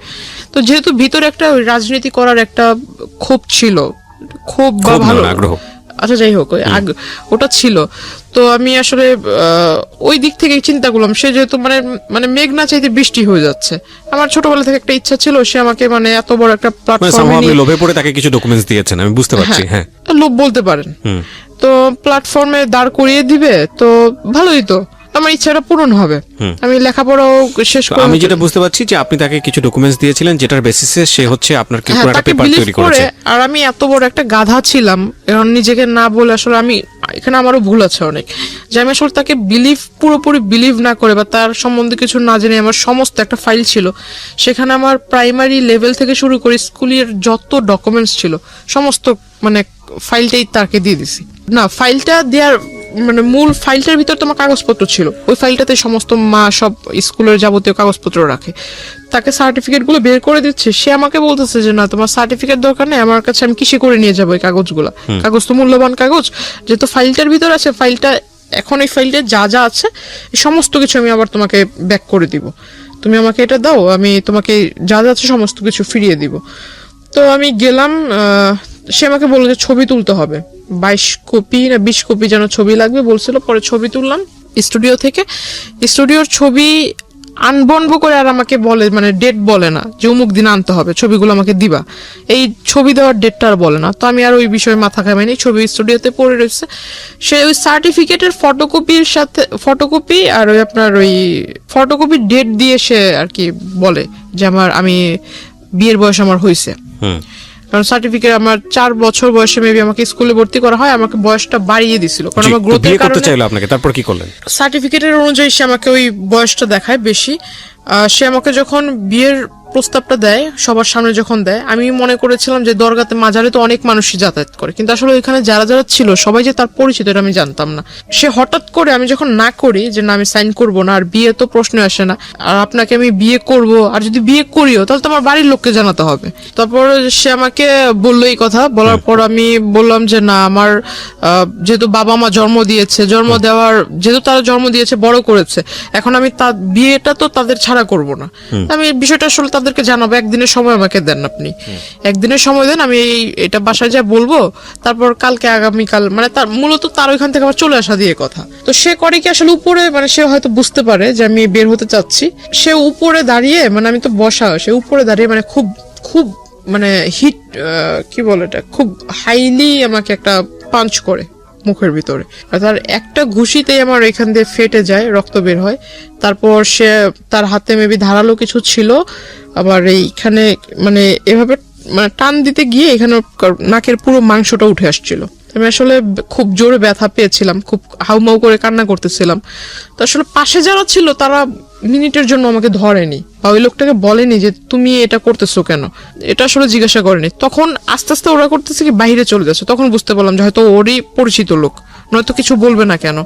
তো যেহেতু ভিতরে একটা রাজনীতি করার একটা ক্ষোভ ছিল, ক্ষোভ বা ভালো আগ্রহ, আচ্ছা যাই হোক ওটা ছিল। তো আমি আসলে ওই দিক থেকে চিন্তা করলাম, সে যেহেতু মানে মেঘ না চাইতে বৃষ্টি হয়ে যাচ্ছে, আমার ছোটবেলা থেকে একটা ইচ্ছা ছিল সে আমাকে মানে এত বড় একটা প্ল্যাটফর্মে লোভে পড়ে তাকে কিছু ডকুমেন্টস দিয়েছেন, আমি বুঝতে পারছি। হ্যাঁ, লোভ বলতে পারেন। তো প্ল্যাটফর্মে দাঁড় করিয়ে দিবে তো ভালোই, তো আমার ইচ্ছাটা পূরণ হবে, আমি লেখাপড়াও শেষ তো করে আমি যেটা বুঝতে পারছি যে আপনি তাকে কিছু ডকুমেন্টস দিয়েছিলেন যেটার বেসিসে সে হচ্ছে আপনার কি হ্যাঁ, পুরো একটা তাকে পেপার believe তৈরি করেছে। আর আমি এত বড় একটা গাধা ছিলাম, এখন নিজেকে না বলে আসলে আমি এখানে আমারও ভুল আছে অনেক, যে আমি আসলে তাকে পুরোপুরি বিলিভ না করে বা তার সম্বন্ধে কিছু না জেনে আমার সমস্ত একটা ফাইল ছিল, সেখানে আমার প্রাইমারি লেভেল থেকে শুরু করে স্কুলের যত ডকুমেন্টস ছিল সমস্ত মানে ফাইলটাই তাকে দিয়ে দিছি। না, ফাইলটা দেওয়ার মানে মূল ফাইলটার ভিতর তোমার কাগজপত্র ছিল, ওই ফাইলটাতে সমস্ত মা সব স্কুলের যাবতীয় কাগজপত্র রাখে। তাকে সার্টিফিকেট গুলো বের করে দিচ্ছে, সে আমাকে বলতেছে যে না তোমার সার্টিফিকেট দরকার নেই, আমার কাছে আমি কিসে করে নিয়ে যাবো এই কাগজগুলো, কাগজ তো মূল্যবান কাগজ, যেহেতু ফাইলটার ভিতর আছে, ফাইলটা এখন এই ফাইলটা যা যা আছে এই সমস্ত কিছু আমি আবার তোমাকে ব্যাক করে দিব, তুমি আমাকে এটা দাও, আমি তোমাকে যা যা আছে সমস্ত কিছু ফিরিয়ে দিব। তো আমি গেলাম, সে আমাকে বললো যে ছবি তুলতে হবে, 22 কপি না 20 কপি যেন ছবি লাগবে বলছিল। পরে ছবি তুললাম স্টুডিও থেকে, স্টুডিওর ছবি আনবন্ড করে আর আমাকে বলে মানে ডেট বলে না যে অমুক দিন আনতে হবে, ছবিগুলো আমাকে দিবা, এই ছবি দেওয়ার ডেটটা আর বলে না। তো আমি আর ওই বিষয়ে মাথা ঘামাইনি, ছবি স্টুডিওতে পড়ে রয়েছে। সে ওই সার্টিফিকেটের ফটোকপির সাথে ফটোকপি আর ওই আপনার ওই ফটোকপির ডেট দিয়ে সে আর কি বলে যে আমি বিয়ের বয়স আমার হয়েছে, কারণ সার্টিফিকেট আমার 4 বছর বয়সে মেবি আমাকে স্কুলে ভর্তি করা হয়, আমাকে বয়সটা বাড়িয়ে দিছিল কারণ আমার গ্রোথের বিয়ে করতে কারণে। চাইলো আপনাকে, তারপর কি করলেন? সার্টিফিকেটের অনুযায়ী সে আমাকে ওই বয়সটা দেখায় বেশি। সে আমাকে যখন বিয়ের প্রস্তাবটা দেয় সবার সামনে যখন দেয়, আমি মনে করেছিলাম যে দরগাতে মাজারে তো অনেক মানুষই যাতায়াত করে, কিন্তু আসলে ওইখানে যারা যারা ছিল সবাই যে তার পরিচিত এটা আমি জানতাম না। সে হঠাৎ করে আমি যখন না করি যে না আমি সাইন করব না, আর বিয়ে তো প্রশ্ন আসে না, আর আপনাকে আমি বিয়ে করব, আর যদি বিয়ে করিও তাহলে তো আমার বাড়ির লোককে জানাতে হবে। তারপর সে আমাকে বললো এই কথা, বলার পর আমি বললাম যে না আমার যেহেতু বাবা মা জন্ম দিয়েছে, যেহেতু তারা জন্ম দিয়েছে বড় করেছে, এখন আমি তার বিয়েটা তো তাদের ছাড়া করব না, আমি বিষয়টা আসলে তাদেরকে জানাবো, একদিনের সময় আমাকে দেন, আপনি একদিনের সময় দেন, আমি এটা বাসায় যা বলবো, তারপর কালকে আগামীকাল মানে তার মূলত তার ওইখান থেকে আবার চলে আসা দিয়ে কথা। তো সে করে কি আসলে উপরে মানে সে হয়তো বুঝতে পারে যে আমি বের হতে চাচ্ছি, সে উপরে দাঁড়িয়ে মানে আমি তো বসা, সে উপরে দাঁড়িয়ে মানে খুব খুব মানে হিট কি বলে এটা, খুব হাইলি আমাকে একটা পাঞ্চ করে মুখের ভিতরে, আর তার একটা ঘুষিতেই আমার এখান দিয়ে ফেটে যায়, রক্ত বের হয়। তারপর সে তার হাতে মেবি ধারালো কিছু ছিল, আবার এইখানে মানে এভাবে মানে টান দিতে গিয়ে এখানে নাকের পুরো মাংসটা উঠে আসছিল। আমি আসলে খুব জোরে ব্যথা পেয়েছিলাম, খুব হাউমাউ করে কান্না করতেছিলাম। তো আসলে পাশে যারা ছিল তারা মিনিটের জন্য আমাকে ধরেনি বা ওই লোকটাকে বলেনি যে তুমি এটা করতেছো কেন, এটা আসলে জিজ্ঞাসা করেনি। তখন আস্তে আস্তে ওরা করতেছে কি বাইরে চলে যাচ্ছে, তখন বুঝতে পারলাম যে হয়তো ওরই পরিচিত লোক, নয়তো কিছু বলবে না কেন।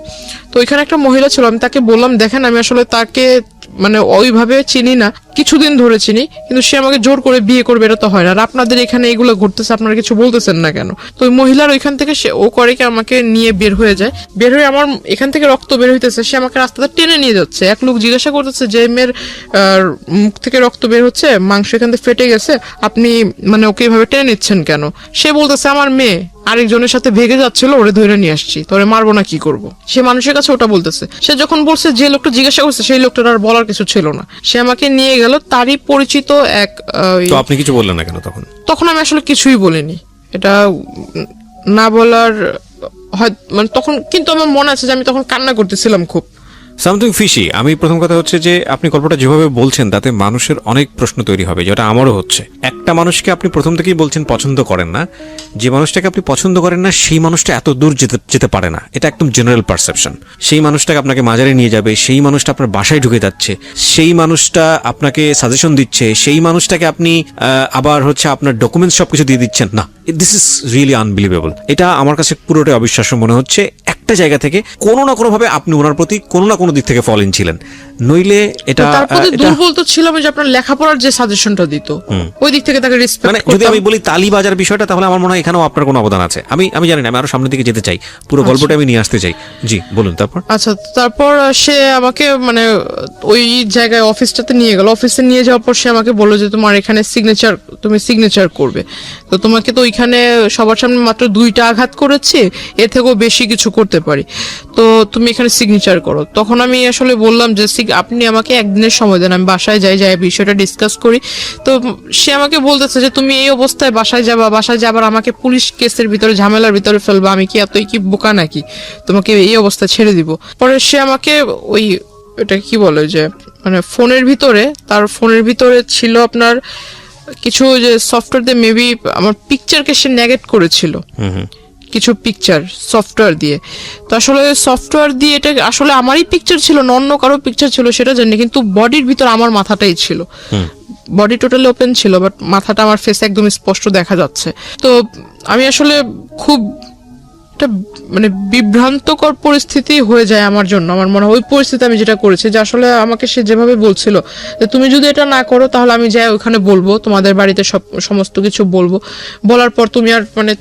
তো ওইখানে একটা মহিলা ছিল, আমি তাকে বললাম দেখেন আমি আসলে তাকে মানে ওইভাবে চিনি না, কিছুদিন ধরে চিনি, কিন্তু সে আমাকে জোর করে বিয়ে করবে এটা তো হয় না, আর আপনাদের এখানে এগুলো ঘটতেছে আপনারা কিছু বলতেছেন না কেন। তো ওই মহিলার ওইখান থেকে সে ও করে কি আমাকে নিয়ে বের হয়ে যায়, বের হয়ে আমার এখান থেকে রক্ত বের হইতেছে, সে আমাকে রাস্তাতে টেনে নিয়ে যাচ্ছে। এক লোক জিজ্ঞাসা করতেছে যে মেয়ের মুখ থেকে রক্ত বের হচ্ছে, মাংস এখান থেকে ফেটে গেছে, আপনি মানে ওকে এইভাবে টেনে নিচ্ছেন কেন? সে বলতেছে আমার মেয়ে আরেকজনের সাথে ভেগে যাচ্ছিল, ওরে ধরে নিয়ে আসছি, তোরে মারবো না কি করব। সে মানুষের কাছে ওটা বলতেছে। সে যখন বলছে যে লোকটা জিজ্ঞাসা করছে সেই লোকটার আর বলার কিছু ছিল না, সে আমাকে নিয়ে গেল তারই পরিচিত এক। তো আপনি কিছু বললেন না কেন তখন? তখন আমি আসলে কিছুই বলিনি, এটা না বলার হয় মানে তখন, কিন্তু আমার মনে আছে যে আমি তখন কান্না করতেছিলাম খুব। Something fishy. আমি প্রথম কথা হচ্ছে যে আপনি গল্পটা যেভাবে বলছেন তাতে মানুষের অনেক প্রশ্ন তৈরি হবে, যেটা আমারও হচ্ছে। একটা মানুষকে আপনি প্রথম থেকেই বলছেন পছন্দ করেন না, যে মানুষটাকে আপনি পছন্দ করেন না সেই মানুষটা এত দূর যেতে পারে না, এটা একদম জেনারেল পারসেপশন। সেই মানুষটাকে আপনাকে মাজারে নিয়ে যাবে, সেই মানুষটা আপনার বাসায় ঢুকে যাচ্ছে, সেই মানুষটা আপনাকে সাজেশন দিচ্ছে, সেই মানুষটাকে আপনি আবার হচ্ছে আপনার ডকুমেন্টস সবকিছু দিয়ে দিচ্ছেন না। This is really unbelievable. এটা আমার কাছে পুরোটাই অবিশ্বাস্য মনে হচ্ছে। একটা জায়গা থেকে কোনো না কোনো ভাবে আপনি ওনার প্রতি কোনো না কোনো দিক থেকে ফলেন ছিলেন, নইলে এটা তারপরে দুর্বল তো ছিলাম যে আপনার লেখাপড়ার যে সাজেশনটা দিত ওই দিক থেকে তাকে রেসপেক্ট মানে করতাম। যদি আমি বলি তালিবাজার বিষয়টা, তাহলে আমার মনে হয় এখানেও আপনার কোনো অবদান আছে। আমি জানি না, আমি আরো সামনের দিকে যেতে চাই, পুরো গল্পটা আমি নিয়ে আসতে চাই। জি বলুন। তারপর আচ্ছা, তারপর সে আমাকে মানে ওই জায়গায় অফিসটাতে নিয়ে গেল। অফিসে নিয়ে যাওয়ার পর সে আমাকে বললো যে তোমার এখানে তুমি সিগনেচার করবে, তো তোমাকে তো ওইখানে সবার সামনে মাত্র 2টা আঘাত করেছি, এর থেকেও বেশি কিছু করতে পারি, তো তুমি এখানে সিগনেচার করো। তখন আমি আসলে বললাম যে আপনি আমাকে একদিনের সময় দেন, আমি বাসায় যাই বিষয়টা ডিসকাস করি। তো সে আমাকে বলতেছে যে তুমি এই অবস্থায় বাসায় যাবার আমাকে পুলিশ কেসের ভিতরে ঝামেলার ভিতরে ফেলবা, আমি কি এতই কি বোকা নাকি তোমাকে এই অবস্থায় ছেড়ে দিব। পরে সে আমাকে ওই এটা কি বলে যে মানে ফোনের ভিতরে ছিল আপনার কিছু যে সফটওয়্যার দিয়ে মেবি আমার পিকচারকে সে নেগেট করেছিল, কিছু পিকচার সফটওয়্যার দিয়ে। তো আসলে সফটওয়্যার দিয়ে এটা আসলে আমারই পিকচার ছিল না অন্য কারো পিকচার ছিল সেটা জানি, কিন্তু বডির ভিতর আমার মাথাটাই ছিল, বডি টোটালি ওপেন ছিল, বাট মাথাটা আমার ফেসে একদম স্পষ্ট দেখা যাচ্ছে। তো আমি আসলে খুব একটা মানে বিভ্রান্তকর পরিস্থিতি হয়ে যায় আমার জন্য। আমার মনে হয় ওই পরিস্থিতি আমি যেটা করেছি যে আসলে আমাকে সে যেভাবে বলছিল যে তুমি যদি এটা না করো তাহলে আমি যাই ওখানে বলবো, তোমাদের বাড়িতে সমস্ত কিছু বলবো, বলার পর তুমি আর মানে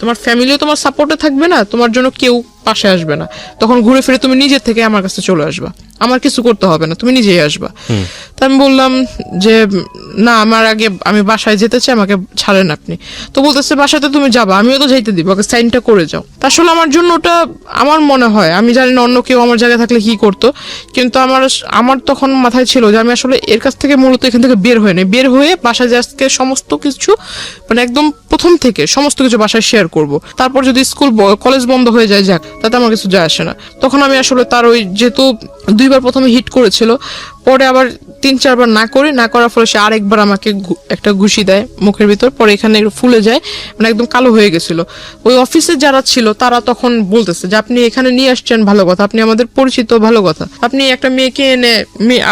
তোমার ফ্যামিলিও তোমার সাপোর্টে থাকবে না, তোমার জন্য কেউ পাশে আসবে না, তখন ঘুরে ফিরে তুমি নিজের থেকে আমার কাছে চলে আসবা, আমার কিছু করতে হবে না, তুমি নিজেই আসবা। তা আমি বললাম যে না, আমি বাসায় যেতে চাই, আমাকে ছাড়েন আপনি। তো বলতেছে বাসাতে তুমি যাবা, আমিও তো যাইতে দিব, ওকে সাইনটা করে যাও। তা আসলে আমার জন্য ওটা আমার মনে হয়, আমি জানি না অন্য কেউ আমার জায়গায় থাকলে কি করতো, কিন্তু আমার তখন মাথায় ছিল যে আমি আসলে এর কাছ থেকে মূলত এখান থেকে বের হয়ে বাসায় আজকে সমস্ত কিছু মানে একদম প্রথম থেকে সমস্ত কিছু বাসায় শেয়ার করব। তারপর যদি স্কুল কলেজ বন্ধ হয়ে যায় যাক, তাতে আমার কিছু যায় আসে না। তখন আমি আসলে তার ওই যেহেতু 2বার প্রথমে হিট করেছিল, পরে আবার 3-4 বার না করার ফলে সে আরেকবার আমাকে একটা ঘুষি দেয় মুখের ভিতর, পরে এখানে একটু ফুলে যায়, মানে একদম কালো হয়ে গেছিল। ওই অফিসে যারা ছিল তারা তখন বলতেছে যে আপনি এখানে নিয়ে আসছেন ভালো কথা, আপনি আমাদের পরিচিত ভালো কথা, আপনি একটা মেয়েকে এনে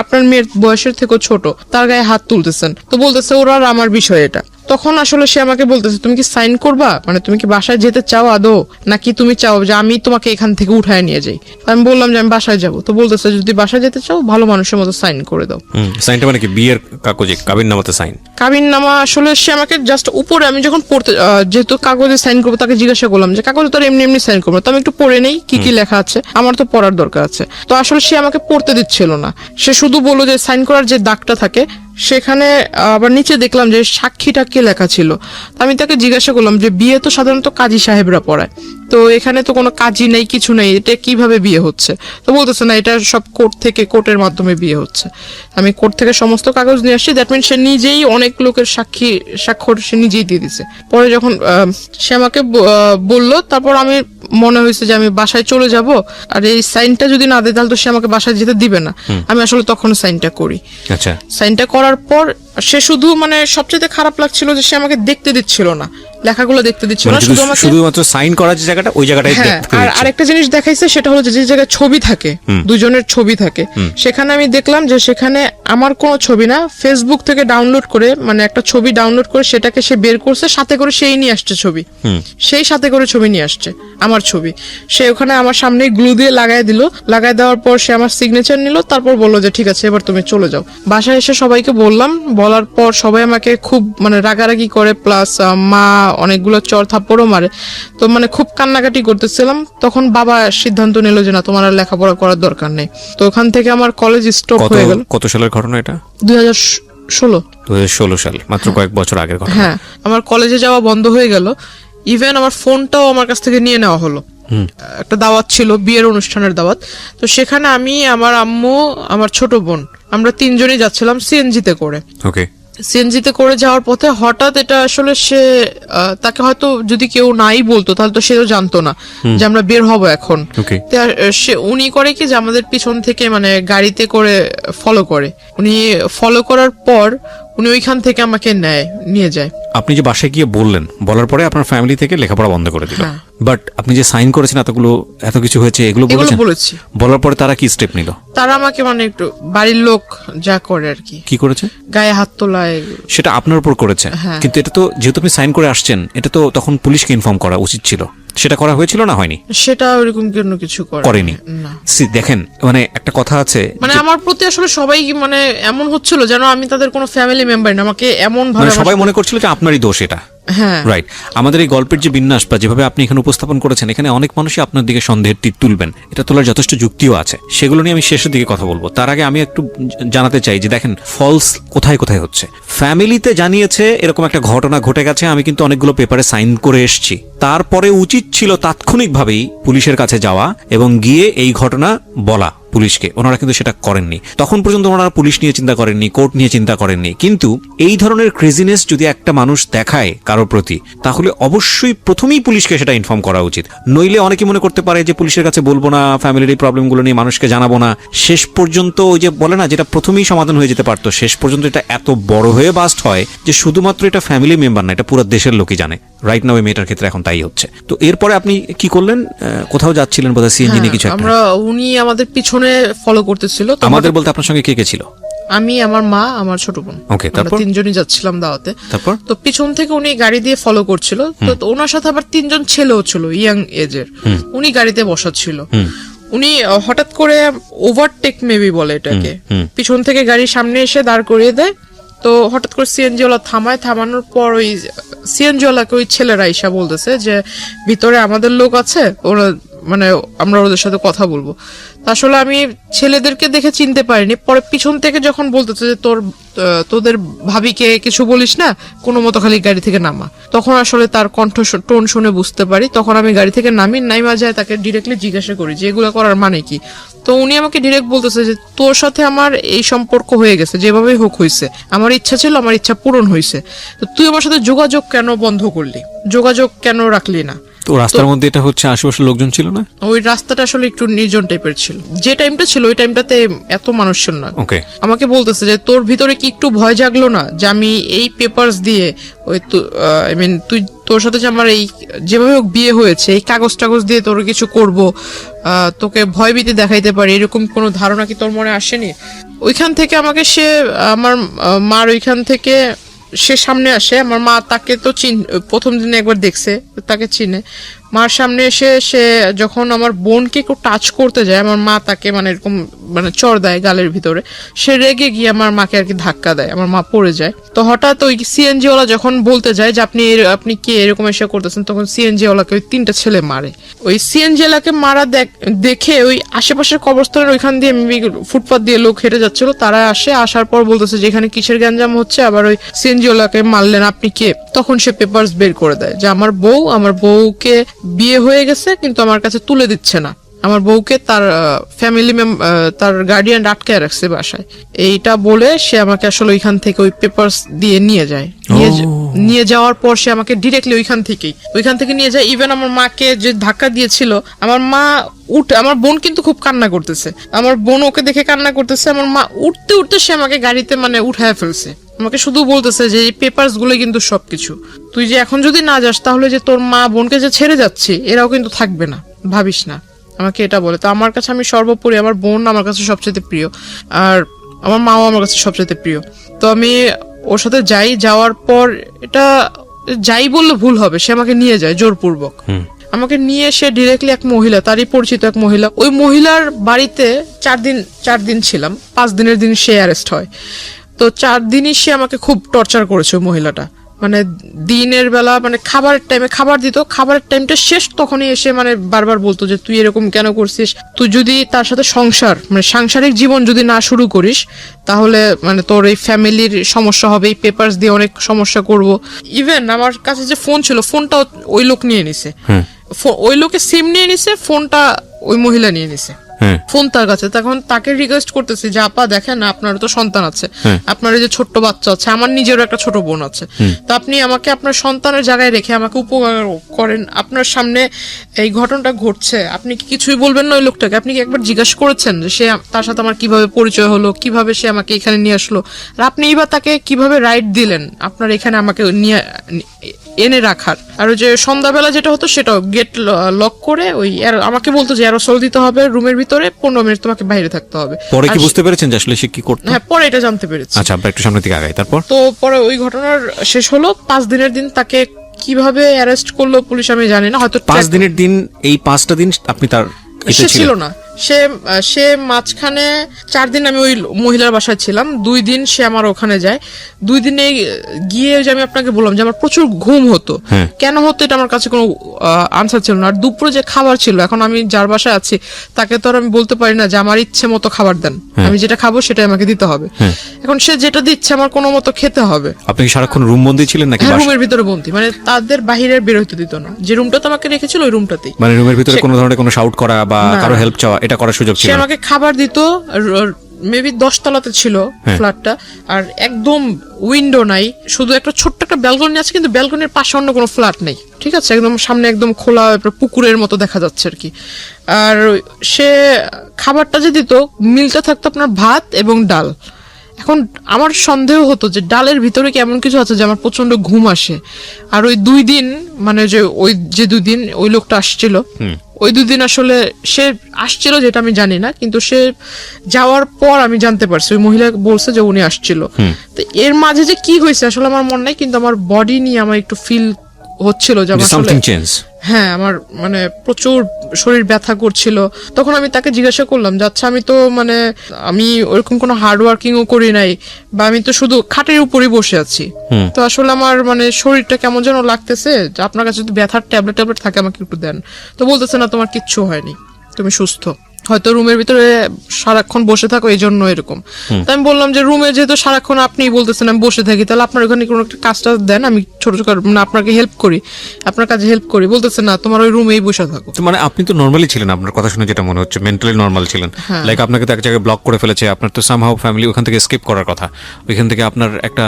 আপনার মেয়ের বয়সের থেকেও ছোট তার গায়ে হাত তুলতেছেন। তো বলতেছে ওরা আর আমার বিষয় এটা। তখন আসলে সে আমাকে বলতেছে তুমি কি সাইন করবা, মানে তুমি কি বাসায় যেতে চাও আদৌ, নাকি তুমি চাও যে আমি তোমাকে এখান থেকে উঠায় নিয়ে যাই। আমি বললাম যে আমি বাসায় যাবো। তো বলতেছে যদি বাসায় যেতে চাও ভালো মানুষের মতো সাইন করে দাও। সাইনটা মানে কি বিয়ের কাগজে কাবিননামাতে সাইন? কাবিননামা আসলে সে আমাকে জাস্ট উপরে, আমি যখন পড়তে যেহেতু কাগজে সাইন করবো তাকে জিজ্ঞাসা করলাম যে কাগজে তো এমনি সাইন করবো, তো আমি একটু পড়ে নেই কি লেখা আছে, আমার তো পড়ার দরকার আছে। তো আসলে সে আমাকে পড়তে দিচ্ছিল না, সে শুধু বললো যে সাইন করার যে দাগটা থাকে সেখানে আবার নিচে দেখলাম যে সাক্ষীটা কে লেখা ছিল। আমি তাকে জিজ্ঞাসা করলাম যে বিয়ে তো সাধারণত কাজী সাহেবরা পড়ায়, তো এখানে তো কোনো কাজী নেই, কিছু নেই, এটা কিভাবে বিয়ে হচ্ছে? তো বলতেছে না, এটা সব কোর্টের মাধ্যমে বিয়ে হচ্ছে। আমি কোর্ট থেকে সমস্ত কাগজ নিয়ে আসছি, দ্যাট মিন সে নিজেই অনেক লোকের স্বাক্ষর সে নিজেই দিয়ে দিছে। পরে যখন সে আমাকে বললো, তারপর আমি মনে হয়েছে যে আমি বাসায় চলে যাব, আর এই সাইনটা যদি না দেয় তাহলে তো সে আমাকে বাসায় যেতে দিবে না। আমি আসলে তখন সাইনটা করি। আচ্ছা, সাইনটা করার পর সে শুধু মানে সবচেয়ে খারাপ লাগছিল যে সে আমাকে দেখতে দিচ্ছিল না, লেখাগুলো দেখতে দিচ্ছিল না, শুধুমাত্র সাইন করার যে জায়গাটা ওই জায়গাটাই দেখতে দিচ্ছে। আর আরেকটা জিনিস দেখাইছে, সেটা হলো যে জায়গায় ছবি থাকে, দুজনের ছবি থাকে, সেখানে আমি দেখলাম যে সেখানে আমার কোনো ছবি না, ফেসবুক থেকে ডাউনলোড করে মানে একটা ছবি ডাউনলোড করে সেটাকে সে বের করছে, সাথে করে সেই নিয়ে আসছে ছবি, সেই সাথে করে ছবি নিয়ে আসছে আমার ছবি। সে ওখানে আমার সামনে গ্লু দিয়ে লাগাই দেওয়ার পর সে আমার সিগনেচার নিল, তারপর বললো যে ঠিক আছে এবার তুমি চলে যাও। বাসায় এসে সবাইকে বলার পর সবাই আমাকে খুব মানে রাগারাগি করে, প্লাস মা অনেকগুলো চর থাপ্পড়ও মারে। তো মানে খুব কান্নাকাটি করতেছিলাম। তখন বাবা সিদ্ধান্ত নিল যে না, তোমার আর লেখাপড়া করার দরকার নেই। তো ওখান থেকে আমার কলেজ স্টপ হয়ে গেল। কত সালের ঘটনা এটা? 2016 সাল, মাত্র কয়েক বছর আগের ঘটনা। হ্যাঁ, আমার কলেজে যাওয়া বন্ধ হয়ে গেল, ইভেন আমার ফোনটাও আমার কাছ থেকে নিয়ে নেওয়া হলো। একটা দাওয়াত ছিল, বিয়ের অনুষ্ঠানের দাওয়াত। তো সেখানে আমি, আমার আম্মু, আমার ছোট বোন, আমরা 3 জনই যাচ্ছিলাম সিএনজিতে করে। ওকে, সিএনজিতে করে যাওয়ার পথে হঠাৎ এটা আসলে তাকে হয়তো যদি কেউ নাই বলতো তাহলে তো সেও জানতো না যে আমরা বের হব এখন। উনি করে কি যে আমাদের পিছন থেকে মানে গাড়িতে করে ফলো করে, উনি ফলো করার পর উনি ওইখান থেকে আমাকে নিয়ে যায়। আপনি যে বাসায় গিয়ে বলার পরে আপনার ফ্যামিলি থেকে লেখাপড়া বন্ধ করে দিল, বাট আপনি যে সাইন করেছেন এত কিছু হয়েছে এগুলো বলেছি। বলার পরে তারা কি স্টেপ নিল? তারা আমাকে মানে একটু বাড়ির লোক যা করে আর কি করেছে, গায়ে হাত তোলায়, সেটা আপনার উপর করেছে। কিন্তু এটা তো যেহেতু আপনি সাইন করে আসছেন, এটা তো তখন পুলিশকে ইনফর্ম করা উচিত ছিল। সেটা করা হয়েছিল না হয়নি? সেটা ওরকম কোনো কিছু করেনি। দেখেন, মানে একটা কথা আছে, মানে আমার প্রতি আসলে সবাই মানে এমন হচ্ছিল যেন আমি তাদের কোনো ফ্যামিলি মেম্বার না, আমাকে এমন ভাবে সবাই মনে করছিল যে আপনারই দোষ এটা। রাইট। আমাদের এই গল্পের যে বিন্যাস বা যেভাবে আপনি এখানে উপস্থাপন করেছেন, এখানে অনেক মানুষই আপনার দিকে সন্দেহের তীর তুলবেন, এটা তোলার যথেষ্ট যুক্তিও আছে। সেগুলো নিয়ে আমি শেষের দিকে কথা বলবো। তার আগে আমি একটু জানাতে চাই যে দেখেন, ফলস কোথায় কোথায় হচ্ছে। ফ্যামিলিতে জানিয়েছে এরকম একটা ঘটনা ঘটে গেছে, আমি কিন্তু অনেকগুলো পেপারে সাইন করে এসেছি। তারপরে উচিত ছিল তাৎক্ষণিকভাবেই পুলিশের কাছে যাওয়া এবং গিয়ে এই ঘটনা বলা পুলিশকে, ওনারা কিন্তু সেটা করেননি। তখন পর্যন্ত ওনারা পুলিশ নিয়ে চিন্তা করেননি, কোর্ট নিয়ে চিন্তা করেননি। কিন্তু এই ধরনের ক্রেজিনেস যদি একটা মানুষ দেখায় কারোর প্রতি, তাহলে অবশ্যই প্রথমেই পুলিশকে সেটা ইনফর্ম করা উচিত। নইলে অনেকে মনে করতে পারে যে পুলিশের কাছে বলবো না, ফ্যামিলির এই প্রবলেমগুলো নিয়ে মানুষকে জানাবো না, শেষ পর্যন্ত ওই যে বলে না, যেটা প্রথমেই সমাধান হয়ে যেতে পারতো, শেষ পর্যন্ত এটা এত বড় হয়ে বাস্ট হয় যে শুধুমাত্র এটা ফ্যামিলি মেম্বার না, এটা পুরো দেশের লোকই জানে। রাইট নাও এই মেয়েটার ক্ষেত্রে এখন তাই হচ্ছে। তো এরপরে আপনি কি করলেন? কোথাও যাচ্ছিলেন বোধহয়, সিএনজি নিয়ে কিছু একটা। আমরা উনি আমাদের পিছনে ফলো করতেছিল। তো আমাদের বলতে আপনার সঙ্গে কে কে ছিল? আমি, আমার মা, আমার ছোট বোন, ওকে, আমরা তারপর? তিনজনই যাচ্ছিলাম দাওয়াতে। তারপর? তো পিছন থেকে উনি গাড়ি দিয়ে ফলো করছিল। তো ওনার সাথে আবার তিনজন ছেলেও ছিল, ইয়াং এজের। উনি গাড়িতে বসা ছিল। উনি হঠাৎ করে ওভারটেক মেবি বলে এটাকে, পিছন থেকে গাড়ির সামনে এসে দাঁড় করিয়ে দেয়। তো হঠাৎ করে সিএনজি ওয়ালা থামায়। থামানোর পর ওই সিএনজি ওয়ালাকে ওই ছেলেরা এসে বলতেছে যে ভিতরে আমাদের লোক আছে, ওরা মানে আমরা ওদের সাথে কথা বলবো। আসলে আমি ছেলেদেরকে দেখে চিনতে পারিনি। পরে পিছন থেকে যখন বলতেছে যে তোদের ভাবিকে কিছু বলিস না, কোনো মতো খালি গাড়ি থেকে নামা, তখন আসলে তার কণ্ঠ টোন শুনে বুঝতে পারি। তখন আমি গাড়ি থেকে নাইমা যায়, তাকে ডিরেক্টলি জিজ্ঞাসা করি যে এগুলো করার মানে কি। তো উনি আমাকে ডিরেক্ট বলতেছে যে তোর সাথে আমার এই সম্পর্ক হয়ে গেছে, যেভাবেই হোক হয়েছে, আমার ইচ্ছা ছিল, আমার ইচ্ছা পূরণ হয়েছে, তো তুই আমার সাথে যোগাযোগ কেন বন্ধ করলি, যোগাযোগ কেন রাখলি না? তো রাস্তার মধ্যে এটা হচ্ছে, আশেপাশের লোকজন ছিল না? ওই রাস্তাটা আসলে একটু নির্জন টাইপের ছিল। যে টাইমটা ছিল ওই টাইমটাতে এত মানুষ ছিল না। ওকে। আমাকে বলতেছে যে তোর ভিতরে কি একটু ভয় জাগলো না যে আমি এই পেপারস দিয়ে ওই আই মিন তুই তোর সাথে যে আমার এই যেভাবে হোক বিয়ে হয়েছে, এই কাগজ টাগজ দিয়ে তোর কিছু করব, তোকে ভয়ভীতি দেখাইতে পারি, এরকম কোনো ধারণা কি তোর মনে আসেনি? ওইখান থেকে আমাকে সে আমার মার ওইখান থেকে সে সামনে আসে। আমার মা তাকে তো প্রথম দিনে একবার দেখছে, তাকে চিনে। মার সামনে এসে সে যখন আমার বোনকে একটু টাচ করতে যায়, আমার মা তাকে মানে এরকম মানে চড় দেয় গালের ভিতরে। সে রেগে গিয়ে আমার মাকে আর কি ধাক্কা দেয়, আমার মা পড়ে যায়। তো হঠাৎ ওই সিএনজি ওয়ালা যখন বলতে যায় যে আপনি কি এরকম এসে করতেছেন, তখন সিএনজি ওয়ালাকে ওই তিনটা ছেলে মারে। ওই সিএনজি ওয়ালাকে মারা দেখে ওই আশেপাশের কবরস্থানের ওইখান দিয়ে ফুটপাথ দিয়ে লোক হেঁটে যাচ্ছিল, তারা আসার পর বলতেছে যে এখানে কিসের গ্যাঞ্জাম হচ্ছে, আবার ওই সিএনজি ওয়ালাকে মারলেন, আপনি কে? তখন সে পেপারস বের করে দেয় যে আমার বউকে বিয়ে হয়ে গেছে কিন্তু আমার কাছে তুলে দিচ্ছে না, আমার বউকে তার ফ্যামিলি তার গার্ডিয়ান আটকে রাখছে বাসায়। এইটা বলে সে আমাকে আসলে ওইখান থেকে ওই পেপারস দিয়ে নিয়ে যায়। নিয়ে যাওয়ার পর সে আমাকে ডিরেক্টলি ওইখান থেকে নিয়ে যায়। ইভেন আমার মাকে যে ধাক্কা দিয়েছিল, আমার মা আমার বোন কিন্তু খুব কান্না করতেছে, আমার বোন ওকে দেখে কান্না করতেছে। আমার মা উঠতে সে আমাকে গাড়িতে মানে উঠায় ফেলছে। আমাকে শুধু বলতেছে যে এই পেপারস গুলো কিন্তু সবকিছু, তুই যে এখন যদি না যাস তাহলে যে তোর মা বোনকে যে ছেড়ে যাচ্ছে এরাও কিন্তু থাকবে না, ভাবিস না। আমাকে এটা বলে। তো আমার কাছে আমি সর্বোপরি আমার বোন আমার কাছে সবচেয়ে প্রিয়, আর আমার মাও আমার কাছে সবচেয়ে প্রিয়। তো আমি ওর সাথে যাওয়ার পর এটা যাই বললে ভুল হবে, সে আমাকে নিয়ে যায় জোরপূর্বক। আমাকে নিয়ে সে ডিরেক্টলি এক মহিলা, তারই পরিচিত এক মহিলা, ওই মহিলার বাড়িতে 4 দিন ছিলাম। 5 দিনের দিন সে অ্যারেস্ট হয়। তো 4 দিনই সে আমাকে খুব টর্চার করেছে ওই মহিলাটা। মানে দিনের বেলা মানে খাবারের টাইমে খাবার দিত, খাবারের টাইমটা শেষ তখনই এসে মানে বারবার বলতো যে তুই এরকম কেন করছিস, তুই যদি তার সাথে সাংসারিক জীবন যদি না শুরু করিস তাহলে মানে তোর এই ফ্যামিলির সমস্যা হবে, এই পেপারস দিয়ে অনেক সমস্যা করব। ইভেন আমার কাছে যে ফোন ছিল, ফোনটাও ওই লোক নিয়ে নিছে, ওই লোকে সিম নিয়ে নিছে, ফোনটা ওই মহিলা নিয়ে নিছে, ফোন তার কাছে। তখন তাকে রিকোয়েস্ট করতেছি যে আপা দেখেন আপনার তো সন্তান আছে, আপনার এই যে ছোট্ট বাচ্চা আছে, আমার নিজেরও একটা ছোট বোন আছে, তো আপনি আমাকে আপনার সন্তানের জায়গায় রেখে আমাকে উপকার করেন। আপনার সামনে এই ঘটনাটা ঘটছে, আপনি কি কিছুই বলবেন না ওই লোকটাকে? আপনি কি একবার জিজ্ঞাসা করেছেন যে সে তার সাথে আমার কিভাবে পরিচয় হলো, কিভাবে সে আমাকে এখানে নিয়ে আসলো, আর আপনি এবার তাকে কিভাবে রাইট দিলেন আপনার এখানে আমাকে নিয়ে এনে রাখার? আর ওই যে সন্ধ্যাবেলা যেটা হতো সেটাও গেট লক করে ওই আমাকে বলতো যে অ্যারোসল দিতে হবে রুমের ভিতরে, 15 মিনিট তোমাকে বাইরে থাকতে হবে। পরে কি বুঝতে পেরেছেন যে আসলে সে কি করতো? হ্যাঁ, পরে এটা জানতে পেরেছি। আচ্ছা, আমরা একটু সামনের দিকে আগাই। তারপর তো পরে ওই ঘটনার শেষ হলো। 5 দিনের দিন তাকে কিভাবে অ্যারেস্ট করলো পুলিশ আমি জানি না, হয়তো 5 দিনের দিন, এই 5টা দিন আপনি তার সে ছিল না। সে মাঝখানে 4 দিন আমি ওই মহিলার বাসায় ছিলাম, 2 দিন সে আমার ওখানে যায়। 2 দিনে গিয়ে যে আমি আপনাকে বললাম যে আমার প্রচুর ঘুম হতো, কেন হতো এটা আমার কাছে কোনো আনসার ছিল না। আর দুপুরে যে খাবার ছিল, এখন আমি যার বাসায় আছি তাকে তো আর আমি বলতে পারি না যে আমার ইচ্ছে মতো খাবার দেন, আমি যেটা খাবো সেটাই আমাকে দিতে হবে। এখন সে যেটা দিচ্ছে আমার কোনো মতো খেতে হবে। আপনি কি সারাক্ষণ রুম বন্দি ছিলেন নাকি? রুমের ভিতরে বন্দি, মানে তাদের বাহিরের বের হইতে দিত না। যে রুমটা তো আমাকে রেখেছিল ওই রুমটাতেই, মানে রুমের ভিতরে কোনো ধরনের কোনো শাউট করা বা কারো হেল্প চাওয়া এটা করার সুযোগ ছিল সে না? আমাকে খাবার দিত, মেবি 10 তলাতে ছিল হ্যাঁ। ফ্ল্যাটটা, আর একদম উইন্ডো নাই, শুধু একটা ছোট্ট একটা ব্যালকনি আছে, কিন্তু ব্যালকনির পাশে অন্য কোনো ফ্ল্যাট নেই, ঠিক আছে, একদম সামনে একদম খোলা একটা পুকুরের মতো দেখা যাচ্ছে আর কি। আর সে খাবারটা যে দিত, মিলটা থাকতো আপনার ভাত এবং ডাল। এখন আমার সন্দেহ হতো যে ডালের ভিতরে কি এমন কিছু আছে যে আমার প্রচন্ড ঘুম আসে। আর ওই 2 দিন, মানে যে 2 দিন ওই লোকটা আসছিল, ওই 2 দিন আসলে সে আসছিল যেটা আমি জানি না, কিন্তু সে যাওয়ার পর আমি জানতে পারছি ওই মহিলা বলছে যে উনি আসছিল। তো এর মাঝে যে কি হয়েছে আসলে আমার মনে নাই, কিন্তু আমার বডি নিয়ে আমার একটু ফিল হচ্ছিল যে আমার আসলে সামথিং চেঞ্জ। হ্যাঁ, আমার মানে প্রচুর শরীর ব্যথা করছিল। তখন আমি তাকে জিজ্ঞাসা করলাম যে আচ্ছা, আমি তো মানে আমি ওরকম কোনো হার্ড ওয়ার্কিংও করি নাই, বা আমি তো শুধু খাটের উপরই বসে আছি, তো আসলে আমার মানে শরীরটা কেমন যেন লাগতেছে, যে আপনার কাছে যদি ব্যথার ট্যাবলেট থাকে আমাকে একটু দেন। তো বলতেছে না, তোমার কিচ্ছু হয়নি, তুমি সুস্থ, হয়তো রুমের ভিতরে সারাক্ষণ বসে থাকো এই জন্য এরকম। তো আমি বললাম যে রুমে যেহেতু সারাক্ষণ আপনিই বলতেছেন আমি বসে থাকি, তাহলে আপনার ওখানে কোনো একটা কাজটা দেন, আমি ছোট ছোট মানে আপনাকে হেল্প করি, আপনার কাজে হেল্প করি। বলতেছে না, তোমার ওই রুমেই বসে থাকো। তো মানে আপনি তো নর্মালি ছিলেন, আপনার কথা শুনে যেটা মনে হচ্ছে মেন্টালি নর্মাল ছিলেন। লাইক আপনাকে তো এক জায়গায় ব্লক করে ফেলেছে, আপনার তো সামহাউ ফ্যামিলি ওখান থেকে স্কেপ করার কথা, ওইখান থেকে আপনার একটা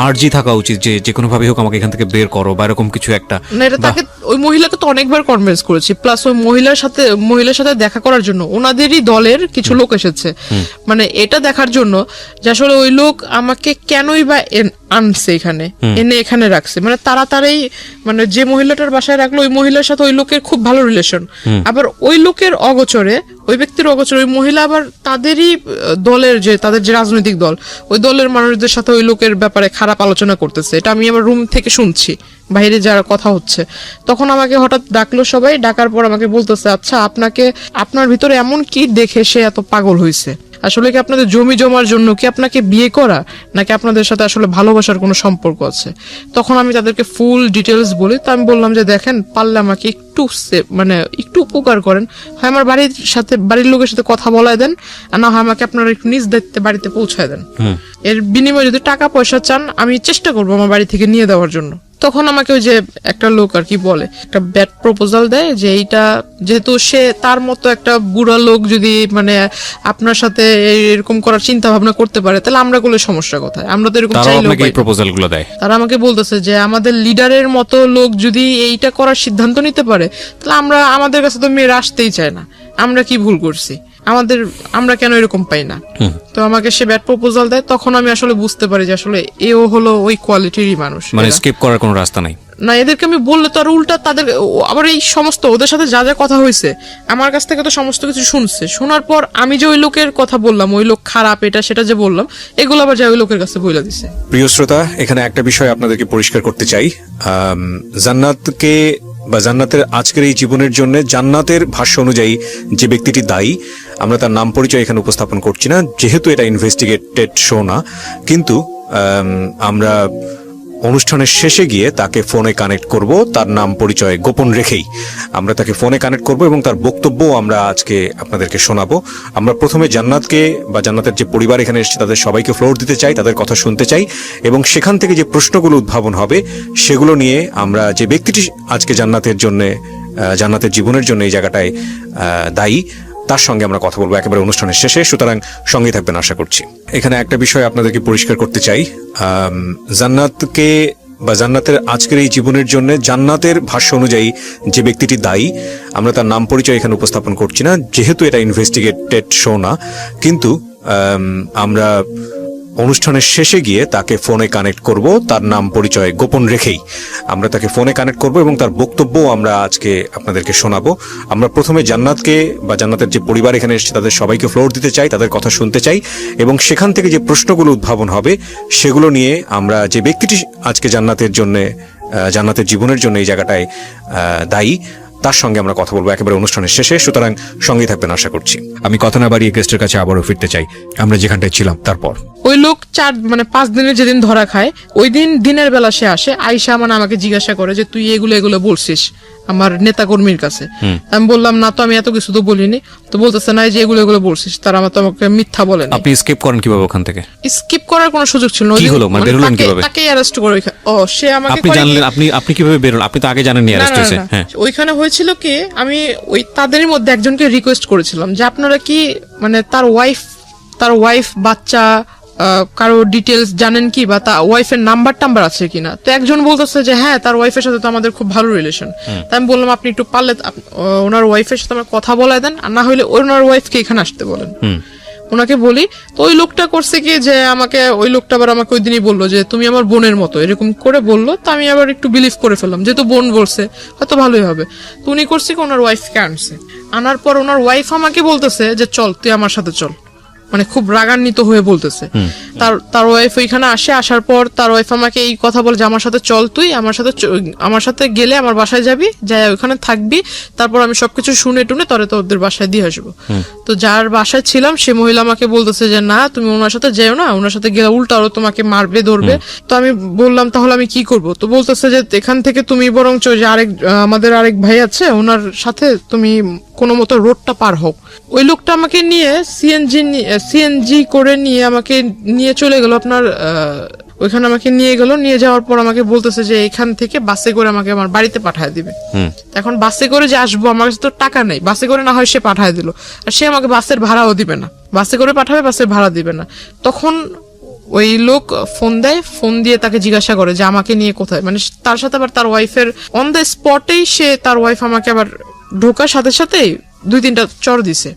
আর্জি থাকা উচিত যে যে কোনো ভাবে হোক আমাকে এখান থেকে বের করো, বা এরকম কিছু একটা। না, এটা তাকে, ওই মহিলাকে তো অনেকবার কনভিন্স করেছি, প্লাস ওই মহিলার সাথে দেখা করার জন্য ওনাদেরই দলের কিছু লোক এসেছে, মানে এটা দেখার জন্য যে আসলে ওই লোক আমাকে কেনই বা আনছে এখানে, এনে এখানে রাখছে। মানে তাড়াতাড়ি, মানে যে মহিলাটার বাসায় রাখলো ওই মহিলার সাথে ওই লোকের খুব ভালো রিলেশন, আবার ওই লোকের অগোচরে, ওই ব্যক্তির অগোচরে ওই মহিলা আবার তাদেরই দলের, যে তাদের যে রাজনৈতিক দল, ওই দলের মানুষদের সাথে ওই লোকের ব্যাপারে খারাপ আলোচনা করতেছে। এটা আমি আমার রুম থেকে শুনছি, বাইরে যারা কথা হচ্ছে। তখন আমাকে হঠাৎ ডাকলো সবাই, ডাকার পর আমাকে বলতেছে আচ্ছা, আপনার ভিতরে এমন কি দেখে সে এত পাগল হয়েছে? আসলে কি আপনাদের জমি জমার জন্য কি আপনাকে বিয়ে করা, নাকি আপনাদের সাথে আসলে ভালোবাসার কোনো সম্পর্ক আছে? তখন আমি তাদেরকে ফুল ডিটেলস বলি। তো আমি বললাম যে দেখেন, পারলে আমাকে একটু মানে একটু উপকার করেন, হয় আমার বাড়ির লোকের সাথে কথা বলায় দেন, আর না হয় আমাকে আপনারা একটু নিজ দায়িত্বে বাড়িতে পৌঁছায় দেন। এর বিনিময়ে যদি টাকা পয়সা চান, আমি চেষ্টা করবো আমার বাড়ি থেকে নিয়ে দেওয়ার জন্য। তখন আমাকে ওই যে একটা লোক আর কি বলে, একটা ব্যাড প্রপোজাল দেয় যে এইটা যেহেতু সে তার মতো একটা বুড়া লোক যদি মানে আপনার সাথে এরকম করার চিন্তা ভাবনা করতে পারে, তাহলে আমরা গুলো সমস্যা কোথায়? আমরা তো এরকম তারাও চাইলেও আপনাকে পাই এই না। প্রপোজাল গুলো দেয়। তারা আমাকে বলতেছে যে আমাদের লিডারের মতো লোক যদি এইটা করার সিদ্ধান্ত নিতে পারে, তাহলে আমাদের কাছে তো মেয়েরা আসতেই চায় না। আমরা কি ভুল করছি? আমরা কেন এরকম পাই না? তো আমাকে সে ব্যাড প্রপোজাল দেয়। তখন আমি আসলে বুঝতে পারি যে আসলে এও হলো ওই কোয়ালিটিরই মানুষ। মানে এরা। স্কেপ করার কোনো রাস্তা নাই না, এদেরকে আমি বললে তো আর উল্টা তাদের আবার এই সমস্ত ওদের সাথে যা যা কথা হয়েছে আমার কাছ থেকে তো সমস্ত কিছু শুনছে। শোনার পর আমি যে ওই লোকের কথা বললাম, ওই লোক খারাপ, এটা সেটা যে বললাম, এগুলো আবার যা ওই লোকের কাছে বইলা দিছে। প্রিয় শ্রোতা, এখানে একটা বিষয় আপনাদেরকে পরিষ্কার করতে চাই। জান্নাতকে বা জান্নাতের আজকের এই জীবনের জন্য জান্নাতের ভাষ্য অনুযায়ী যে ব্যক্তিটি দায়ী, আমরা তার নাম পরিচয় এখানে উপস্থাপন করছি না, যেহেতু এটা ইনভেস্টিগেটেড শো না, কিন্তু আমরা অনুষ্ঠানের শেষে গিয়ে তাকে ফোনে কানেক্ট করব, তার নাম পরিচয় গোপন রেখেই আমরা তাকে ফোনে কানেক্ট করব এবং তার বক্তব্য আমরা আজকে আপনাদেরকে শোনাবো। আমরা প্রথমে জান্নাতকে বা জান্নাতের যে পরিবার এখানে এসেছে তাদের সবাইকে ফ্লোর দিতে চাই, তাদের কথা শুনতে চাই, এবং সেখান থেকে যে প্রশ্নগুলো উদ্ভাবন হবে সেগুলো নিয়ে আমরা যে ব্যক্তিটি আজকে জান্নাতের জীবনের জন্য এই জায়গাটায় দায়ী, তার সঙ্গে আমরা কথা বলবো একেবারে অনুষ্ঠানের শেষে। সুতরাং সঙ্গেই থাকবেন আশা করছি। এখানে একটা বিষয় আপনাদেরকে পরিষ্কার করতে চাই। জান্নাতকে বা জান্নাতের আজকের এই জীবনের জন্য জান্নাতের ভাষ্য অনুযায়ী যে ব্যক্তিটি দায়ী, আমরা তার নাম পরিচয় এখানে উপস্থাপন করছি না, যেহেতু এটা ইনভেস্টিগেটেড শো না, কিন্তু আমরা অনুষ্ঠানের শেষে গিয়ে তাকে ফোনে কানেক্ট করব, তার নাম পরিচয় গোপন রেখেই আমরা তাকে ফোনে কানেক্ট করব এবং তার বক্তব্য আমরা আজকে আপনাদেরকে শোনাবো। আমরা প্রথমে জান্নাতকে বা জান্নাতের যে পরিবার এখানে এসেছে তাদের সবাইকে ফ্লোর দিতে চাই, তাদের কথা শুনতে চাই, এবং সেখান থেকে যে প্রশ্নগুলো উদ্ভাবন হবে সেগুলো নিয়ে আমরা যে ব্যক্তিটি আজকে জান্নাতের জীবনের জন্য এই জায়গাটায় দায়ী, তার সঙ্গে আমরা কথা বলবো একেবারে অনুষ্ঠানের শেষে। সুতরাং সঙ্গেই থাকবেন আশা করছি। আমি কথা না বাড়িয়ে গেস্টের কাছে আবারও ফিরতে চাই আমরা যেখানটায় ছিলাম। তারপর ওই লোক 5 দিনের যেদিন ধরা খায়, ওই দিন দিনের বেলা সে আসে, আয়শা মানে আমাকে জিজ্ঞাসা করে যে তুই এগুলো বলছিস, আমার নেতাকর্মীর কাছে। আমি বললাম না তো, আমি এত কিছু তো বলিনি। তো বলতেছে না, যে এগুলো বলছিস, তারা আমাকে মিথ্যা বলেন। আপনি স্কিপ করেন কিভাবে ওখান থেকে? স্কিপ করার কোনো সুযোগ ছিল না। কি হলো, মানে বেরোলেন কিভাবে? তাকে অ্যারেস্ট করে সে আমাকে আপনি জানলেন, আপনি কিভাবে বেরোলেন? আপনি তো আগে জানেননি অ্যারেস্ট হয়েছে। হ্যাঁ, ওইখানে হয়েছিল কি, আমি ওই তাদের মধ্যে একজনকে রিকোয়েস্ট করেছিলাম যে আপনারা কি মানে তার ওয়াইফ বাচ্চা কারো ডিটেলস জানেন কি, বা তার ওয়াইফের নাম্বার আছে কিনা। তো একজন বলতেছে যে হ্যাঁ, তার ওয়াইফের সাথে তো আমাদের খুব ভালো রিলেশন। তাই আমি বললাম আপনি একটু পারলে ওনার ওয়াইফের সাথে আমার কথা বলাই দেন, আর না হলে ওনার ওয়াইফকে এখানে আসতে বলেন। ওনাকে বলি, তো ওই লোকটা করছে কি যে ওই লোকটা আবার আমাকে ওই দিনই বললো যে তুমি আমার বোনের মতো, এরকম করে বললো। তো আমি আবার একটু বিলিভ করে ফেললাম, যেহেতু বোন বলছে হয়তো ভালোই হবে। তো উনি করছে কি, ওনার ওয়াইফকে আনার পর ওনার ওয়াইফ আমাকে বলতেছে যে চল তুই আমার সাথে চল, মানে খুব রাগান্বিত হয়ে বলতেছে। তার ওয়াইফ ওইখানে আসার পর তার ওয়াইফ আমাকে এই কথা বলে যে আমার সাথে চল, তুই আমার সাথে গেলে আমার বাসায় যাবি, যাই ওখানে থাকবি, তারপর আমি সবকিছু শুনে টুনে তোরে তো ওদের বাসায় দিয়ে আসবো। তো যার বাসায় ছিলাম সে মহিলা আমাকে বলতেছে যে না, তুমি ওনার সাথে যেও না, ওনার সাথে গেলে উল্টা আরো তোমাকে মারবে, ধরবে। তো আমি বললাম তাহলে আমি কি করব? তো বলতেছে যে এখান থেকে তুমি বরঞ্চ যে আমাদের আরেক ভাই আছে, ওনার সাথে তুমি কোনো মতো রোডটা পার হোক। ওই লোকটা আমাকে নিয়ে সিএনজি করে আমাকে নিয়ে চলে গেল আপনার ওইখানে আমাকে নিয়ে যাওয়ার পর আমাকে বলতেছে যে এখান থেকে বাসে করে আমাকে আমার বাড়িতে পাঠায় দিবে। এখন বাসে করে যে আসবো, আমার কাছে তো টাকা নেই, বাসে করে না হয় সে পাঠায় দিল, আর সে আমাকে বাসের ভাড়াও দিবে না, বাসে করে পাঠাবে, বাসের ভাড়া দিবে না। তখন ওই লোক ফোন দেয়, ফোন দিয়ে তাকে জিজ্ঞাসা করে যে আমাকে নিয়ে কোথায়, মানে তার সাথে আবার তার ওয়াইফের অন দ্য স্পটেই তার ওয়াইফ আমাকে আবার ঢোকার সাথে সাথেই 2-3টা চর দিছে।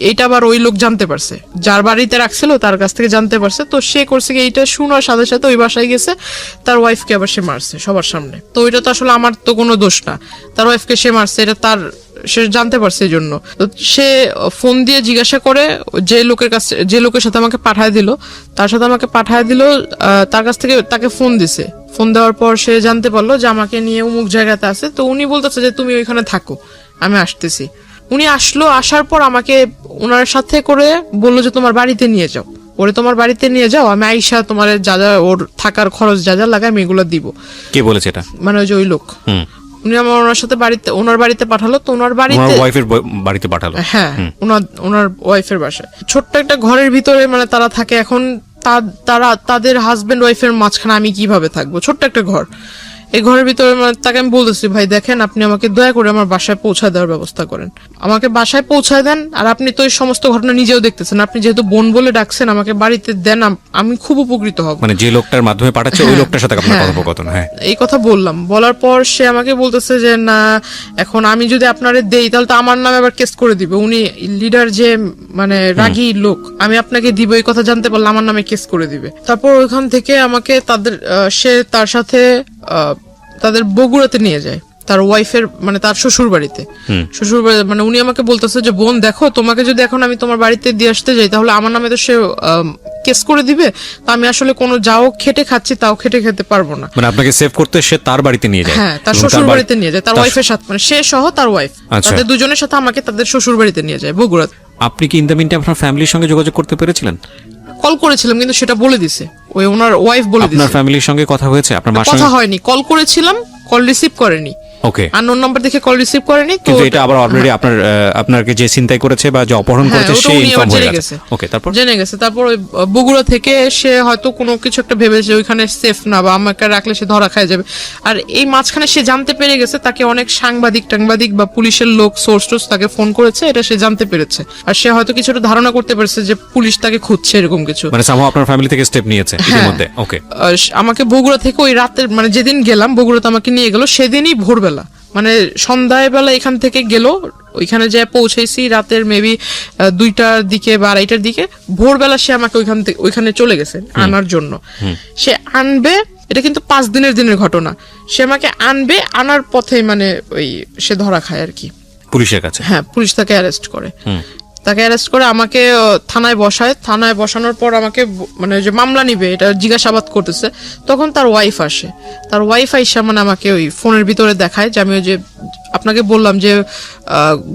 এইটা আবার ওই লোক জানতে পারছে, যার বাড়িতে রাখছিল তার কাছ থেকে জানতে পারছে। তো সে করছে কি, এইটা শোনার সাথে সাথে ওই বাসায় গেছে, তার ওয়াইফকে আবার সে মারছে সবার সামনে। তো ওইটা তো আসলে আমার তো কোনো দোষ না, তার ওয়াইফকে সে মারছে, এটা সে জানতে পারছে এই জন্য। তো সে ফোন দিয়ে জিজ্ঞাসা করে যে লোকের সাথে আমাকে পাঠায় দিল, তার সাথে আমাকে পাঠায় দিল, তার কাছ থেকে তাকে ফোন দিছে। ফোন দেওয়ার পর সে জানতে পারলো যে আমাকে নিয়ে অমুক জায়গাতে আছে। তো উনি বলতেছে যে তুমি ওইখানে থাকো, আমি আসতেছি। উনি আসলো, আসার পর আমাকে ওনার সাথে করে বললো যে তোমার বাড়িতে নিয়ে যাও, তোমার বাড়িতে নিয়ে যাও, আমি আইসা তোমার যা যা ওর থাকার খরচ যা যা লাগে আমি এগুলো দিব। কে বলেছে এটা? মানে ওই যে ওই লোক। উনি আমার ওনার সাথে ওনার বাড়িতে পাঠালো। তো ওনার বাড়িতে পাঠালো। হ্যাঁ, ওনার ওয়াইফের বাসায় ছোট্ট একটা ঘরের ভিতরে মানে তারা থাকে। এখন তাদের হাজবেন্ড ওয়াইফের মাঝখানে আমি কিভাবে থাকবো? ছোট্ট একটা ঘর, এই ঘরের ভিতরে তাকে আমি বলতেছি ভাই দেখেন, আপনি আমাকে দয়া করে আমার বাসায় পৌঁছায় দেওয়ার ব্যবস্থা করেন, আমাকে বাসায় পৌঁছায় দেন। আর আপনি তো এই সমস্ত ঘটনা নিজেও দেখতেছেন, আপনি যেহেতু বোন বলে ডাকছেন, আমাকে বাড়িতে দেন, আমি খুব উপকৃত হব। মানে যে লোকটার মাধ্যমে পাঠাচ্ছে ওই লোকটার সাথে আপনার কথোপকথন? হ্যাঁ, এই কথা বললাম। বলার পর সে আমাকে বলতেছে যে না, এখন আমি যদি আপনারে দেই তাহলে তো আমার নামে আবার কেস করে দিবে, উনি লিডার যে মানে রাগী লোক, আমি আপনাকে দিব এই কথা জানতে পারলে আমার নামে কেস করে দিবে। তারপর ওইখান থেকে আমাকে তার সাথে তাদের বগুড়াতে নিয়ে যায়, তার ওয়াইফের মানে তার শ্বশুর বাড়িতে। মানে উনি আমাকে বলতেছে যে বোন দেখো, তোমাকে যদি এখন আমি তোমার বাড়িতে দিয়ে আসতে যাই তাহলে আমার নামে তো সে কেস করে দিবে, তো আমি আসলে কোনো যাও খেটে খাচ্ছি তাও খেটে খেতে পারবো না। মানে আপনাকে সেভ করতে সে তার বাড়িতে নিয়ে যায়? হ্যাঁ, তার শ্বশুর বাড়িতে নিয়ে যায়, তার ওয়াইফের সাথে, মানে সে সহ তার ওয়াইফ, তাদের দুজনের সাথে আমাকে তাদের শ্বশুর বাড়িতে নিয়ে যায় বগুড়াতে। আপনি কি ইন দ্য মিনটাইম আপনার ফ্যামিলির সঙ্গে যোগাযোগ করতে পেরেছিলেন? কল করেছিলাম, কিন্তু সেটা বলে দিছে ওনার ওয়াইফ বলে দিছে। আপনার ফ্যামিলির সঙ্গে কথা হয়েছে? আপনার মার সঙ্গে কথা হয়নি, কল করেছিলাম, কল রিসিভ করেনি। ওকে, আননোন নাম্বার দেখে কল রিসিভ করেনি। কিন্তু এটা আবার অলরেডি আপনাকে যে চিন্তাই করেছে বা যে অপহরণ করেছে সে ইনফর্ম হয়ে গেছে। ওকে, জেনে গেছে। তারপর ওই বগুড়া থেকে সে হয়তো কোনো কিছু একটা ভেবেছে ওইখানে সেফ না, বা আমাকে রাখলে সে ধরা খায় যাবে। আর এই মাঝখানে সে জানতে পেরে গেছে, তাকে অনেক সাংবাদিক বা পুলিশের লোক সোর্স তাকে ফোন করেছে, এটা সে জানতে পেরেছে। আর সে হয়তো কিছুটা ধারণা করতে পেরেছে যে পুলিশ তাকে খুঁজছে, এরকম কিছু। মানে সামহাও আপনার ফ্যামিলি থেকে স্টেপ নিয়েছে ইতিমধ্যে। ওকে, আমাকে বগুড়া থেকে ওই রাতের মানে যেদিন গেলাম বগুড়াতে আমাকে নিয়ে গেল, সেদিনই ভোরবেলা মানে সন্ধ্যাবেলা এখান থেকে গেল, ওইখানে যে পৌঁছেছি রাতের মেবি 2টার দিকে বা 2:30টার দিকে। ভোরবেলা সে আমাকে ওইখানে চলে গেছে আনার জন্য। সে আনবে, এটা কিন্তু 5 দিনের ঘটনা। সে আমাকে আনবে, আনার পথে মানে ওই সে ধরা খায় আর কি পুলিশের কাছে। হ্যাঁ, পুলিশ তাকে অ্যারেস্ট করে আমাকে থানায় বসায়। থানায় বসানোর পর আমাকে মানে যে মামলা নিবে এটা জিজ্ঞাসাবাদ করতেছে, তখন তার ওয়াইফ আসে। তার ওয়াইফ আইসা মানে আমাকে ওই ফোনের ভিতরে দেখায় যে আমি ওই যে আপনাকে বললাম যে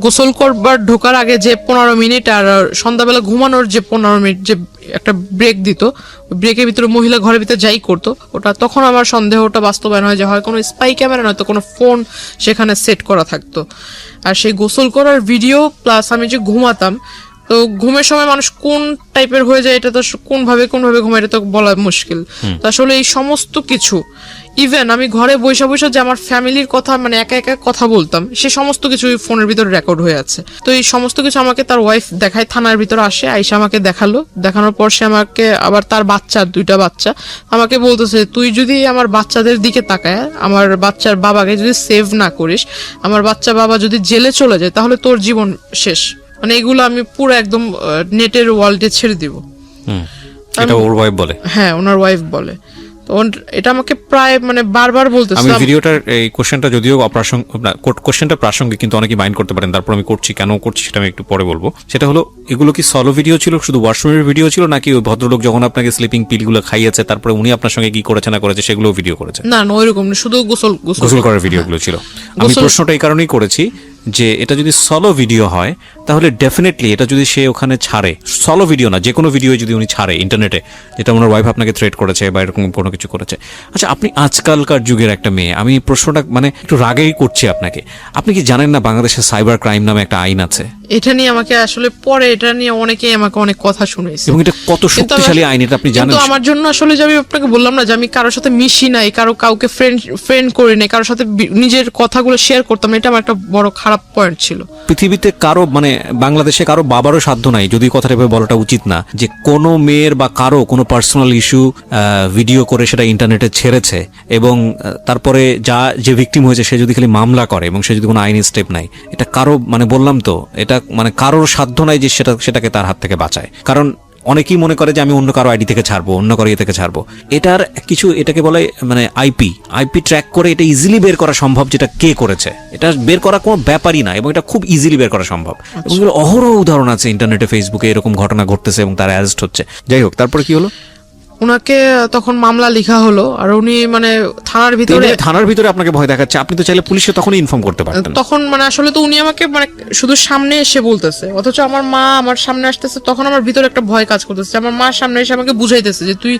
গোসল করবার ঢোকার আগে যে 15 মিনিট আর সন্ধ্যাবেলা ঘুমানোর যে 15 মিনিট, যে একটা ব্রেক দিত, ব্রেকের ভিতরে মহিলা ঘরের ভিতরে যাই করতো ওটা, তখন আমার সন্দেহটা বাস্তবায়ন হয় যে হয় কোনো স্পাই ক্যামেরা নয়তো কোনো ফোন সেখানে সেট করা থাকতো। আর সেই গোসল করার ভিডিও প্লাস আমি যে ঘুমাতাম, তো ঘুমের সময় মানুষ কোন টাইপের হয়ে যায় এটা তো কোনভাবে ঘুমায় এটা তো বলা মুশকিল। তো আসলে এই সমস্ত কিছু ইভেন আমি ঘরে বসে বসে যে আমার ফ্যামিলির কথা মানে একা একা কথা বলতাম, সে সমস্ত কিছু ফোনের ভিতরে রেকর্ড হয়ে আছে। তো এই সমস্ত কিছু আমাকে তার ওয়াইফ দেখায়, থানার ভিতরে আসে, আইসা আমাকে দেখালো, দেখানোর পর সে আমাকে আবার তার বাচ্চা, 2টা বাচ্চা, আমাকে বলতেছে তুই যদি আমার বাচ্চাদের দিকে তাকায়, আমার বাচ্চার বাবাকে যদি সেভ না করিস, আমার বাচ্চা বাবা যদি জেলে চলে যায় তাহলে তোর জীবন শেষ। মানে এগুলো আমি পুরো একদম নেটের ওয়ার্ল্ডে ছেড়ে দিব। এটা ওর ওয়াইফ বলে? হ্যাঁ, ওনার ওয়াইফ বলে। তো এটা আমাকে প্রায় মানে বারবার বলতেছে। আমি ভিডিওটার এই কোশ্চেনটা যদিও কোশ্চেনটা প্রাসঙ্গিক, কিন্তু অনেকেই মাইন্ড করতে পারেন, তারপর আমি করছি, কেন করছি সেটা আমি একটু পরে বলবো। সেটা হলো, এগুলো কি সলো ভিডিও ছিল, শুধু ওয়াশরুমের ভিডিও ছিল, নাকি ওই ভদ্রলোক যখন আপনাকে স্লিপিং পিলগুলো খাইয়েছে তারপরে উনি আপনার সঙ্গে কি করেছে না করেছে সেগুলো ভিডিও করেছে? না না, ওইরকম না, শুধু গোসল করার ভিডিওগুলো ছিল। আমি প্রশ্নটা এই কারণেই করেছি যে এটা যদি সলো ভিডিও হয় তাহলে ডেফিনেটলি এটা যদি সে ওখানে ছাড়ে, সলো ভিডিও না যে কোনো ভিডিও যদি উনি ছাড়ে ইন্টারনেটে, যেটা ওনার ওয়াইফ আপনাকে থ্রেট করেছে বা এরকম কোনো কিছু করেছে, আচ্ছা আপনি আজকালকার যুগের একটা মেয়ে, আমি প্রশ্নটা মানে একটু রাগেই করছি আপনাকে, আপনি কি জানেন না বাংলাদেশে সাইবার ক্রাইম নামে একটা আইন আছে? এটা নিয়ে আমাকে আসলে পরে এটা নিয়ে অনেকেই আমাকে অনেক কথা শুনেছে, এবং এটা কত শক্তিশালী আইন এটা আপনি জানেন? কিন্তু আমার জন্য আসলে যে আমি আপনাকে বললাম না যে আমি কারোর সাথে মিশি নাই, কাউকে ফ্রেন্ড করি নাই, কারোর সাথে নিজের কথাগুলো শেয়ার করতাম, এটা আমার একটা বড় খারাপ পয়েন্ট ছিল। পৃথিবীতে কারো মানে বাংলাদেশে কারো বাবারও সাধ্য নাই, যদি কথাটা এভাবে বলাটা উচিত না, যে কোনো মেয়ের বা কারো কোনো পার্সোনাল ইস্যু ভিডিও করে সেটা ইন্টারনেটে ছেড়েছে এবং তারপরে যে ভিকটিম হয়েছে সে যদি খালি মামলা করে এবং সে যদি কোনো আইনি স্টেপ নাই, এটা কারো মানে বললাম তো, এটা মানে কারোর সাধ্য নাই যে সেটাকে তার হাত থেকে বাঁচায়। কারণ অনেকেই মনে করে যে আমি অন্য কারো আইডি থেকে ছাড়বো, অন্য কারো ইয়ে থেকে ছাড়বো, এটার কিছু এটাকে বলে মানে আইপি ট্র্যাক করে এটা ইজিলি বের করা সম্ভব, যেটা কে করেছে এটা বের করা কোনো ব্যাপারই না, এবং এটা খুব ইজিলি বের করা সম্ভব। এবং এগুলো অহরহ উদাহরণ আছে ইন্টারনেটে, ফেসবুকে এরকম ঘটনা ঘটতেছে এবং তারা অ্যারেস্ট হচ্ছে। যাই হোক, তারপরে কি হলো? ওনাকে তখন মামলা লেখা হলো, আর উনি মানে থানার ভিতরে আপনাকে ভয় দেখাচ্ছে। আপনি তো চাইলে পুলিশে তখনই ইনফর্ম করতে পারতেন। তখন মানে আসলে তো উনি আমাকে মানে শুধু সামনে এসে বলতেছে, অথচ আমার মা আমার সামনে আসতেছে, তখন আমার ভিতরে একটা ভয় কাজ করতেছে। আমার মা সামনে এসে আমাকে বুঝাইতেছে যে তুই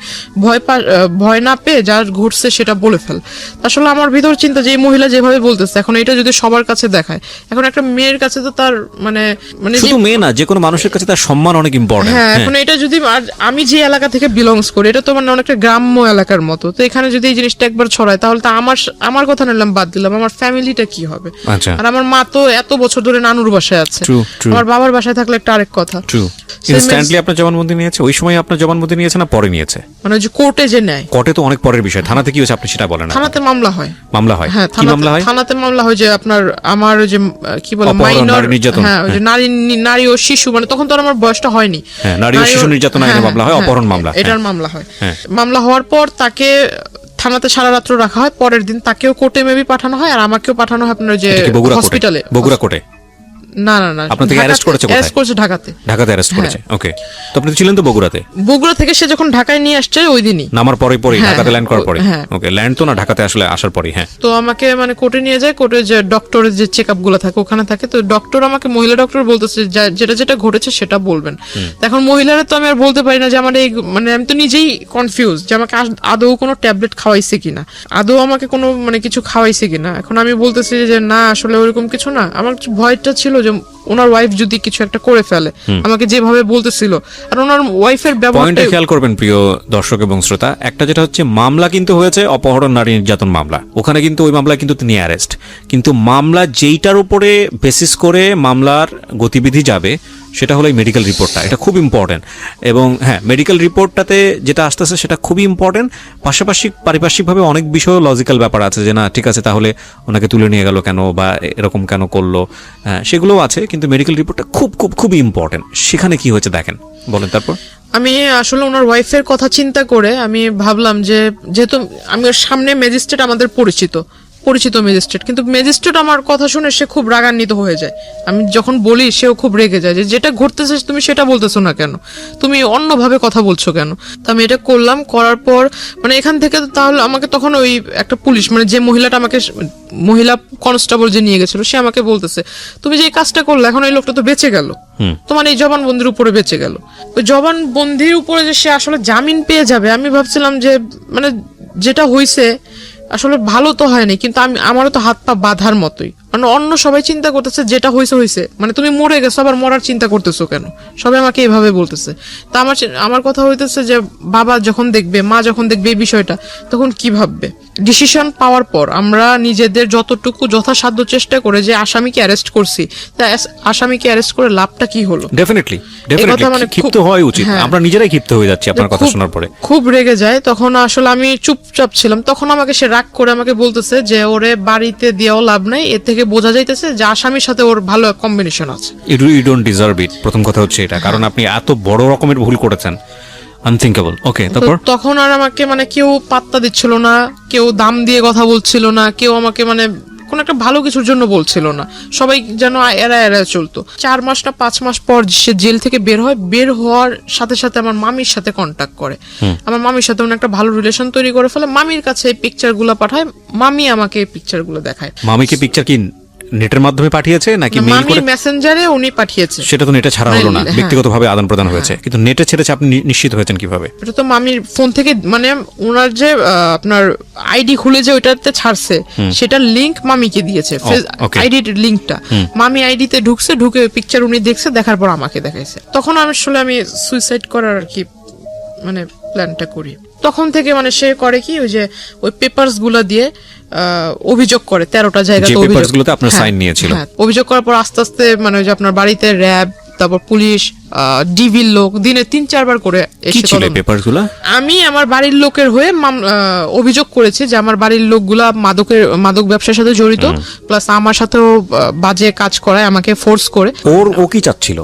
ভয় না পেয়ে যা ঘটছে সেটা বলে ফেল। আসলে আমার ভিতর চিন্তা যে এই মহিলা যেভাবে বলতেছে, এখন এটা যদি সবার কাছে দেখায়, এখন একটা মেয়ের কাছে তো তার মানে শুধু মেয়ে না, যে কোনো মানুষের কাছে তার সম্মান অনেক ইম্পর্টেন্ট। হ্যাঁ, এখন এটা যদি আমি যে এলাকা থেকে বিলংস করি, এটা তো মানে অনেকটা গ্রাম্য এলাকার মতো, তো এখানে যদি এই জিনিসটা একবার ছড়ায় তাহলে তো আমার কথা নিলাম বাদ দিলাম, আমার ফ্যামিলিটা কি হবে? আর আমার মা তো এত বছর ধরে নানুর বাসায় আছে, আমার বাবার বাসায় থাকলে একটা আরেক কথা। ইনস্ট্যান্টলি আপনার জবানবন্দি নিয়েছে? ওই সময় আপনার জবানবন্দি নিয়েছে না পরে নিয়েছে? মানে যে কোর্টে যে নেয়, কোর্টে তো অনেক পরের বিষয়। থানাতে কি হয়েছে আপনি সেটা বলেন? থানাতে মামলা হয়। হ্যাঁ, কি মামলা হয়? থানাতে মামলা হয় যে আমার যে কি বলে মাইনর, হ্যাঁ, ওই যে নারী ও শিশু, মানে তখন তো আমার বয়সটা হয়নি, হ্যাঁ, নারী ও শিশু নির্যাতন আইনে মামলা হয়, অপহরণ মামলা, এটার মামলা হয়। মামলা হওয়ার পর তাকে থানাতে সারা রাত্র রাখা হয়, পরের দিন তাকেও কোর্টে মেবি পাঠানো হয়, আর আমাকেও পাঠানো হয় আপনার যে হসপিটালে, বগুড়া কোর্টে। না, আপনাকে অ্যারেস্ট করেছে কোথায়? অ্যারেস্ট করেছে ঢাকাতে অ্যারেস্ট করেছে। ওকে, তো আপনি ছিলেন তো বগুড়া থেকে সে যখন ঢাকায় নিয়ে আসছে ওই দিনই, নামার পরে ঢাকাতে ল্যান্ড করার পরে। ওকে, ল্যান্ড তো না, ঢাকাতে আসলে আসার পরে। হ্যাঁ, তো আমাকে মানে কোর্টে নিয়ে যায়, কোর্টে যে ডক্টরের যে চেকআপ গুলো থাকে ওখানে থাকে, তো ডক্টর আমাকে, মহিলা ডক্টর বলতেছে যেটা ঘটেছে সেটা বলবেন। এখন মহিলারা তো আমি আর বলতে পারি না যে আমার এই মানে আমি তো নিজেই কনফিউজ যে আমাকে আদৌ কোনো ট্যাবলেট খাওয়াইছে কিনা, আদৌ আমাকে কোনো মানে কিছু খাওয়াইছে কিনা। এখন আমি বলতেছি যে না, আসলে ওরকম কিছু না। আমার ভয়টা ছিল যে ওনার ওয়াইফ যদি কিছু একটা করে ফেলে, আমাকে যেভাবে বলতেছিল, আর ওনার ওয়াইফের ব্যবহারটা খেয়াল করবেন প্রিয় দর্শক এবং শ্রোতা। একটা যেটা হচ্ছে মামলা কিন্তু হয়েছে অপহরণ, নারী নির্যাতন মামলা, ওখানে কিন্তু ওই মামলা কিন্তু তিনি অ্যারেস্ট, কিন্তু মামলা যেইটার উপরে বেসিস করে মামলার গতিবিধি যাবে সেটা হলো মেডিকেল রিপোর্টটা। এটা খুব ইম্পর্টেন্ট, এবং হ্যাঁ, মেডিকেল রিপোর্টটাতে যেটা আসতেছে সেটা খুবই ইম্পর্টেন্ট। পাশাপাশি পারিপার্শ্বিকভাবে অনেক বিষয় লজিক্যাল ব্যাপার আছে, যে না ঠিক আছে তাহলে ওনাকে তুলে নিয়ে গেল কেন বা এরকম কেন করলো, সেগুলোও আছে, কিন্তু মেডিকেল রিপোর্টটা খুবই ইম্পর্টেন্ট। সেখানে কি হয়েছে দেখেন, বলেন। তারপর আমি আসলে ওনার ওয়াইফের কথা চিন্তা করে আমি ভাবলাম যে যেহেতু আমি ওর সামনে ম্যাজিস্ট্রেট আমাদের পরিচিত, পরিচিত ম্যাজিস্ট্রেট, কিন্তু ম্যাজিস্ট্রেট আমার কথা শুনে সে খুব রাগান্বিত হয়ে যায়। আমি যখন বলি সেও খুব রেগে যায় যে যেটা ঘটতেছে তুমি সেটা বলতেছো না কেন, তুমি অন্যভাবে কথা বলছো কেন। তো আমি এটা করলাম, করার পর মানে এখান থেকে তাহলে আমাকে তখন ওই একটা পুলিশ মানে যে মহিলাটা আমাকে মহিলা কনস্টেবল যে নিয়ে গেছিল সে আমাকে বলতেছে তুমি যে এই কাজটা করলে এখন এই লোকটা তো বেঁচে গেল, তোমার এই জবানবন্দির উপরে বেঁচে গেল। ওই জবানবন্দির উপরে যে সে আসলে জামিন পেয়ে যাবে, আমি ভাবছিলাম যে মানে যেটা হয়েছে আসলে ভালো তো হয়নি, কিন্তু আমারও তো হাত পা বাঁধার মতোই। মানে অন্য সবাই চিন্তা করতেছে যেটা হয়েছে মানে তুমি মরে গেছো আবার মরার চিন্তা করতেছো কেন, সবাই আমাকে এইভাবে বলতেছে। তা আমার কথা হইতেছে যে বাবা যখন দেখবে, মা যখন দেখবে এই বিষয়টা, তখন কি ভাববে। ডিসিশন পাওয়ার পর আমরা নিজেদের যতটুকু যথাসাধ্য চেষ্টা করে যে আসামিকে অ্যারেস্ট করছি, তা আসামিকে অ্যারেস্ট করে লাভটা কি হলো। ডেফিনেটলি মানে ক্ষিপ্ত হওয়াই উচিত, হ্যাঁ। আমরা নিজেরাই ক্ষিপ্ত হয়ে যাচ্ছি আপনার কথা খুব- শোনার পরে। খুব রেগে যায়। তখন আসলে আমি চুপচাপ ছিলাম, তখন আমাকে সে রাগ করে আমাকে বলতেছে যে ওরে বাড়িতে দিয়েও লাভ নাই, এর থেকে বোঝা যাইতেছে যে আসামির সাথে ওর ভালো কম্বিনেশন আছে। ইউ ডোন্ট ডিজার্ভ ইট, প্রথম কথা হচ্ছে এটা, কারণ আপনি এত বড় রকমের ভুল করেছেন, আনথিঙ্কেবল। ওকে, তো তারপর তখন আর আমাকে মানে কেউ পাত্তা দিচ্ছিল না, কেউ দাম দিয়ে কথা বলছিল না, কেউ আমাকে মানে কোন একটা ভালো কিছুর জন্য বলছিল না, সবাই যেন এরা চলতো। 4 মাস না 5 মাস পর সে জেল থেকে বের হয়, বের হওয়ার সাথে সাথে আমার মামির সাথে কন্ট্যাক্ট করে, আমার মামির সাথে একটা ভালো রিলেশন তৈরি করে ফেলে। মামির কাছে এই পিকচার গুলো পাঠায়, মামি আমাকে এই পিকচার গুলো দেখায়। মামিকে পিকচার কি নেটের মাধ্যমে পাঠিয়েছে নাকি মেইল মামি করে? মেসেঞ্জারে উনি পাঠিয়েছে। সেটা তো নেটে ছাড়া হলো না, হ্যাঁ। ব্যক্তিগতভাবে আদান প্রদান হয়েছে, কিন্তু নেটে ছেড়েছে আপনি নিশ্চিত হয়েছেন কিভাবে? এটা তো মামির ফোন থেকে মানে ওনার যে আপনার আইডি খুলে যে ওইটাতে ছাড়ছে সেটার লিংক মামিকে দিয়েছে, okay. আইডির লিংকটা মামি আইডিতে ঢুকছে, ঢুকে পিকচার উনি দেখছে, দেখার পর আমাকে দেখাইছে। তখন আমি সুইসাইড করার আর কি মানে প্ল্যানটা করি। তখন থেকে মানে সে করে কি ওই যে ওই পেপারস গুলো দিয়ে অভিযোগ করে 13টা জায়গাতে যে অভিযোগ। papers গুলোতে আপনার হ্যাঁ, sign নিয়েছিল। হ্যাঁ, অভিযোগ করার পর আস্তে আস্তে মানে ওই যে আপনার বাড়িতে র্যাব, তারপর পুলিশ, ডিবির লোক দিনে 3-4 বার করে কি এসে ছিল তদন্ত। পেপারস গুলো? আমি আমার বাড়ির লোকের হয়ে অভিযোগ করেছি যে আমার বাড়ির লোকগুলা মাদক ব্যবসার সাথে জড়িত, প্লাস আমার সাথেও বাজে কাজ করায়, আমাকে ফোর্স করে। ও কি চাচ্ছিল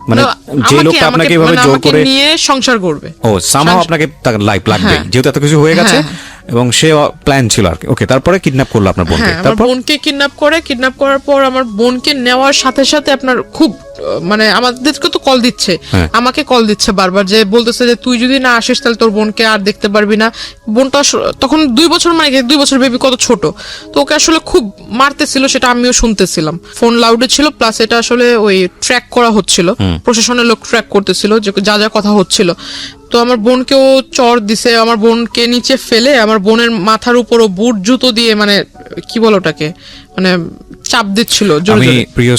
মানে না, যে আমাকে- লোকটা আপনাকে এভাবে মানে জোর আমাকে করে নিয়ে সংসার করবে। ও সামহাও আপনাকে তার লাইফ লাগবে, হ্যাঁ। যেহেতু এত কিছু হয়ে গেছে, হ্যাঁ। এবং সে প্ল্যান ছিল আর কি। ওকে, তারপরে কিডন্যাপ করলো আপনার বোনকে, হ্যাঁ, আমার তারপর বোনকে কিডন্যাপ করার পর আমার বোনকে নেওয়ার সাথে সাথে আপনার খুব মানে আমাদেরকে তো কল দিচ্ছে, হ্যাঁ। আমাকে কল দিচ্ছে বারবার, যে বলতেছে যে তুই যদি না আসিস তাহলে তোর বোনকে আর দেখতে পারবি না। বোনটা তখন 2 বছর, মানে 2 বছর বেবি কত ছোট, তো ওকে আসলে খুব মারতেছিল, সেটা আমিও শুনতেছিলাম। ফোন লাউডে ছিল, প্লাস এটা আসলে ওই ট্র্যাক করা হচ্ছিল, প্রশাসনের লোক ট্র্যাক করতেছিল যে যা যা কথা হচ্ছিল। তো আমার বোনকেও চর দিছে, আমার বোনকে নিচে ফেলে আমার বোনের মাথার উপরও বুট জুতো দিয়ে মানে কি বলো ওটাকে মানে চাপ দিচ্ছিল জোরে আমি জোরে। প্রিয়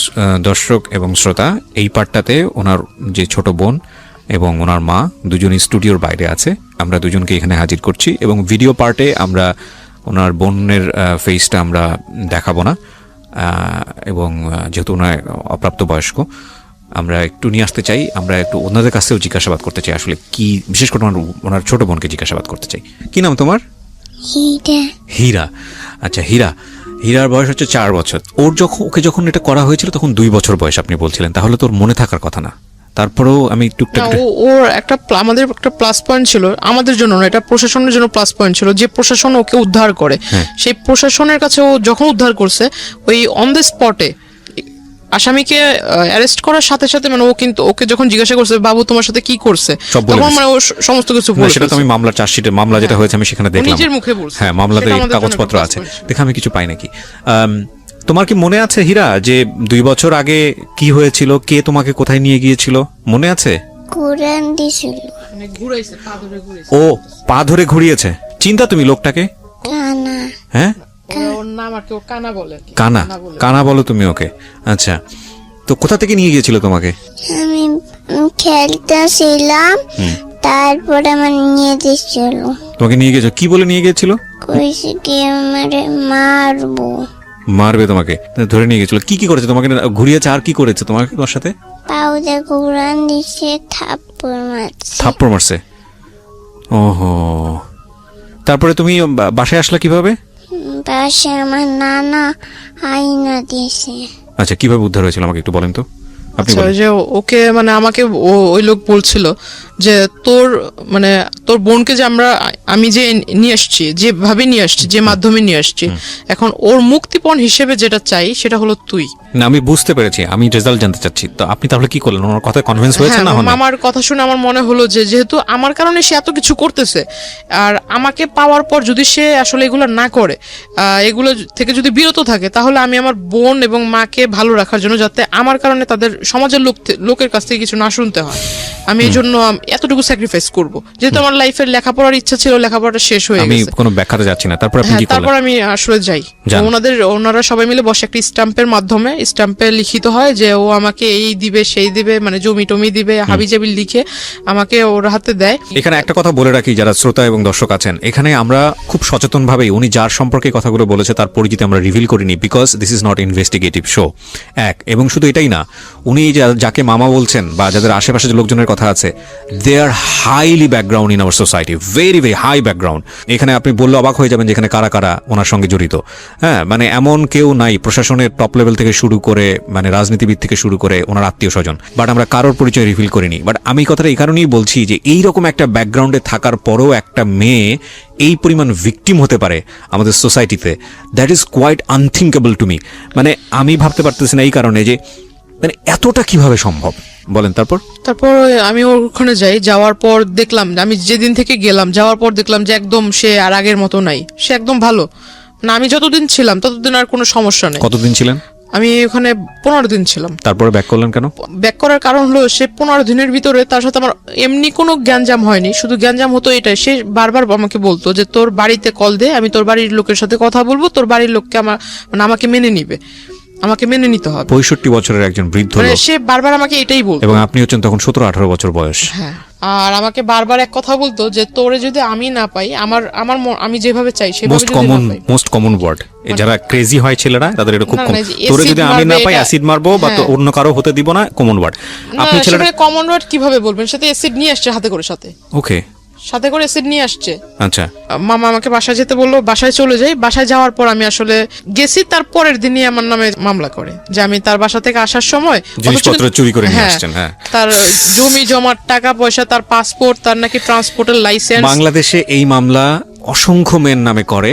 দর্শক এবং শ্রোতা, এই পার্টটাতে ওনার যে ছোট বোন এবং ওনার মা দুজনই স্টুডিওর বাইরে আছে, আমরা দুজনকে এখানে হাজির করছি, এবং ভিডিও পার্টে আমরা ওনার বোনের ফেসটা আমরা দেখাবো না, এবং যেহেতু ওনার অপ্রাপ্তবয়স্ক, আমরা একটু নিয়ে আসতে চাই, আমরা একটু ওনাদের কাছেও জিজ্ঞাসাবাদ করতে চাই আসলে কি, বিশেষ করে ওনার ছোট বোনকে জিজ্ঞাসাবাদ করতে চাই। কি নাম তোমার? হিরা হীরা। আচ্ছা, হীরার বয়স হচ্ছে 4 বছর। ওকে যখন এটা করা হয়েছিল তখন 2 বছর বয়স আপনি বলছিলেন, তাহলে তোর মনে থাকার কথা না? তারপরেও আমি টুকটাক না, ওর একটা আমাদের একটা প্লাস পয়েন্ট ছিল, আমাদের জন্য না, এটা প্রশাসনের জন্য প্লাস পয়েন্ট ছিল, যে প্রশাসন ওকে উদ্ধার করে, সেই প্রশাসনের কাছে ও যখন উদ্ধার করছে ওই অন দ্য স্পটে আসামিকে অ্যারেস্ট করার সাথে সাথে মানে ও কিন্তু ওকে যখন জিজ্ঞাসা করছে বাবু তোমার সাথে কি করছে, সব বলে তখন দিছে। মানে ও সমস্ত কিছু না, বলে সেটা তো আমি মামলার চার্জশিটে, মামলা যেটা হয়েছে আমি সেখানে দেখলাম, নিজের মুখে বলছে। হ্যাঁ, মামলাতে সেটা আমাদের জন্য কাগজপত্র একটা আছে, plus point। দেখে আমি কিছু পাই নাকি। তোমার কি মনে আছে হীরা যে 2 বছর আগে কি হয়েছিল, কে তোমাকে কোথায় নিয়ে গিয়েছিল, মনে আছে? কোরআন দিছিল মানে ঘুরাইছে, পা ধরে ঘুরাইছে। ও পা ধরে ঘুরিয়েছে। চিন্তা তুমি লোকটাকে? কানা হ্যাঁ, ওর নাম আর কি, ও কানা বলে আর কি। কানা, বলে। কানা বলো তুমি ওকে? আচ্ছা, তো কোথা থেকে নিয়ে গিয়েছিল তোমাকে? আমি খেলতেছিলাম, তারপরে আমার নিয়ে দিছিল, তোমাকে নিয়ে গিয়েছিল কি বলে নিয়ে গিয়েছিল? কইছে কি আমারে মারবো, মারবে তোমাকে, ধরে নিয়ে গেছিল। কি কি করেছে তোমাকে? ঘুরিয়েছে, আর কি করেছে তোমাকে? তোমার সাথে পাউদে কোরআন দিছে, থাপ্পড় মারছে। থাপ্পড় মারছে। ওহো, তারপরে তুমি বাসায় আসলা কিভাবে? পাশে আমার নানা আইনা দিছে। আচ্ছা, কিভাবে উদ্ধার হয়েছিল আমাকে একটু বলেন তো। আপনি আচ্ছা, বলেন। ওই যে ওকে মানে আমাকে ওই লোক বলছিল যে তোর বোনকে যে আমি যে নিয়ে আসছি, যেভাবে নিয়ে আসছি, যে মাধ্যমে নিয়ে আসছি, এখন ওর মুক্তিপণ হিসেবে যেটা চাই সেটা হলো তুই। না, আমি বুঝতে পেরেছি, আমি রেজাল্ট জানতে চাচ্ছি। তো আপনি তাহলে কি করলেন? ওনার কথায় কনভিন্স হয়েছে হ্যাঁ, না হন? আমার কথা শুনে আমার মনে হলো যে যেহেতু আমার কারণে সে এত কিছু করতেছে, আর আমাকে পাওয়ার পর যদি সে আসলে এগুলো না করে, এগুলো থেকে যদি বিরত থাকে, তাহলে আমি আমার বোন এবং মাকে ভালো রাখার জন্য, যাতে আমার কারণে তাদের সমাজের লোকের কাছ থেকে কিছু না শুনতে হয়, আমি এই জন্য এতটুকু স্যাক্রিফাইস করব। যেহেতু আমার লাইফের লেখাপড়ার ইচ্ছা ছিল, লেখাপড়াটা শেষ হয়ে আমি গেছে। কোনো ব্যাখ্যাতে যাচ্ছি না। তারপর আপনি হ্যাঁ, কি করলেন? তারপর আমি আসলে যাই। যান। ওনারা সবাই মিলে বসে একটা স্ট্যাম্পের মাধ্যমে, স্ট্যাম্পে লিখিত হয় যে ও আমাকে এই দিবে সেই দিবে, মানে জমি টমি দিবে, হাবিজাবি লিখে আমাকে ওর হাতে দেয়। এখানে একটা কথা বলে রাখি যারা শ্রোতা এবং দর্শক আছেন, এখানে আমরা খুব সচেতনভাবেই উনি যার সম্পর্কে কথাগুলো বলেছে তার পরিচিতি আমরা রিভিল করিনি, because this is not investigative show. এবং শুধু এটাই না, উনি যাকে মামা বলছেন বা যাদের আশেপাশে যে লোকজনের কথা আছে, they are highly background in our society, very very high background. এখানে আপনি বললে অবাক হয়ে যাবেন যেখানে কারা কারা ওনার সঙ্গে জড়িত। হ্যাঁ, মানে এমন কেউ নাই প্রশাসনের টপ লেভেল থেকে শুরু করে, মানে রাজনীতিবিদ থেকে শুরু করে ওনার আত্মীয় স্বজন, বাট আমরা কারোর পরিচয় রিভিল করিনি। বাট আমি কথাটা এই কারণেই বলছি যে এইরকম একটা ব্যাকগ্রাউন্ডে থাকার পরেও একটা মেয়ে এই পরিমাণ ভিকটিম হতে পারে আমাদের সোসাইটিতে, that is quite unthinkable to me. মানে আমি ভাবতে পারতেছি না এই কারণে যে মানে এতটা কিভাবে সম্ভব, বলেন। তারপর আমি ওখানে যাই, যাওয়ার পর দেখলাম, আমি যেদিন থেকে গেলাম, যাওয়ার পর দেখলাম যে একদম সে আর আগের মতো নাই, সে একদম ভালো না। আমি যতদিন ছিলাম ততদিন আর কোনো সমস্যা নেই। কতদিন ছিলেন? আমি ওখানে 15 দিন ছিলাম। তারপরে ব্যাক করলেন কেন? ব্যাক করার কারণ হলো, সে 15 দিনের ভিতরে তার সাথে আমার এমনি কোনো গ্যাঞ্জাম হয়নি, শুধু গ্যাঞ্জাম হতো এটাই, সে বারবার আমাকে বলতো যে তোর বাড়িতে কল দে, আমি তোর বাড়ির লোকের সাথে কথা বলবো, তোর বাড়ির লোককে আমাকে মেনে নিবে, আমাকে মেনে নিতে হবে। 65 বছরের একজন বৃদ্ধ মানে লোক, সে বারবার আমাকে এটাই বলতো। এবং আপনি হচ্ছেন তখন 17-18 বছর বয়স। হ্যাঁ, আর আমাকে বারবার এক কথা বলতো যে তোরে যদি আমি না পাই, আমি যেভাবে চাই সেভাবে মোস্ট যদি কমন না পাই, মোস্ট কমন ওয়ার্ড, যারা ক্রেজি হয় ছেলেরা তাদের এটা খুব না, কম। না, যে তোরে acid যদি আমি না মারবে, পাই এটা- অ্যাসিড মারবো, বা তো হ্যাঁ। অন্য কারো হতে দিব না, কমন ওয়ার্ড। আপনি ছেলেরা সেখানে কমন ওয়ার্ড কিভাবে বলবেন? সাথে অ্যাসিড নিয়ে আসছে হাতে করে, ওকে, সাথে করে অ্যাসিড নিয়ে আসছে। আচ্ছা, মামা আমাকে বাসায় যেতে বললো, বাসায় চলে যাই। বাসায় যাওয়ার পর আমি আসলে গেছি, তার পরের দিনই আমার নামে মামলা করে যে আমি তার বাসা থেকে আসার সময় জিনিসপত্র চুরি করে নিয়ে আসছেন। হ্যাঁ, তার জমি জমার টাকা পয়সা, তার পাসপোর্ট, তার নাকি ট্রান্সপোর্টের লাইসেন্স। বাংলাদেশে এই মামলা অসংখ্য মেয়ের নামে করে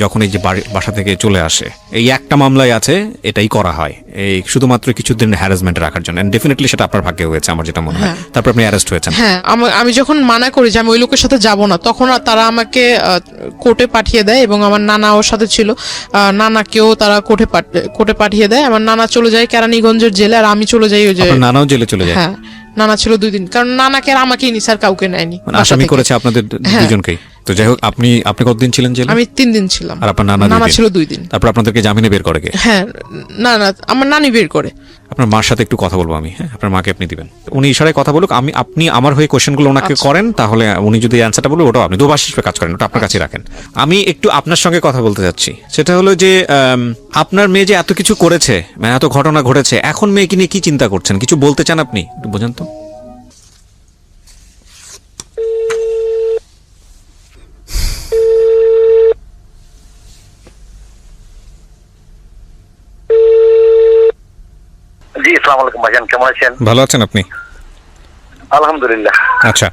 যখন এই যে বাসা থেকে চলে আসে। এই একটা মামলাই আছে, এটাই করা হয় এই শুধুমাত্র কিছুদিন হ্যারাসমেন্ট রাখার জন্য। এন্ড ডেফিনেটলি সেটা আপনার ভাগ্যে হয়েছে আমার যেটা মনে হয়। তারপর আপনি অ্যারেস্ট হয়েছেন। হ্যাঁ, আমি যখন মানা করি যে আমি ওই লোকের সাথে যাব না, তখন তারা আমাকে কোর্টে পাঠিয়ে দেয়, এবং আমার নানা ওর সাথে ছিল, নানাকেও তারা কোর্টে পাঠিয়ে দেয়। আমার নানা চলে যায় কেরানীগঞ্জের জেলে, আর আমি চলে যাই ওই যে, আপনার নানাও জেলে চলে যায়? হ্যাঁ, নানা ছিল 2 দিন, কারণ নানাকে আর আমাকেই নি, স্যার কাউকে নেয়নি। মানে বাসা আসামি থেকে। করেছে আপনাদের হ্যাঁ। দুজনকেই। তো যাই হোক, আপনি কতদিন ছিলেন জেলে? আমি 3 দিন ছিলাম, আর আপনার নানা নানা 2 দিন? ছিল 2 দিন। তারপর আপনাদেরকে জামিনে বের করে কে? হ্যাঁ, না, আমার নানি বের করে। আপনার মার সাথে একটু কথা বলবো আমি। হ্যাঁ, আপনার মাকে আপনি দিবেন, উনি ইশারায় কথা বলুক, আপনি আমার হয়ে কোশ্চেনগুলো ওনাকে করেন, তাহলে উনি যদি অ্যান্সারটা বলবে, ওটাও আপনি দুবাস হিসেবে কাজ করেন, ওটা আপনার কাছে রাখেন। আমি একটু আপনার সঙ্গে কথা বলতে যাচ্ছি, সেটা হলো যে আপনার মেয়ে যে এত কিছু করেছে, মানে এত ঘটনা ঘটেছে, এখন মেয়েকে নিয়ে কি চিন্তা করছেন? কিছু বলতে চান আপনি? একটু বোঝান তো। জি, আসসালামু আলাইকুম ভাইজান, কেমন আছেন? ভালো আছেন আপনি? আলহামদুলিল্লাহ। আচ্ছা,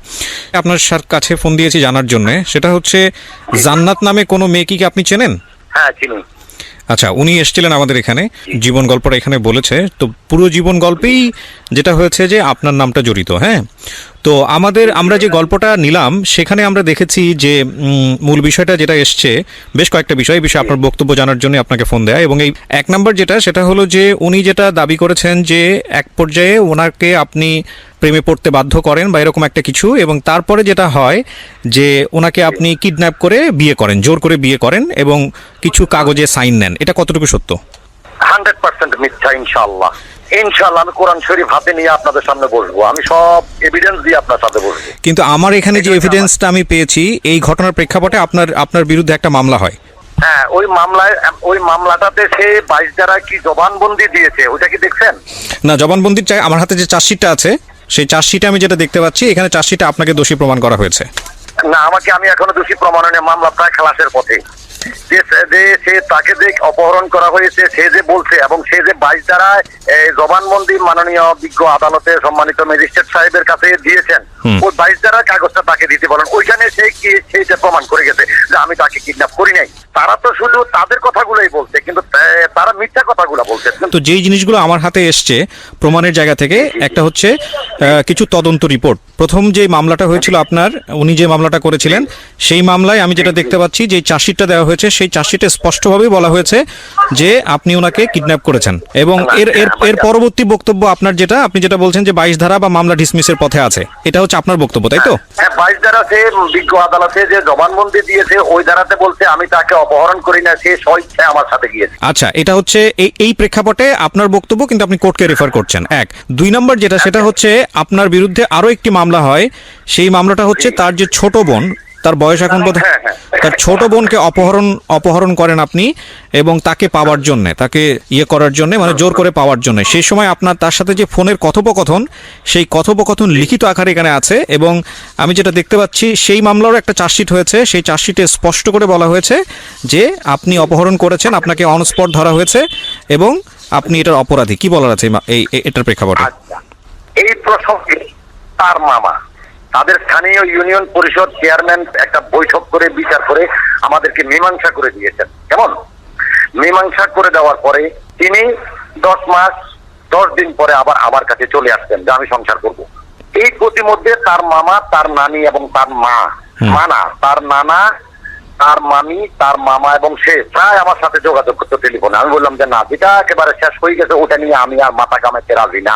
আপনার কাছে ফোন দিয়েছি জানার জন্য, সেটা হচ্ছে জান্নাত নামে কোনো মেয়ে কি আপনি চেনেন? হ্যাঁ, চিনি। আচ্ছা, উনি এসেছিলেন আমাদের এখানে, জীবন গল্পটা এখানে বলেছে। তো পুরো জীবন গল্পেই যেটা হয়েছে যে আপনার নামটা জড়িত। হ্যাঁ, তো আমরা যে গল্পটা নিলাম সেখানে আমরা দেখেছি যে মূল বিষয়টা যেটা এসছে, বেশ কয়েকটা বিষয় আপনার বক্তব্য জানার জন্য আপনাকে ফোন দেয়া। এবং এই 1 নম্বর সেটা হলো যে উনি যেটা দাবি করেছেন যে এক পর্যায়ে ওনাকে আপনি প্রেমে পড়তে বাধ্য করেন বা এরকম একটা কিছু, এবং তারপরে যেটা হয় যে ওনাকে আপনি কিডন্যাপ করে বিয়ে করেন, জোর করে বিয়ে করেন, এবং কিছু কাগজে সাইন নেন। এটা কতটুকু সত্য? 100% মিথ্যা। ইনশাআল্লাহ আমি কোরআন শরীফ হাতে নিয়ে আপনাদের সামনে বসবো, আমি সব এভিডেন্স দিয়ে আপনার সাথে বসবো। কিন্তু আমার এখানে যে এভিডেন্সটা আমি পেয়েছি, এই ঘটনার প্রেক্ষাপটে আপনার বিরুদ্ধে একটা মামলা হয়। হ্যাঁ, ওই মামলাটাতে সে 22 ধারা কি জবানবন্দি দিয়েছে, ওটা কি দেখছেন? না, জবানবন্দির চাই আমার হাতে যে চার্জশিটটা আছে, সেই চার্জশিটে আমি যেটা দেখতে পাচ্ছি, এখানে চার্জশিটে আপনাকে দোষী প্রমাণ করা হয়েছে। না, আমি এখনো দোষী প্রমাণনে মামলা প্রায় খালাসের পথে। যে সে তাকে যে অপহরণ করা হয়েছে সে যে বলছে, এবং সে যে 22 ধারায় জবানবন্দি মাননীয় বিজ্ঞ আদালতে সম্মানিত ম্যাজিস্ট্রেট সাহেবের কাছে দিয়েছেন, ওই 22 ধারার কাগজটা তাকে দিতে বলেন। ওইখানে সে কি সেইটা প্রমাণ করে গেছে যে আমি তাকে কিডন্যাপ করি নাই। তারা তো শুধু তাদের কথাগুলোই বলছে, কিন্তু তারা মিথ্যা কথাগুলো বলছে। তো যেই জিনিসগুলো আমার হাতে এসছে প্রমাণের জায়গা থেকে, একটা হচ্ছে কিছু তদন্ত রিপোর্ট। প্রথম যে মামলাটা হয়েছিল আপনার, উনি যে মামলাটা করেছিলেন, সেই মামলায় আমি যেটা দেখতে পাচ্ছি যে চার্জশিটটা দেওয়া হয়েছে, সেই চার্জশিটে স্পষ্টভাবেই বলা হয়েছে যে আপনি ওনাকে কিডন্যাপ করেছেন। এবং এর পরবর্তী বক্তব্য আপনার যেটা, আপনি যেটা বলছেন যে 22 ধারা বা মামলা ডিসমিসের পথে আছে, এটা হচ্ছে আপনার বক্তব্য, তাই তো? হ্যাঁ, 22 ধারা সে বিজ্ঞ আদালতে যে জবানবন্দি দিয়েছে ওই ধারাতে বলছে আমি তাকে অপহরণ করি না, সে স্বইচ্ছায় আমার সাথে গিয়েছে। আচ্ছা, এটা হচ্ছে এই প্রেক্ষাপটে আপনার বক্তব্য, কিন্তু আপনি কোর্টকে রেফার করছেন। 1 2 নম্বর যেটা, সেটা হচ্ছে আপনার বিরুদ্ধে আরো একটি মামলা হয়। সেই মামলাটা হচ্ছে তার যে ছোট বোন, তার বয়স এখন বোধহয়, তার ছোট বোনকে অপহরণ করেন আপনি, এবং তাকে পাওয়ার জন্য, তাকে করার জন্য, মানে জোর করে পাওয়ার জন্য। সেই সময় আপনার তার সাথে যে ফোনের কথোপকথন, সেই কথোপকথন লিখিত আকারে এখানে আছে। এবং আমি যেটা দেখতে পাচ্ছি, সেই মামলারও একটা চার্জশিট হয়েছে। সেই চার্জশিটে স্পষ্ট করে বলা হয়েছে যে আপনি অপহরণ করেছেন, আপনাকে অন স্পট ধরা হয়েছে এবং আপনি এটার অপরাধী। কি বলার আছে এটার প্রেক্ষাপটে? আচ্ছা, এই প্রসঙ্গে তার মামা তাদের স্থানীয় ইউনিয়ন পরিষদ চেয়ারম্যান একটা বৈঠক করে বিচার করে আমাদেরকে মীমাংসা করে দিয়েছেন। কেমন মীমাংসা করে দেওয়ার পরে তিনি 10 মাস 10 দিন পরে আবার আমার কাছে চলে আসছেন যে আমি সংসার করব। এই প্রতিমধ্যে তার মামা, তার নানি এবং তার তার নানা, তার মামি, তার মামা এবং সে প্রায় আমার সাথে যোগাযোগ করতো টেলিফোনে। আমি বললাম যে না, যেটা একেবারে শেষ হয়ে গেছে ওটা নিয়ে আমি আর মাথা কামাইতে রাজি না।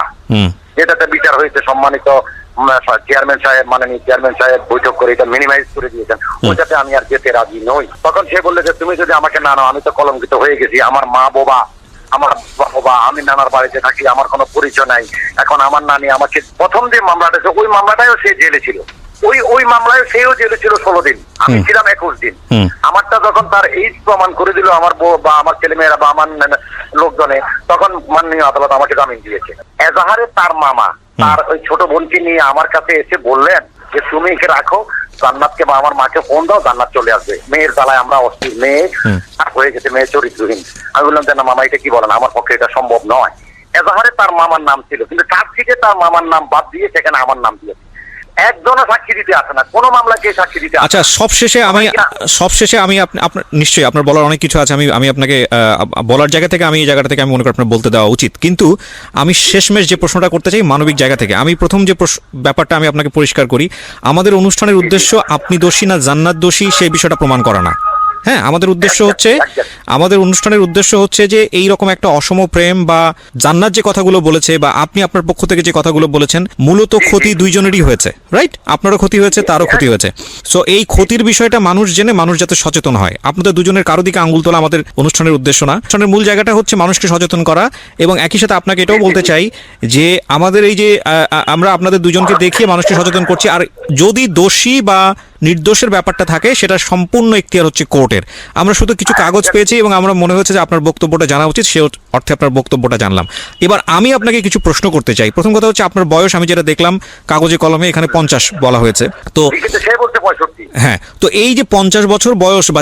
যেটাতে বিচার হয়েছে সম্মানিত চেয়ারম্যান সাহেব, মাননীয় চেয়ারম্যান সাহেব বৈঠক করে এটা মিনিমাইজ করে দিয়েছেন, ওটাতে আমি আর যেতে রাজি নই। তখন সে বললে যে তুমি যদি আমাকে না নাও, আমি তো কলঙ্কিত হয়ে গেছি। আমার মা বাবা, আমি নানার বাড়িতে থাকি, আমার কোনো পরিচয় নাই। এখন আমার নানি আমাকে প্রথম যে মামলাটা, ওই মামলাটাও সে জেলে ছিল, ওই মামলায় সেও জেলে ছিল 16 দিন, আমি ছিলাম 21 দিন। আমারটা যখন তার এইজ প্রমাণ করে দিল আমার বউ বা আমার ছেলেমেয়েরা বা আমার লোকজনে, তখন মাননীয় আদালত আমাকে জামিন দিয়েছে। এজাহারে তার মামা তার ওই ছোট বোনকে নিয়ে আমার কাছে এসে বললেন যে তুমি একে রাখো, জান্নাতকে বা আমার মাকে ফোন দাও, জান্নাত চলে আসবে। মেয়ের জ্বালায় আমরা অস্থির, মেয়ে হয়ে গেছে, মেয়ে চরিত্রহীন। আমি বললাম যে না মামা, এটা কি বলেন, আমার পক্ষে এটা সম্ভব নয়। এজাহারে তার মামার নাম ছিল, কিন্তু চার্জশিটে তার মামার নাম বাদ দিয়ে সেখানে আমার নাম দিয়েছে। একজনও সাক্ষী দিতে আসে না, কোনো মামলাকে সাক্ষী দিতে আসে না। আচ্ছা, সবশেষে আমি আপনার নিশ্চয়ই আপনার বলার অনেক কিছু আছে, আমি আপনাকে বলার জায়গা থেকে, আমি এই জায়গাটা থেকে আমি মনে করি আপনার বলতে দেওয়া উচিত। কিন্তু আমি শেষমেশ যে প্রশ্নটা করতে চাই মানবিক জায়গা থেকে, আমি প্রথম যে ব্যাপারটা আমি আপনাকে পরিষ্কার করি, আমাদের অনুষ্ঠানের উদ্দেশ্য আপনি দোষী না জান্নাত দোষী সেই বিষয়টা প্রমাণ করা না। হ্যাঁ, আমাদের অনুষ্ঠানের উদ্দেশ্য হচ্ছে যে এই রকম একটা অসম প্রেম বা জান্নাত যে কথাগুলো বলেছে বা আপনি আপনার পক্ষ থেকে যে কথাগুলো বলেছেন, মূলত ক্ষতি দুইজনেরই হয়েছে, রাইট? আপনারও ক্ষতি হয়েছে, তারও ক্ষতি হয়েছে। সো এই ক্ষতির বিষয়টা মানুষ জেনে মানুষ যাতে সচেতন হয়। আপনাদের দুজনের কারো দিকে আঙুল তোলা আমাদের অনুষ্ঠানের উদ্দেশ্য না। অনুষ্ঠানের মূল জায়গাটা হচ্ছে মানুষকে সচেতন করা। এবং একই সাথে আপনাকে এটাও বলতে চাই যে আমাদের এই যে আমরা আপনাদের দুজনকে দেখিয়ে মানুষকে সচেতন করছি, আর যদি দোষী বা নির্দোষের ব্যাপারটা থাকে সেটা সম্পূর্ণ এখতিয়ার হচ্ছে কোর্টের। আমরা শুধু কিছু কাগজ পেয়েছি এবং আমরা মনে হয়েছে যে আপনার বক্তব্যটা জানা উচিত, সে অর্থে আপনার বক্তব্যটা জানলাম। এবার আমি আপনাকে কিছু প্রশ্ন করতে চাই। প্রথম কথা হচ্ছে আপনার বয়স, আমি যেটা দেখলাম কাগজে কলমে এখানে 50 বলা হয়েছে। তো সে বলছে 65। হ্যাঁ, তো এই যে 50 বছর বয়স বা